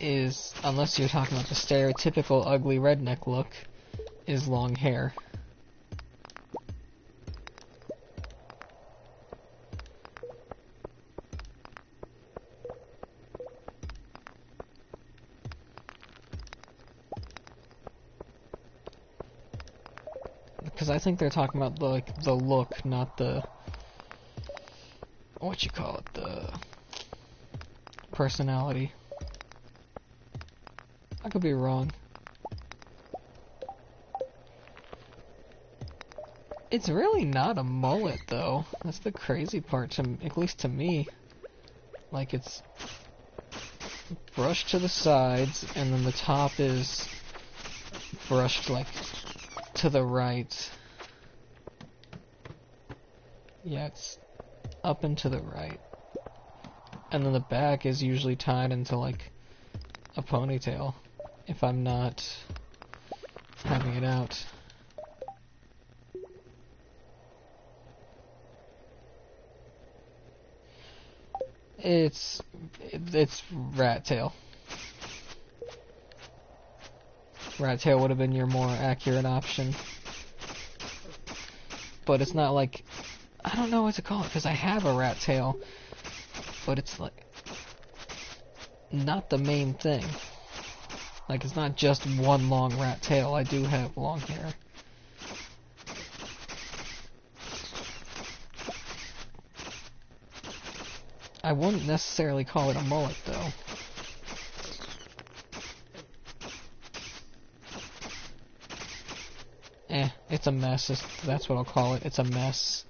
is, unless you're talking about the stereotypical ugly redneck look, is long hair. Because I think they're talking about the look, not the the personality. I could be wrong. It's really not a mullet, though. That's the crazy part, at least to me. Like, it's brushed to the sides, and then the top is brushed, like, to the right. Yeah, it's up and to the right. And then the back is usually tied into, like, a ponytail, if I'm not having it out. It's rat tail. Rat tail would have been your more accurate option. But it's not like, I don't know what to call it, because I have a rat tail, but it's like not the main thing. Like, it's not just one long rat tail. I do have long hair. I wouldn't necessarily call it a mullet, though. It's a mess. That's what I'll call it. It's a mess.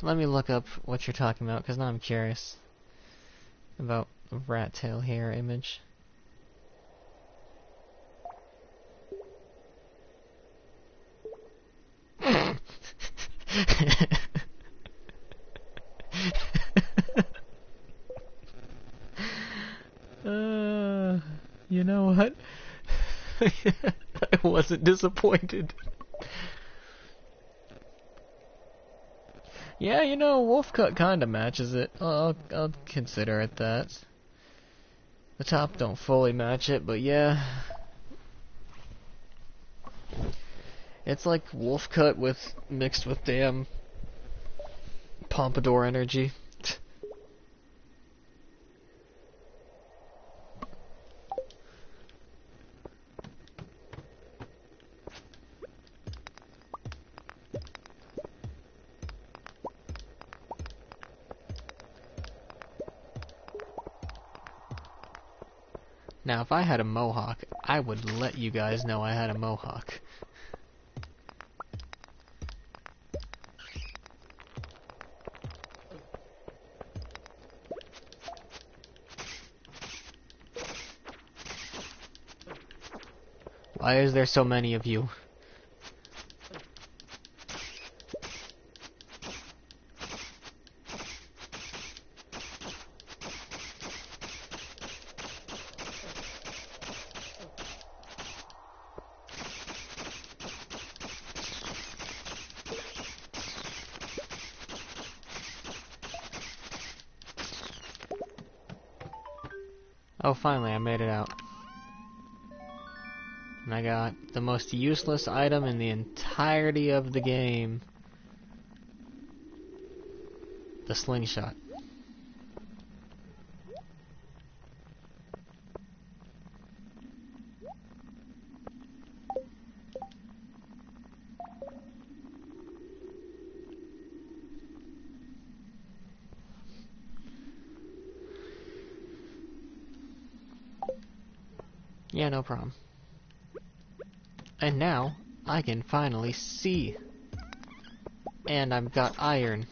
Let me look up what you're talking about, because now I'm curious about the rat tail hair image. You know what? I wasn't disappointed. Yeah, you know, wolf cut kinda matches it. I'll consider it that. The top don't fully match it, but yeah. It's like wolf cut mixed with damn pompadour energy. Now, if I had a mohawk, I would let you guys know I had a mohawk. Why is there so many of you? Oh, finally, I made it out. And I got the most useless item in the entirety of the game. The slingshot. Yeah, no problem. And now, I can finally see. And I've got iron.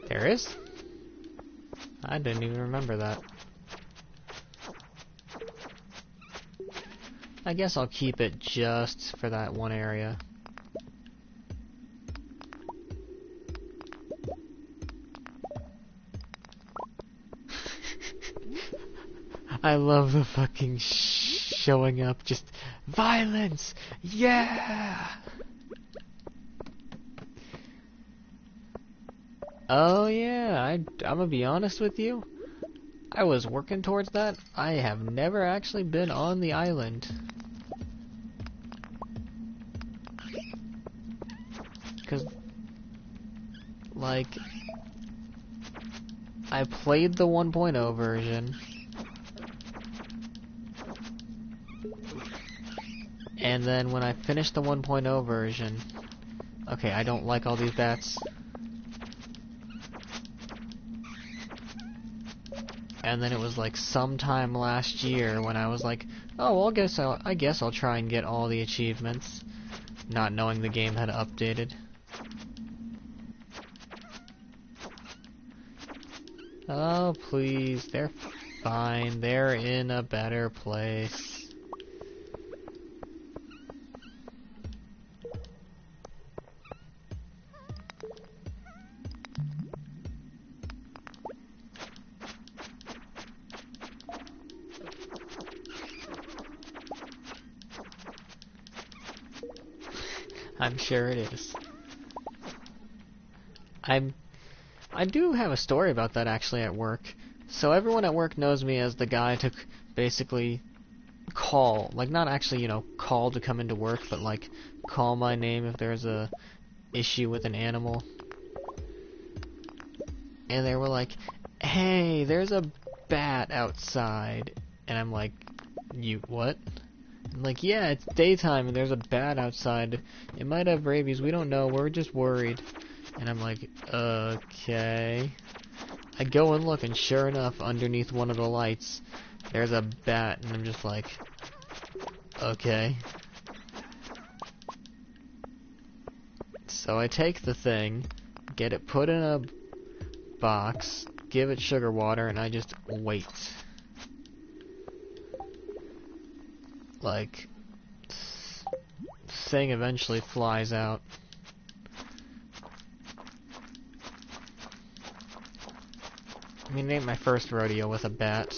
There is? I didn't even remember that. I guess I'll keep it just for that one area. I love the fucking showing up, just violence! Yeah! Oh yeah, I'm gonna be honest with you. I was working towards that. I have never actually been on the island. Cause, like, I played the 1.0 version. And then when I finished the 1.0 version, okay, I don't like all these bats. And then it was like sometime last year when I was like, oh, well, I guess I'll try and get all the achievements, not knowing the game had updated. Oh, please, they're fine. They're in a better place. I'm sure it is. I do have a story about that actually at work. So everyone at work knows me as the guy to basically call, like not actually, call to come into work, but like call my name if there's a issue with an animal. And they were like, hey, there's a bat outside. And I'm like, you what? I'm like, yeah, it's daytime and there's a bat outside. It might have rabies, we don't know, we're just worried. And I'm like, okay. I go and look, and sure enough, underneath one of the lights, there's a bat, and I'm just like, okay. So I take the thing, get it put in a box, give it sugar water, and I just wait. Like, thing eventually flies out. I mean, it ain't my first rodeo with a bat.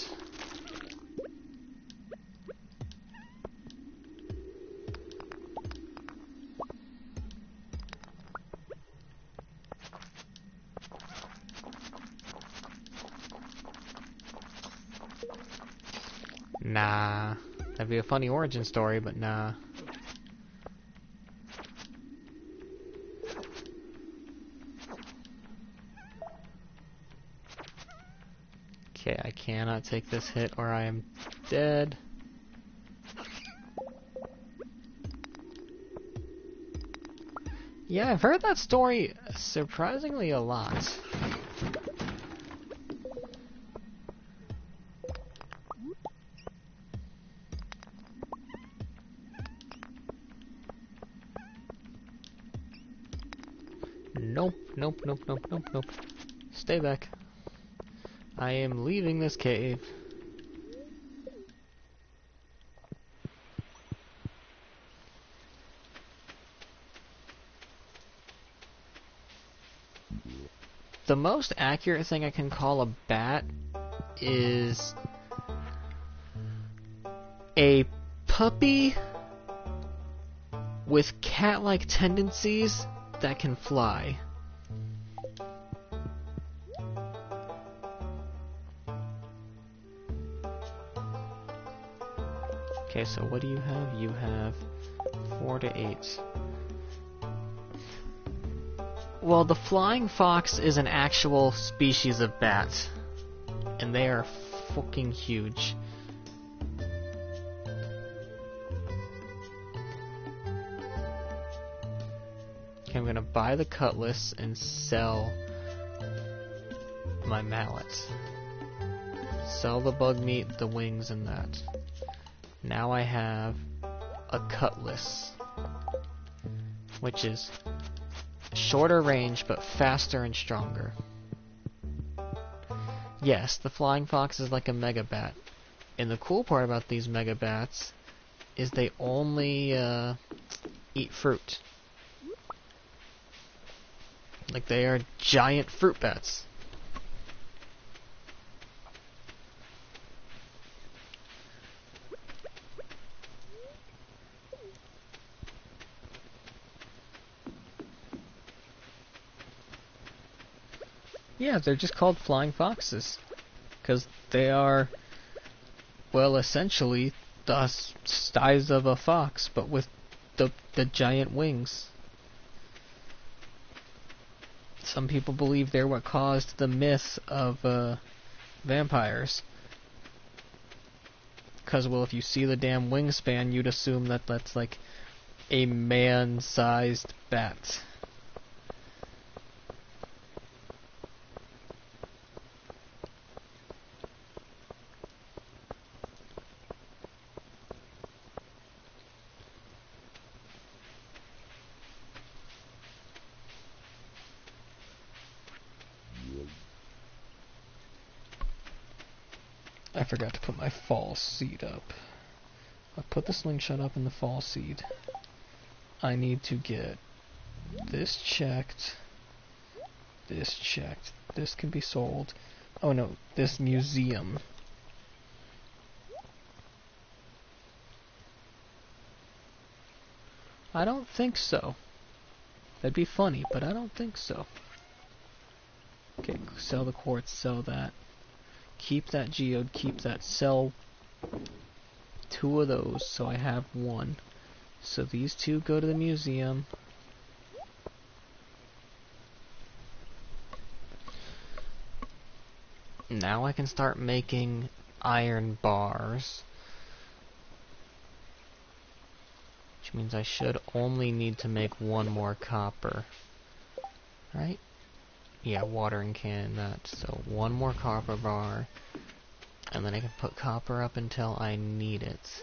Nah. That'd be a funny origin story, but nah. Okay, I cannot take this hit or I am dead. Yeah, I've heard that story surprisingly a lot. Nope, nope, nope, nope, nope, nope. Stay back. I am leaving this cave. The most accurate thing I can call a bat is a puppy with cat-like tendencies that can fly. Okay, so what do you have? You have 4 to 8. Well, the flying fox is an actual species of bat, and they are fucking huge. Okay, I'm gonna buy the cutlass and sell my mallet. Sell the bug meat, the wings, and that. Now I have a cutlass, which is shorter range, but faster and stronger. Yes, the flying fox is like a mega bat. And the cool part about these mega bats is they only eat fruit. Like they are giant fruit bats. Yeah, they're just called flying foxes. Because they are, well, essentially the size of a fox, but with the giant wings. Some people believe they're what caused the myth of vampires. Because, well, if you see the damn wingspan, you'd assume that that's like a man-sized bat. I forgot to put my fall seed up. I put the slingshot up in the fall seed. I need to get this checked. This checked. This can be sold. Oh no, this museum. I don't think so. That'd be funny, but I don't think so. Okay, sell the quartz, sell that. Keep that geode, keep that. Sell 2 of those, so I have 1. So these 2 go to the museum. Now I can start making iron bars. Which means I should only need to make 1 more copper. Right? Yeah, watering can, that. So 1 more copper bar. And then I can put copper up until I need it.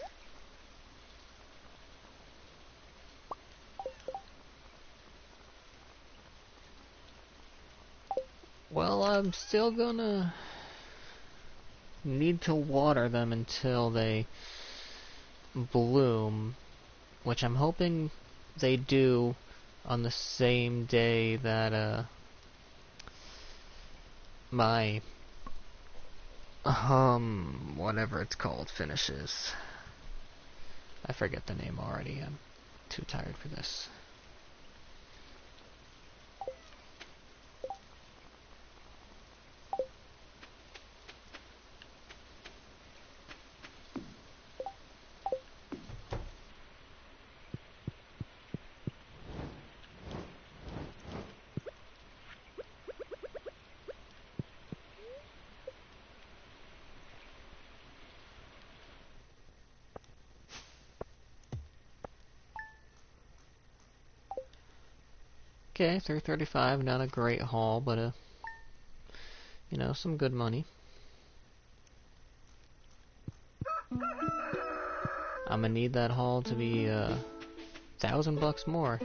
Well, I'm still gonna need to water them until they bloom, which I'm hoping they do on the same day that my whatever it's called finishes. I forget the name already. I'm too tired for this. Okay, 335, not a great haul, but you know, some good money. I'm gonna need that haul to be $1,000 more.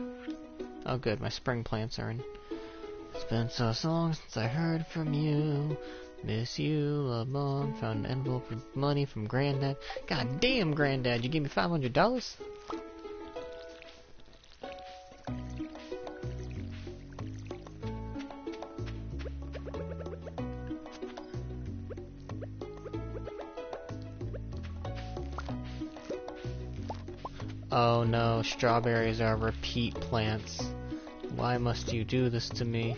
Oh good, my spring plants are in. It's been so long since I heard from you. Miss you, love mom. Found an envelope with money from Granddad. God damn, Granddad, you gave me $500? Oh no, strawberries are repeat plants. Why must you do this to me?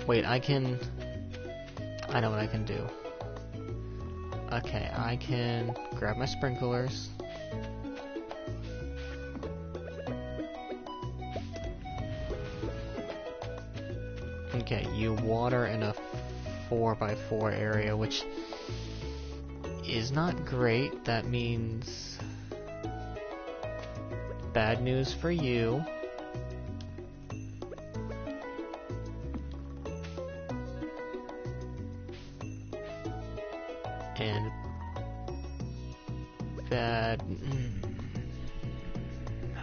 Wait, I know what I can do. Okay, I can grab my sprinklers. Okay, you water in a 4x4 area, which is not great. That means bad news for you. And bad...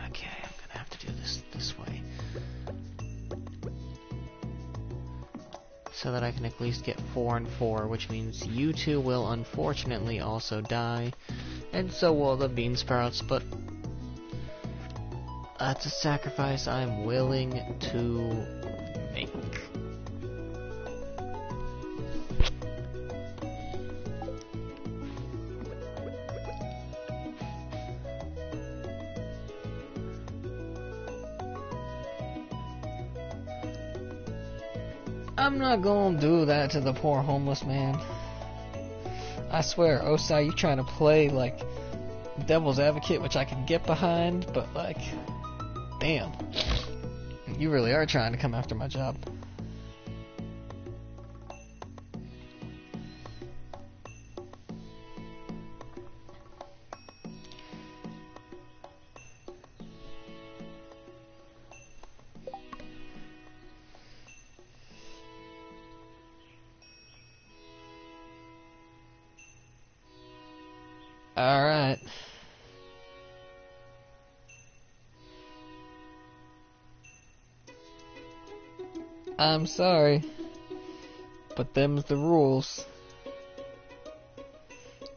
Okay, I'm gonna have to do this way. so that I can at least get 4 and 4, which means you two will unfortunately also die, and so will the bean sprouts, but that's a sacrifice I'm willing to make. I'm not gonna do that to the poor homeless man. I swear, Osai, you trying to play like devil's advocate, which I can get behind, but like, damn, you really are trying to come after my job. Alright. I'm sorry, but them's the rules.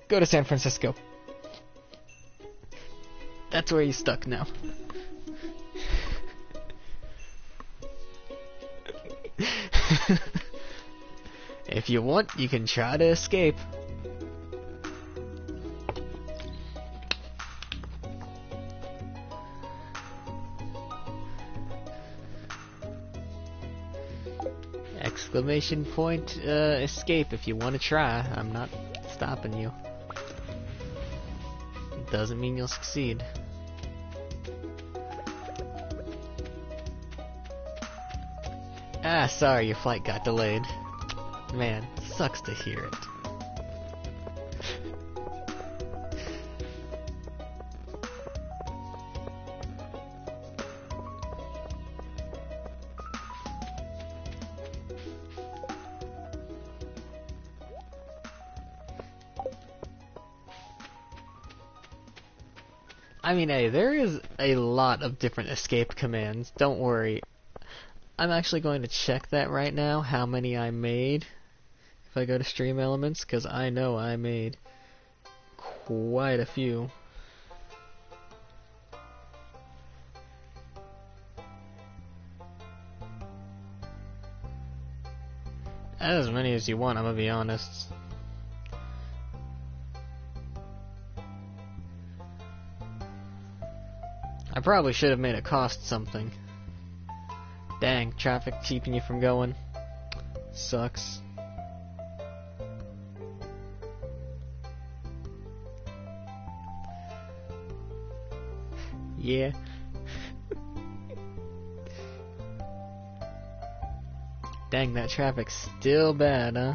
Go to San Francisco. That's where you're stuck now. If you want, you can try to escape. Exclamation point, escape if you want to try. I'm not stopping you. Doesn't mean you'll succeed. Ah, sorry, your flight got delayed. Man, sucks to hear it. I mean, hey, there is a lot of different escape commands. Don't worry. I'm actually going to check that right now, how many I made. If I go to Stream Elements, because I know I made quite a few. As many as you want, I'm gonna be honest. I probably should have made it cost something. Dang, traffic keeping you from going. Sucks. Yeah. Dang, that traffic's still bad, huh?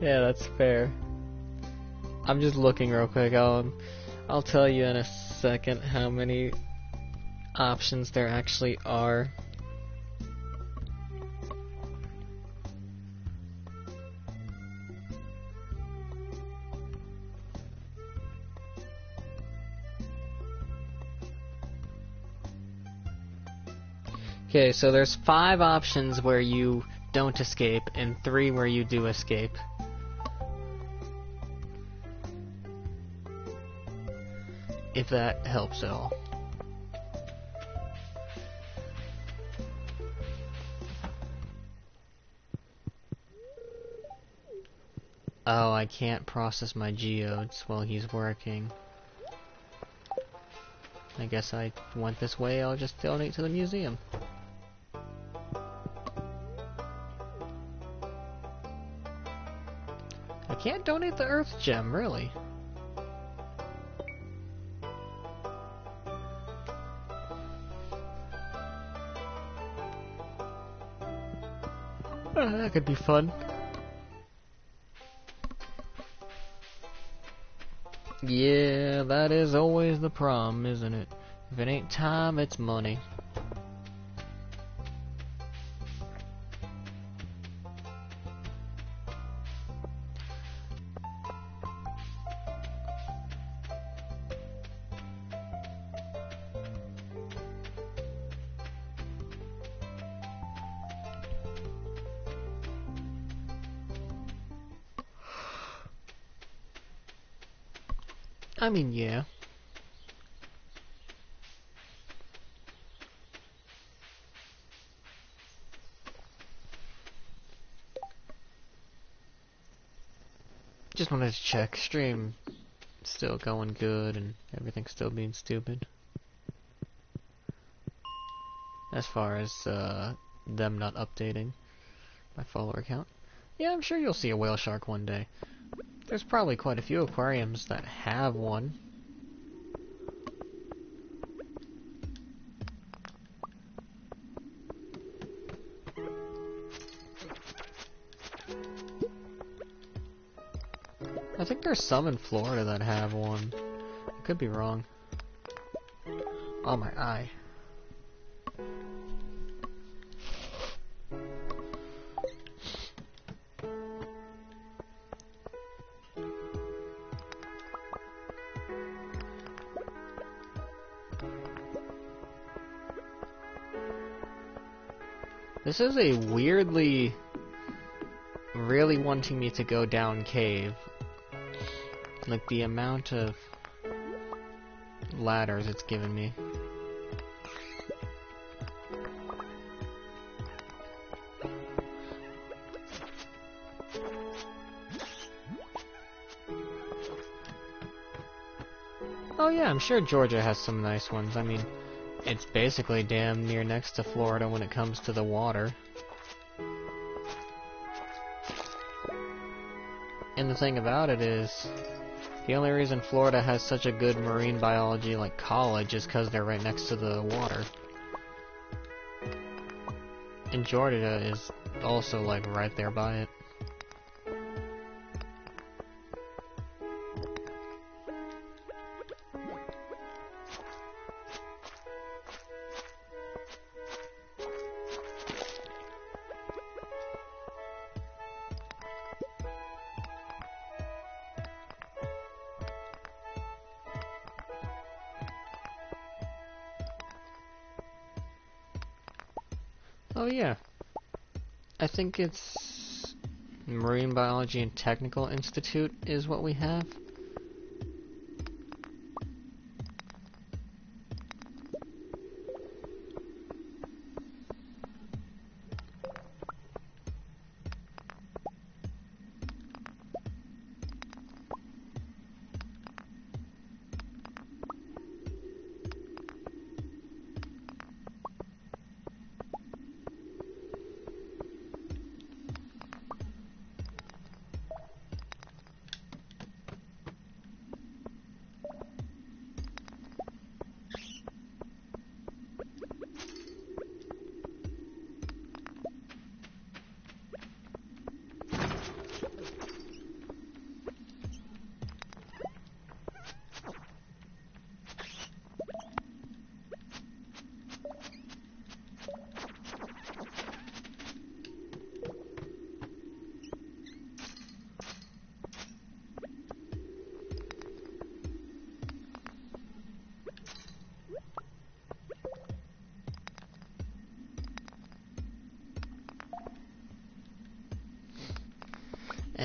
Yeah, that's fair. I'm just looking real quick. I'll tell you in a second how many options there actually are. Okay, so there's 5 options where you don't escape, and 3 where you do escape. If that helps at all. Oh, I can't process my geodes while he's working. I guess I went this way, I'll just donate to the museum. I can't donate the Earth Gem, really. That could be fun. Yeah, that is always the problem, isn't it? If it ain't time, it's money. I mean, yeah. Just wanted to check. Stream still going good and everything still being stupid. As far as them not updating my follower count. Yeah, I'm sure you'll see a whale shark one day. There's probably quite a few aquariums that have one. I think there's some in Florida that have one. I could be wrong. Oh, my eye. This is a weirdly really wanting me to go down cave. Like the amount of ladders it's given me. Oh yeah, I'm sure Georgia has some nice ones. I mean, it's basically damn near next to Florida when it comes to the water. And the thing about it is, the only reason Florida has such a good marine biology like college is because they're right next to the water. And Georgia is also like right there by it. Oh yeah. I think it's Marine Biology and Technical Institute is what we have.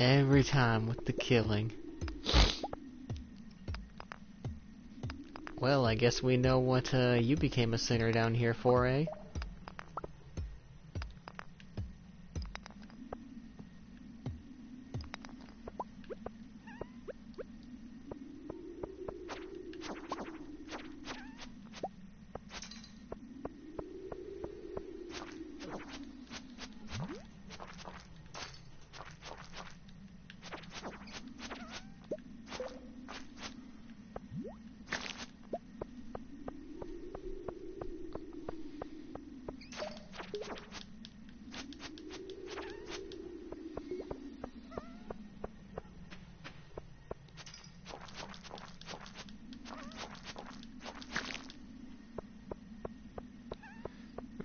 Every time with the killing. Well, I guess we know what you became a singer down here for, eh?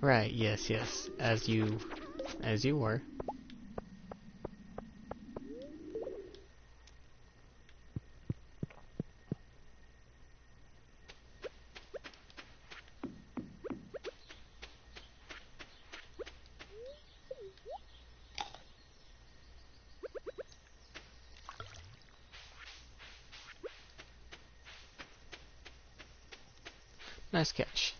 Right, yes, yes, as you were. Nice catch.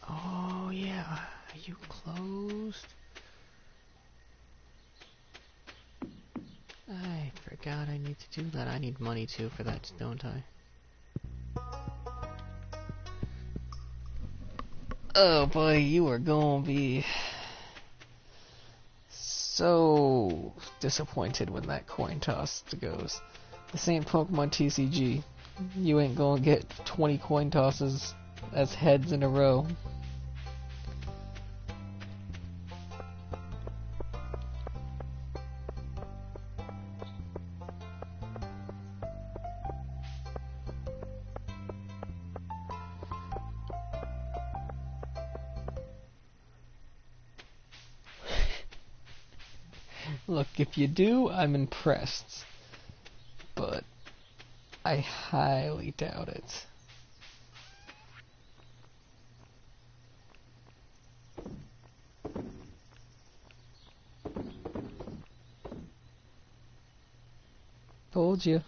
Oh, yeah. Are you closed? I forgot I need to do that. I need money too for that, don't I? Oh, buddy, you are gonna be so disappointed when that coin toss goes. This ain't Pokemon TCG. You ain't gonna get 20 coin tosses as heads in a row. Look, if you do, I'm impressed. But I highly doubt it. Told you.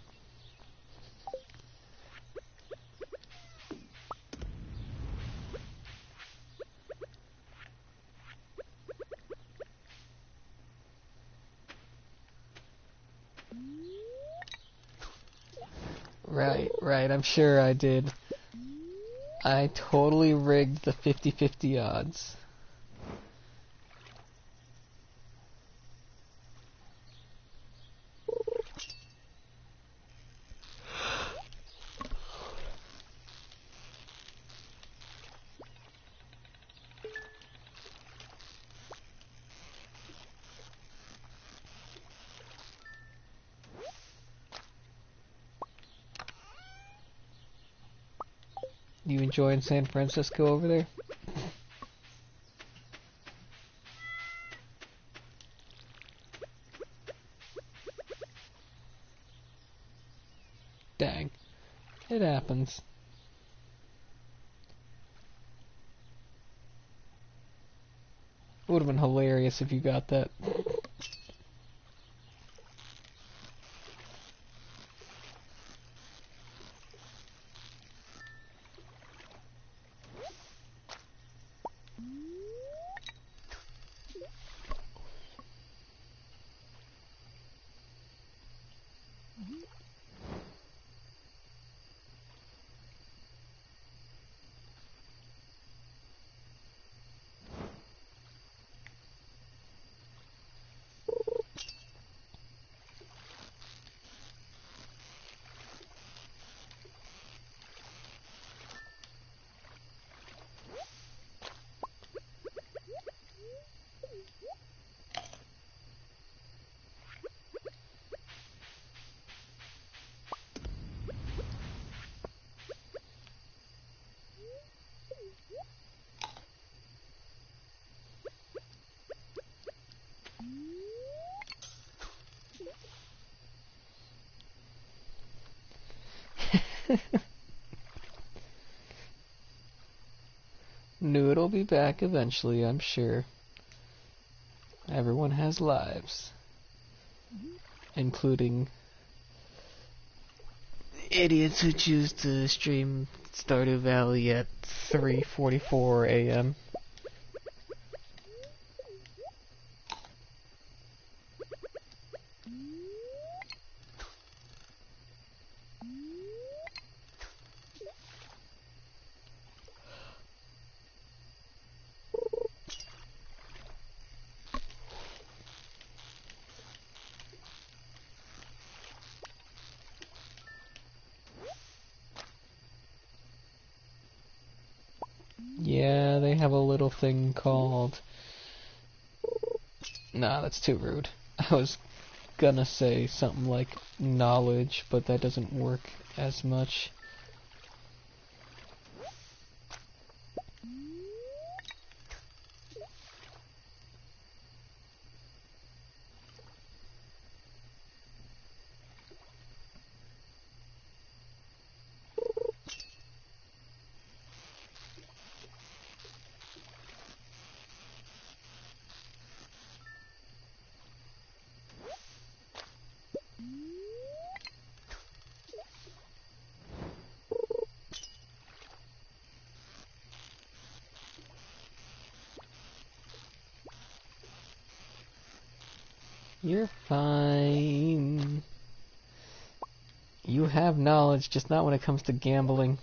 Right, I'm sure I did. I totally rigged the 50-50 odds. You enjoying San Francisco over there? Dang. It happens. It would have been hilarious if you got that. Nood'll be back eventually, I'm sure. Everyone has lives. Including idiots who choose to stream Stardew Valley at 3:44 a.m. Yeah, they have a little thing called... Nah, that's too rude. I was gonna say something like knowledge, but that doesn't work as much. You're fine. You have knowledge, just not when it comes to gambling.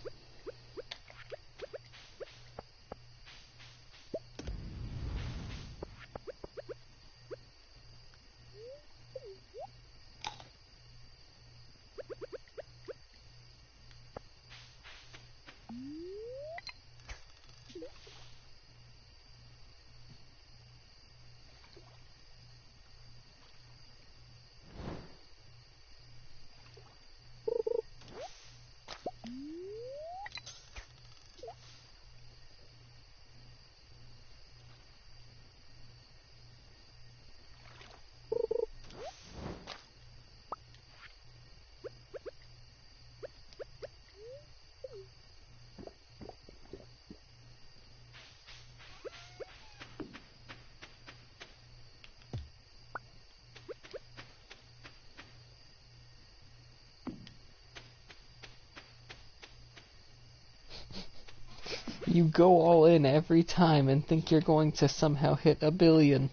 You go all in every time and think you're going to somehow hit 1 billion.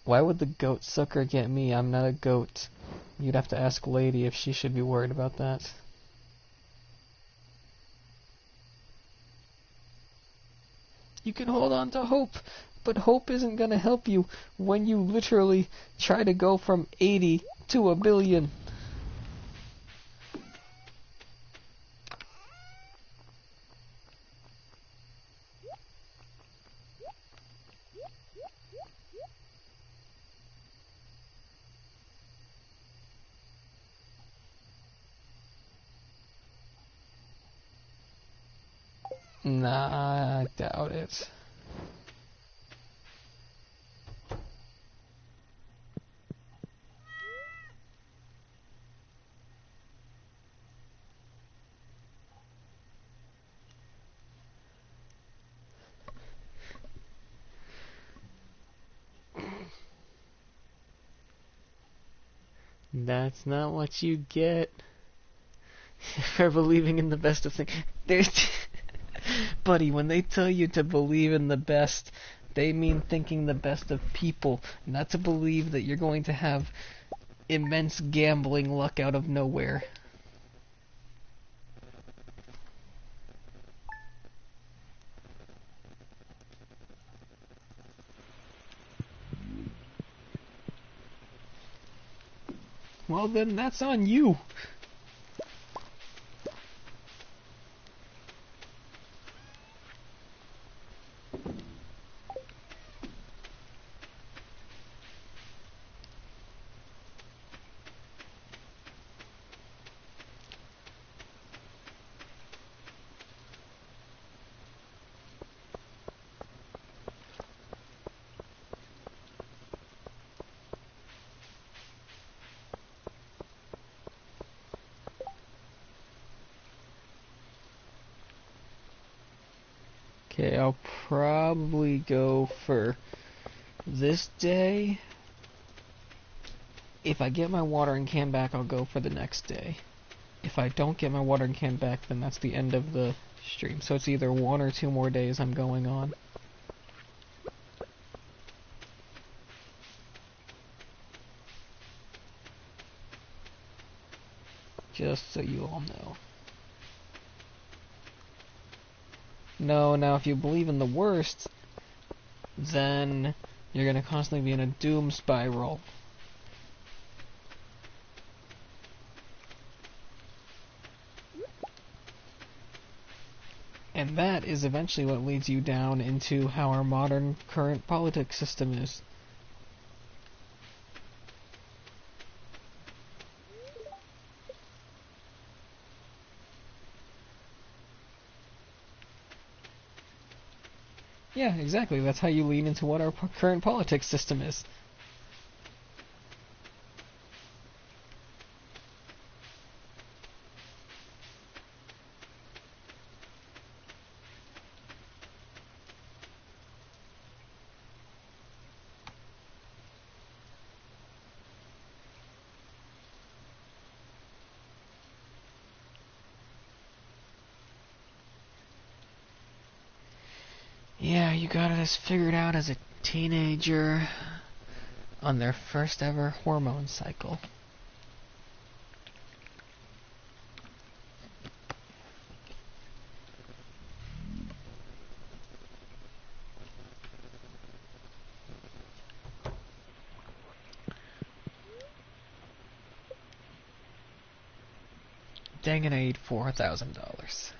Why would the goat sucker get me? I'm not a goat. You'd have to ask Lady if she should be worried about that. You can hold on to hope, but hope isn't gonna help you when you literally try to go from 80 to 1 billion. Nah, I doubt it. That's not what you get for believing in the best of things. Buddy, when they tell you to believe in the best, they mean thinking the best of people, not to believe that you're going to have immense gambling luck out of nowhere. Well, then that's on you. Okay, I'll probably go for this day. If I get my watering can back, I'll go for the next day. If I don't get my watering can back, then that's the end of the stream. So it's either 1 or 2 more days I'm going on. Just so you all know. No, now if you believe in the worst, then you're going to constantly be in a doom spiral. And that is eventually what leads you down into how our modern current politics system is. Yeah, exactly. That's how you lean into what our current politics system is. Yeah, you got this figured out as a teenager on their first ever hormone cycle. Dang it, I need $4,000.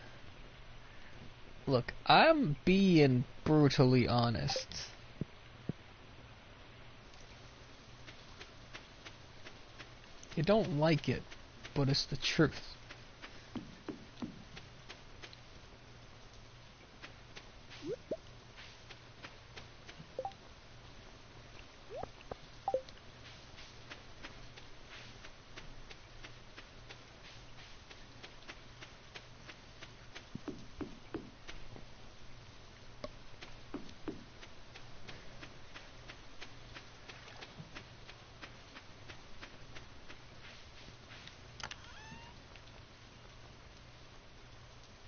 Look, I'm being brutally honest. You don't like it, but it's the truth.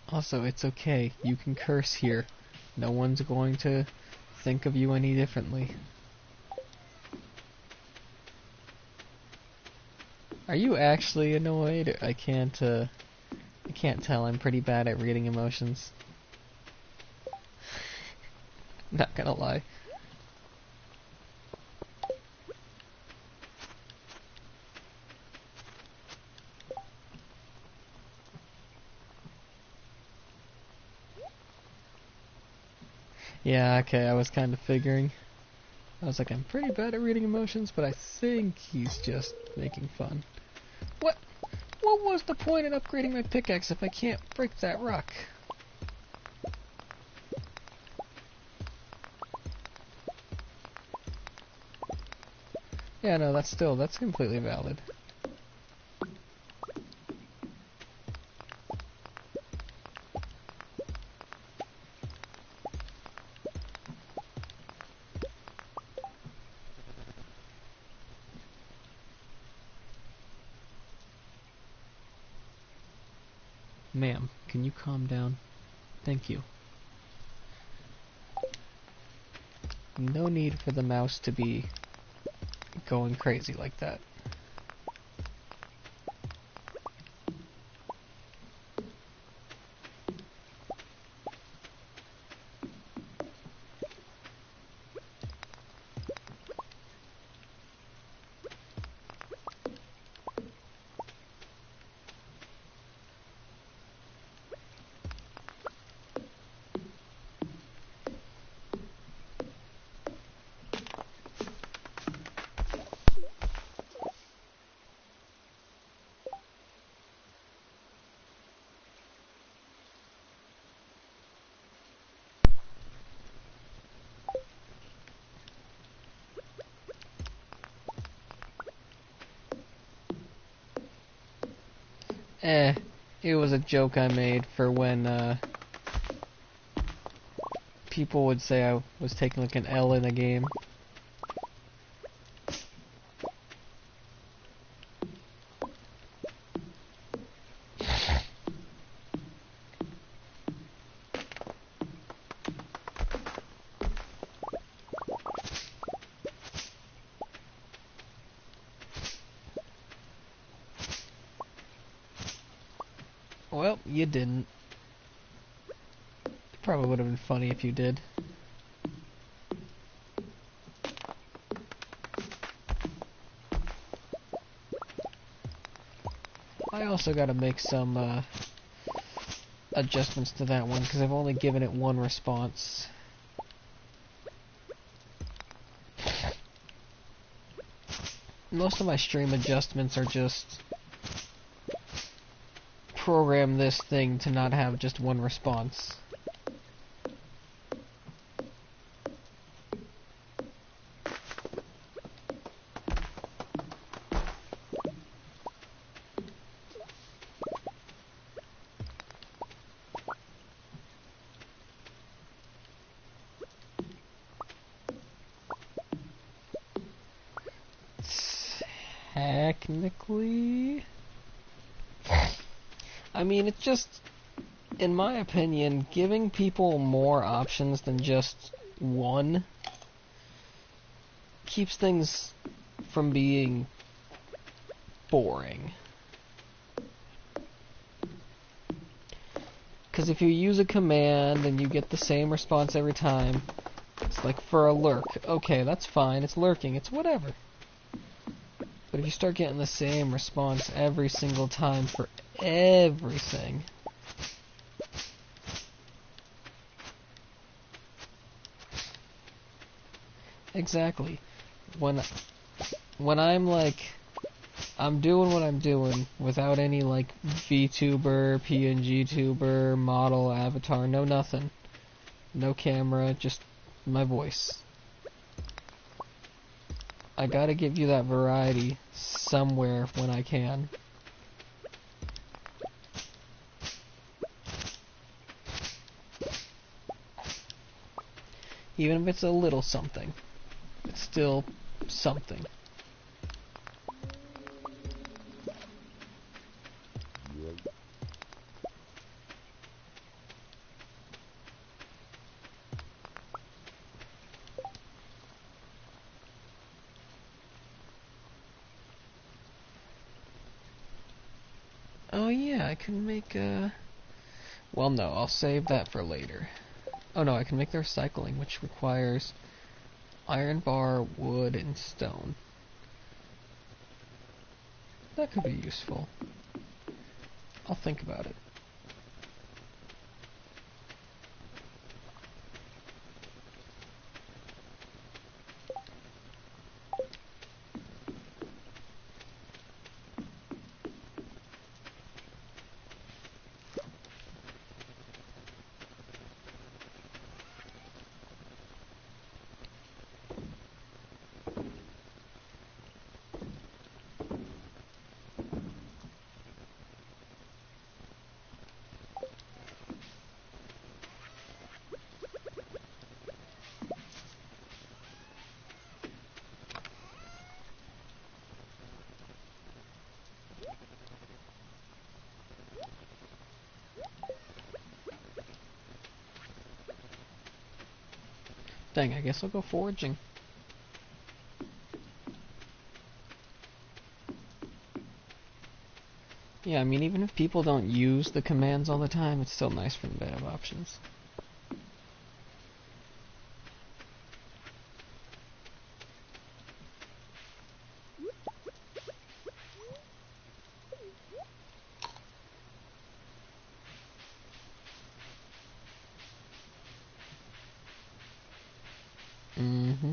Also, it's okay. You can curse here. No one's going to think of you any differently. Are you actually annoyed? I can't tell. I'm pretty bad at reading emotions. Not gonna lie. Yeah, okay, I was kind of figuring. I was like, I'm pretty bad at reading emotions, but I think he's just making fun. What? What was the point in upgrading my pickaxe if I can't break that rock? Yeah, no, that's completely valid. Ma'am, can you calm down? Thank you. No need for the mouse to be going crazy like that. It was a joke I made for when, people would say I was taking like an L in a game. Well, you didn't. Probably would have been funny if you did. I also gotta make some, adjustments to that one, because I've only given it one response. Most of my stream adjustments are just program this thing to not have just one response. Technically, I mean, it's just in my opinion, giving people more options than just one keeps things from being boring. Because if you use a command and you get the same response every time, it's like for a lurk. Okay, that's fine, it's lurking, it's whatever. But if you start getting the same response every single time for everything, exactly. When I'm like, I'm doing what I'm doing without any like VTuber, PNG tuber, model, avatar, no nothing. No camera, just my voice. I gotta give you that variety somewhere when I can. Even if it's a little something, it's still something. Oh yeah, I can make a... Well no, I'll save that for later. Oh no, I can make the recycling, which requires iron bar, wood, and stone. That could be useful. I'll think about it. Dang, I guess I'll go foraging. Yeah, I mean, even if people don't use the commands all the time, it's still nice for them to have options. Mm-hmm.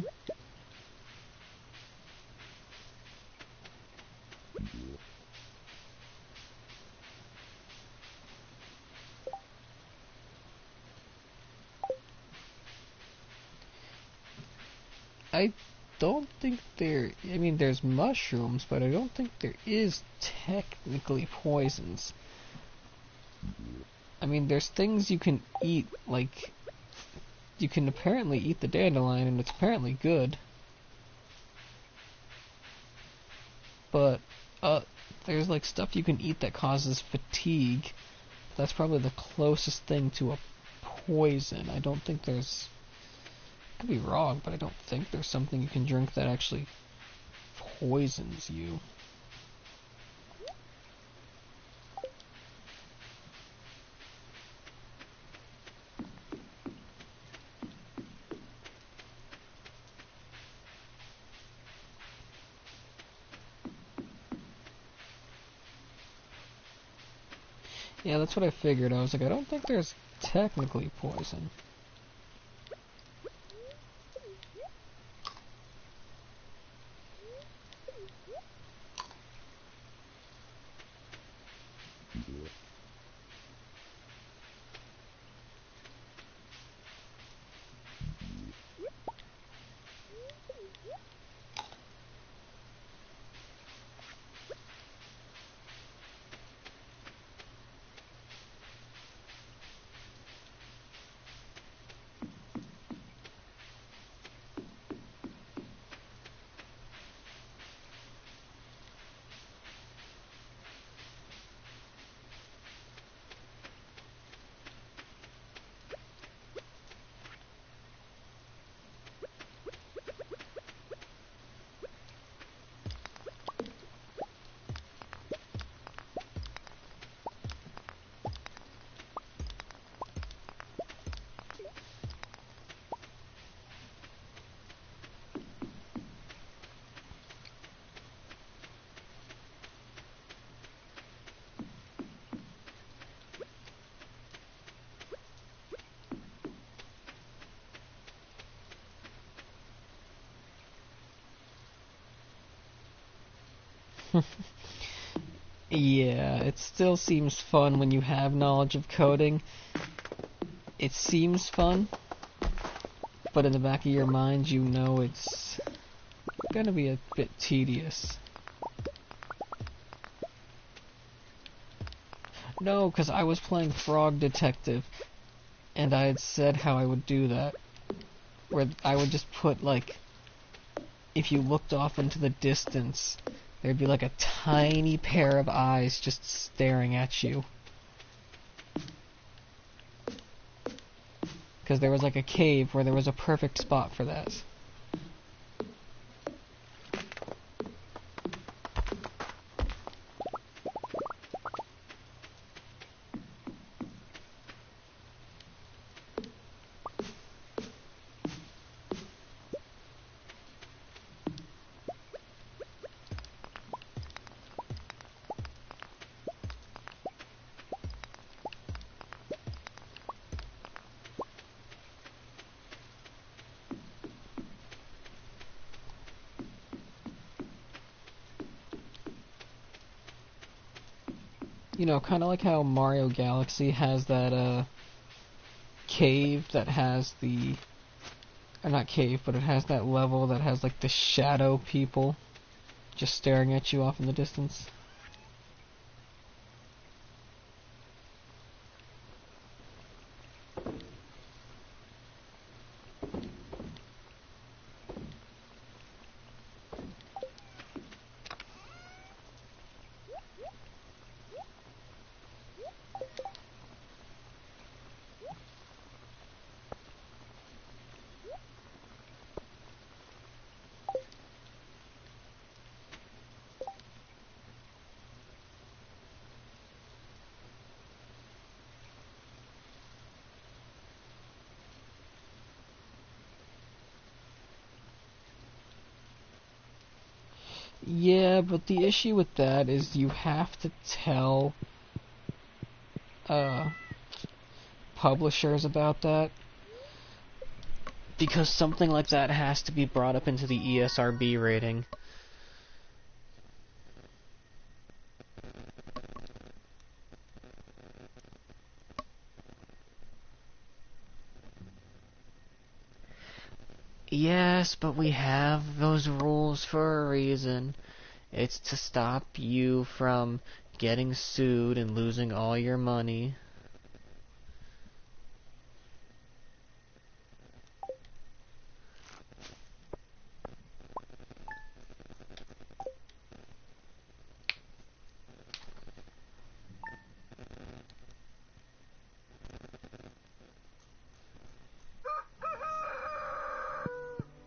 I don't think there... I mean, there's mushrooms, but I don't think there is technically poisons. I mean, there's things you can eat, like... You can apparently eat the dandelion, and it's apparently good. But, there's like stuff you can eat that causes fatigue. That's probably the closest thing to a poison. I don't think there's... I could be wrong, but I don't think there's something you can drink that actually poisons you. Yeah, that's what I figured. I was like, I don't think there's technically poison. Yeah, it still seems fun when you have knowledge of coding. It seems fun, but in the back of your mind you know it's gonna be a bit tedious. No, because I was playing Frog Detective, and I had said how I would do that. Where I would just put, like, if you looked off into the distance, there'd be like a tiny pair of eyes just staring at you. Because there was like a cave where there was a perfect spot for that. You know, kind of like how Mario Galaxy has that, cave that has the... Or not cave, but it has that level that has, like, the shadow people just staring at you off in the distance. Yeah, but the issue with that is you have to tell publishers about that, because something like that has to be brought up into the ESRB rating. Yes, but we have those rules for a reason. It's to stop you from getting sued and losing all your money.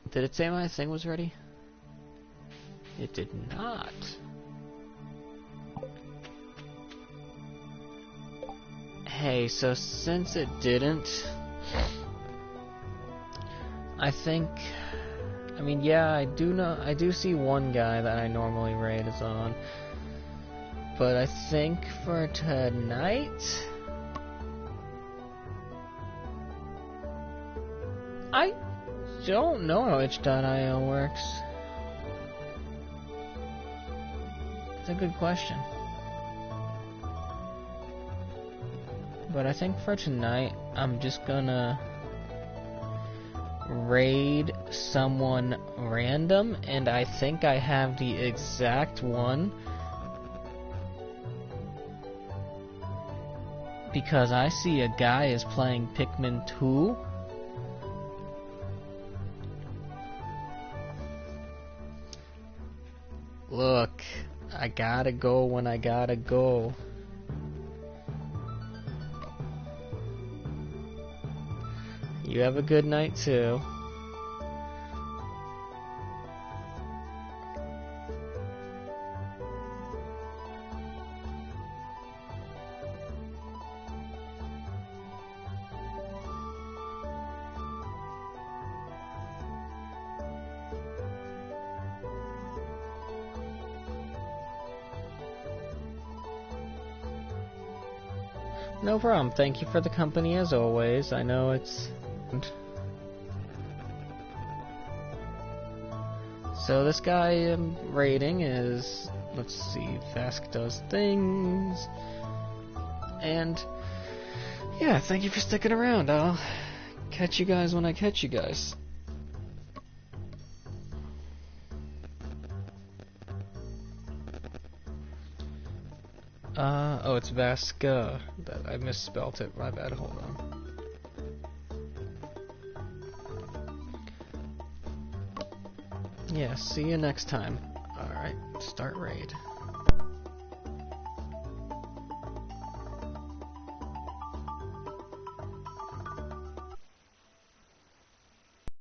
Did it say my thing was ready? It did not. Hey, so since it didn't, I think, I mean, yeah, I do see one guy that I normally raid is on, but I think for tonight, I don't know how itch.io works. It's a good question. But I think for tonight, I'm just gonna raid someone random, and I think I have the exact one. Because I see a guy is playing Pikmin 2. Look, I gotta go when I gotta go. You have a good night too. No problem. Thank you for the company as always. I know it's... So this guy I'm rating is Let's see, Vask does things. And yeah, thank you for sticking around. I'll catch you guys when I catch you guys. Oh, it's Vaska. I misspelt it. My bad. Hold on. Yeah, see you next time. Alright, start raid.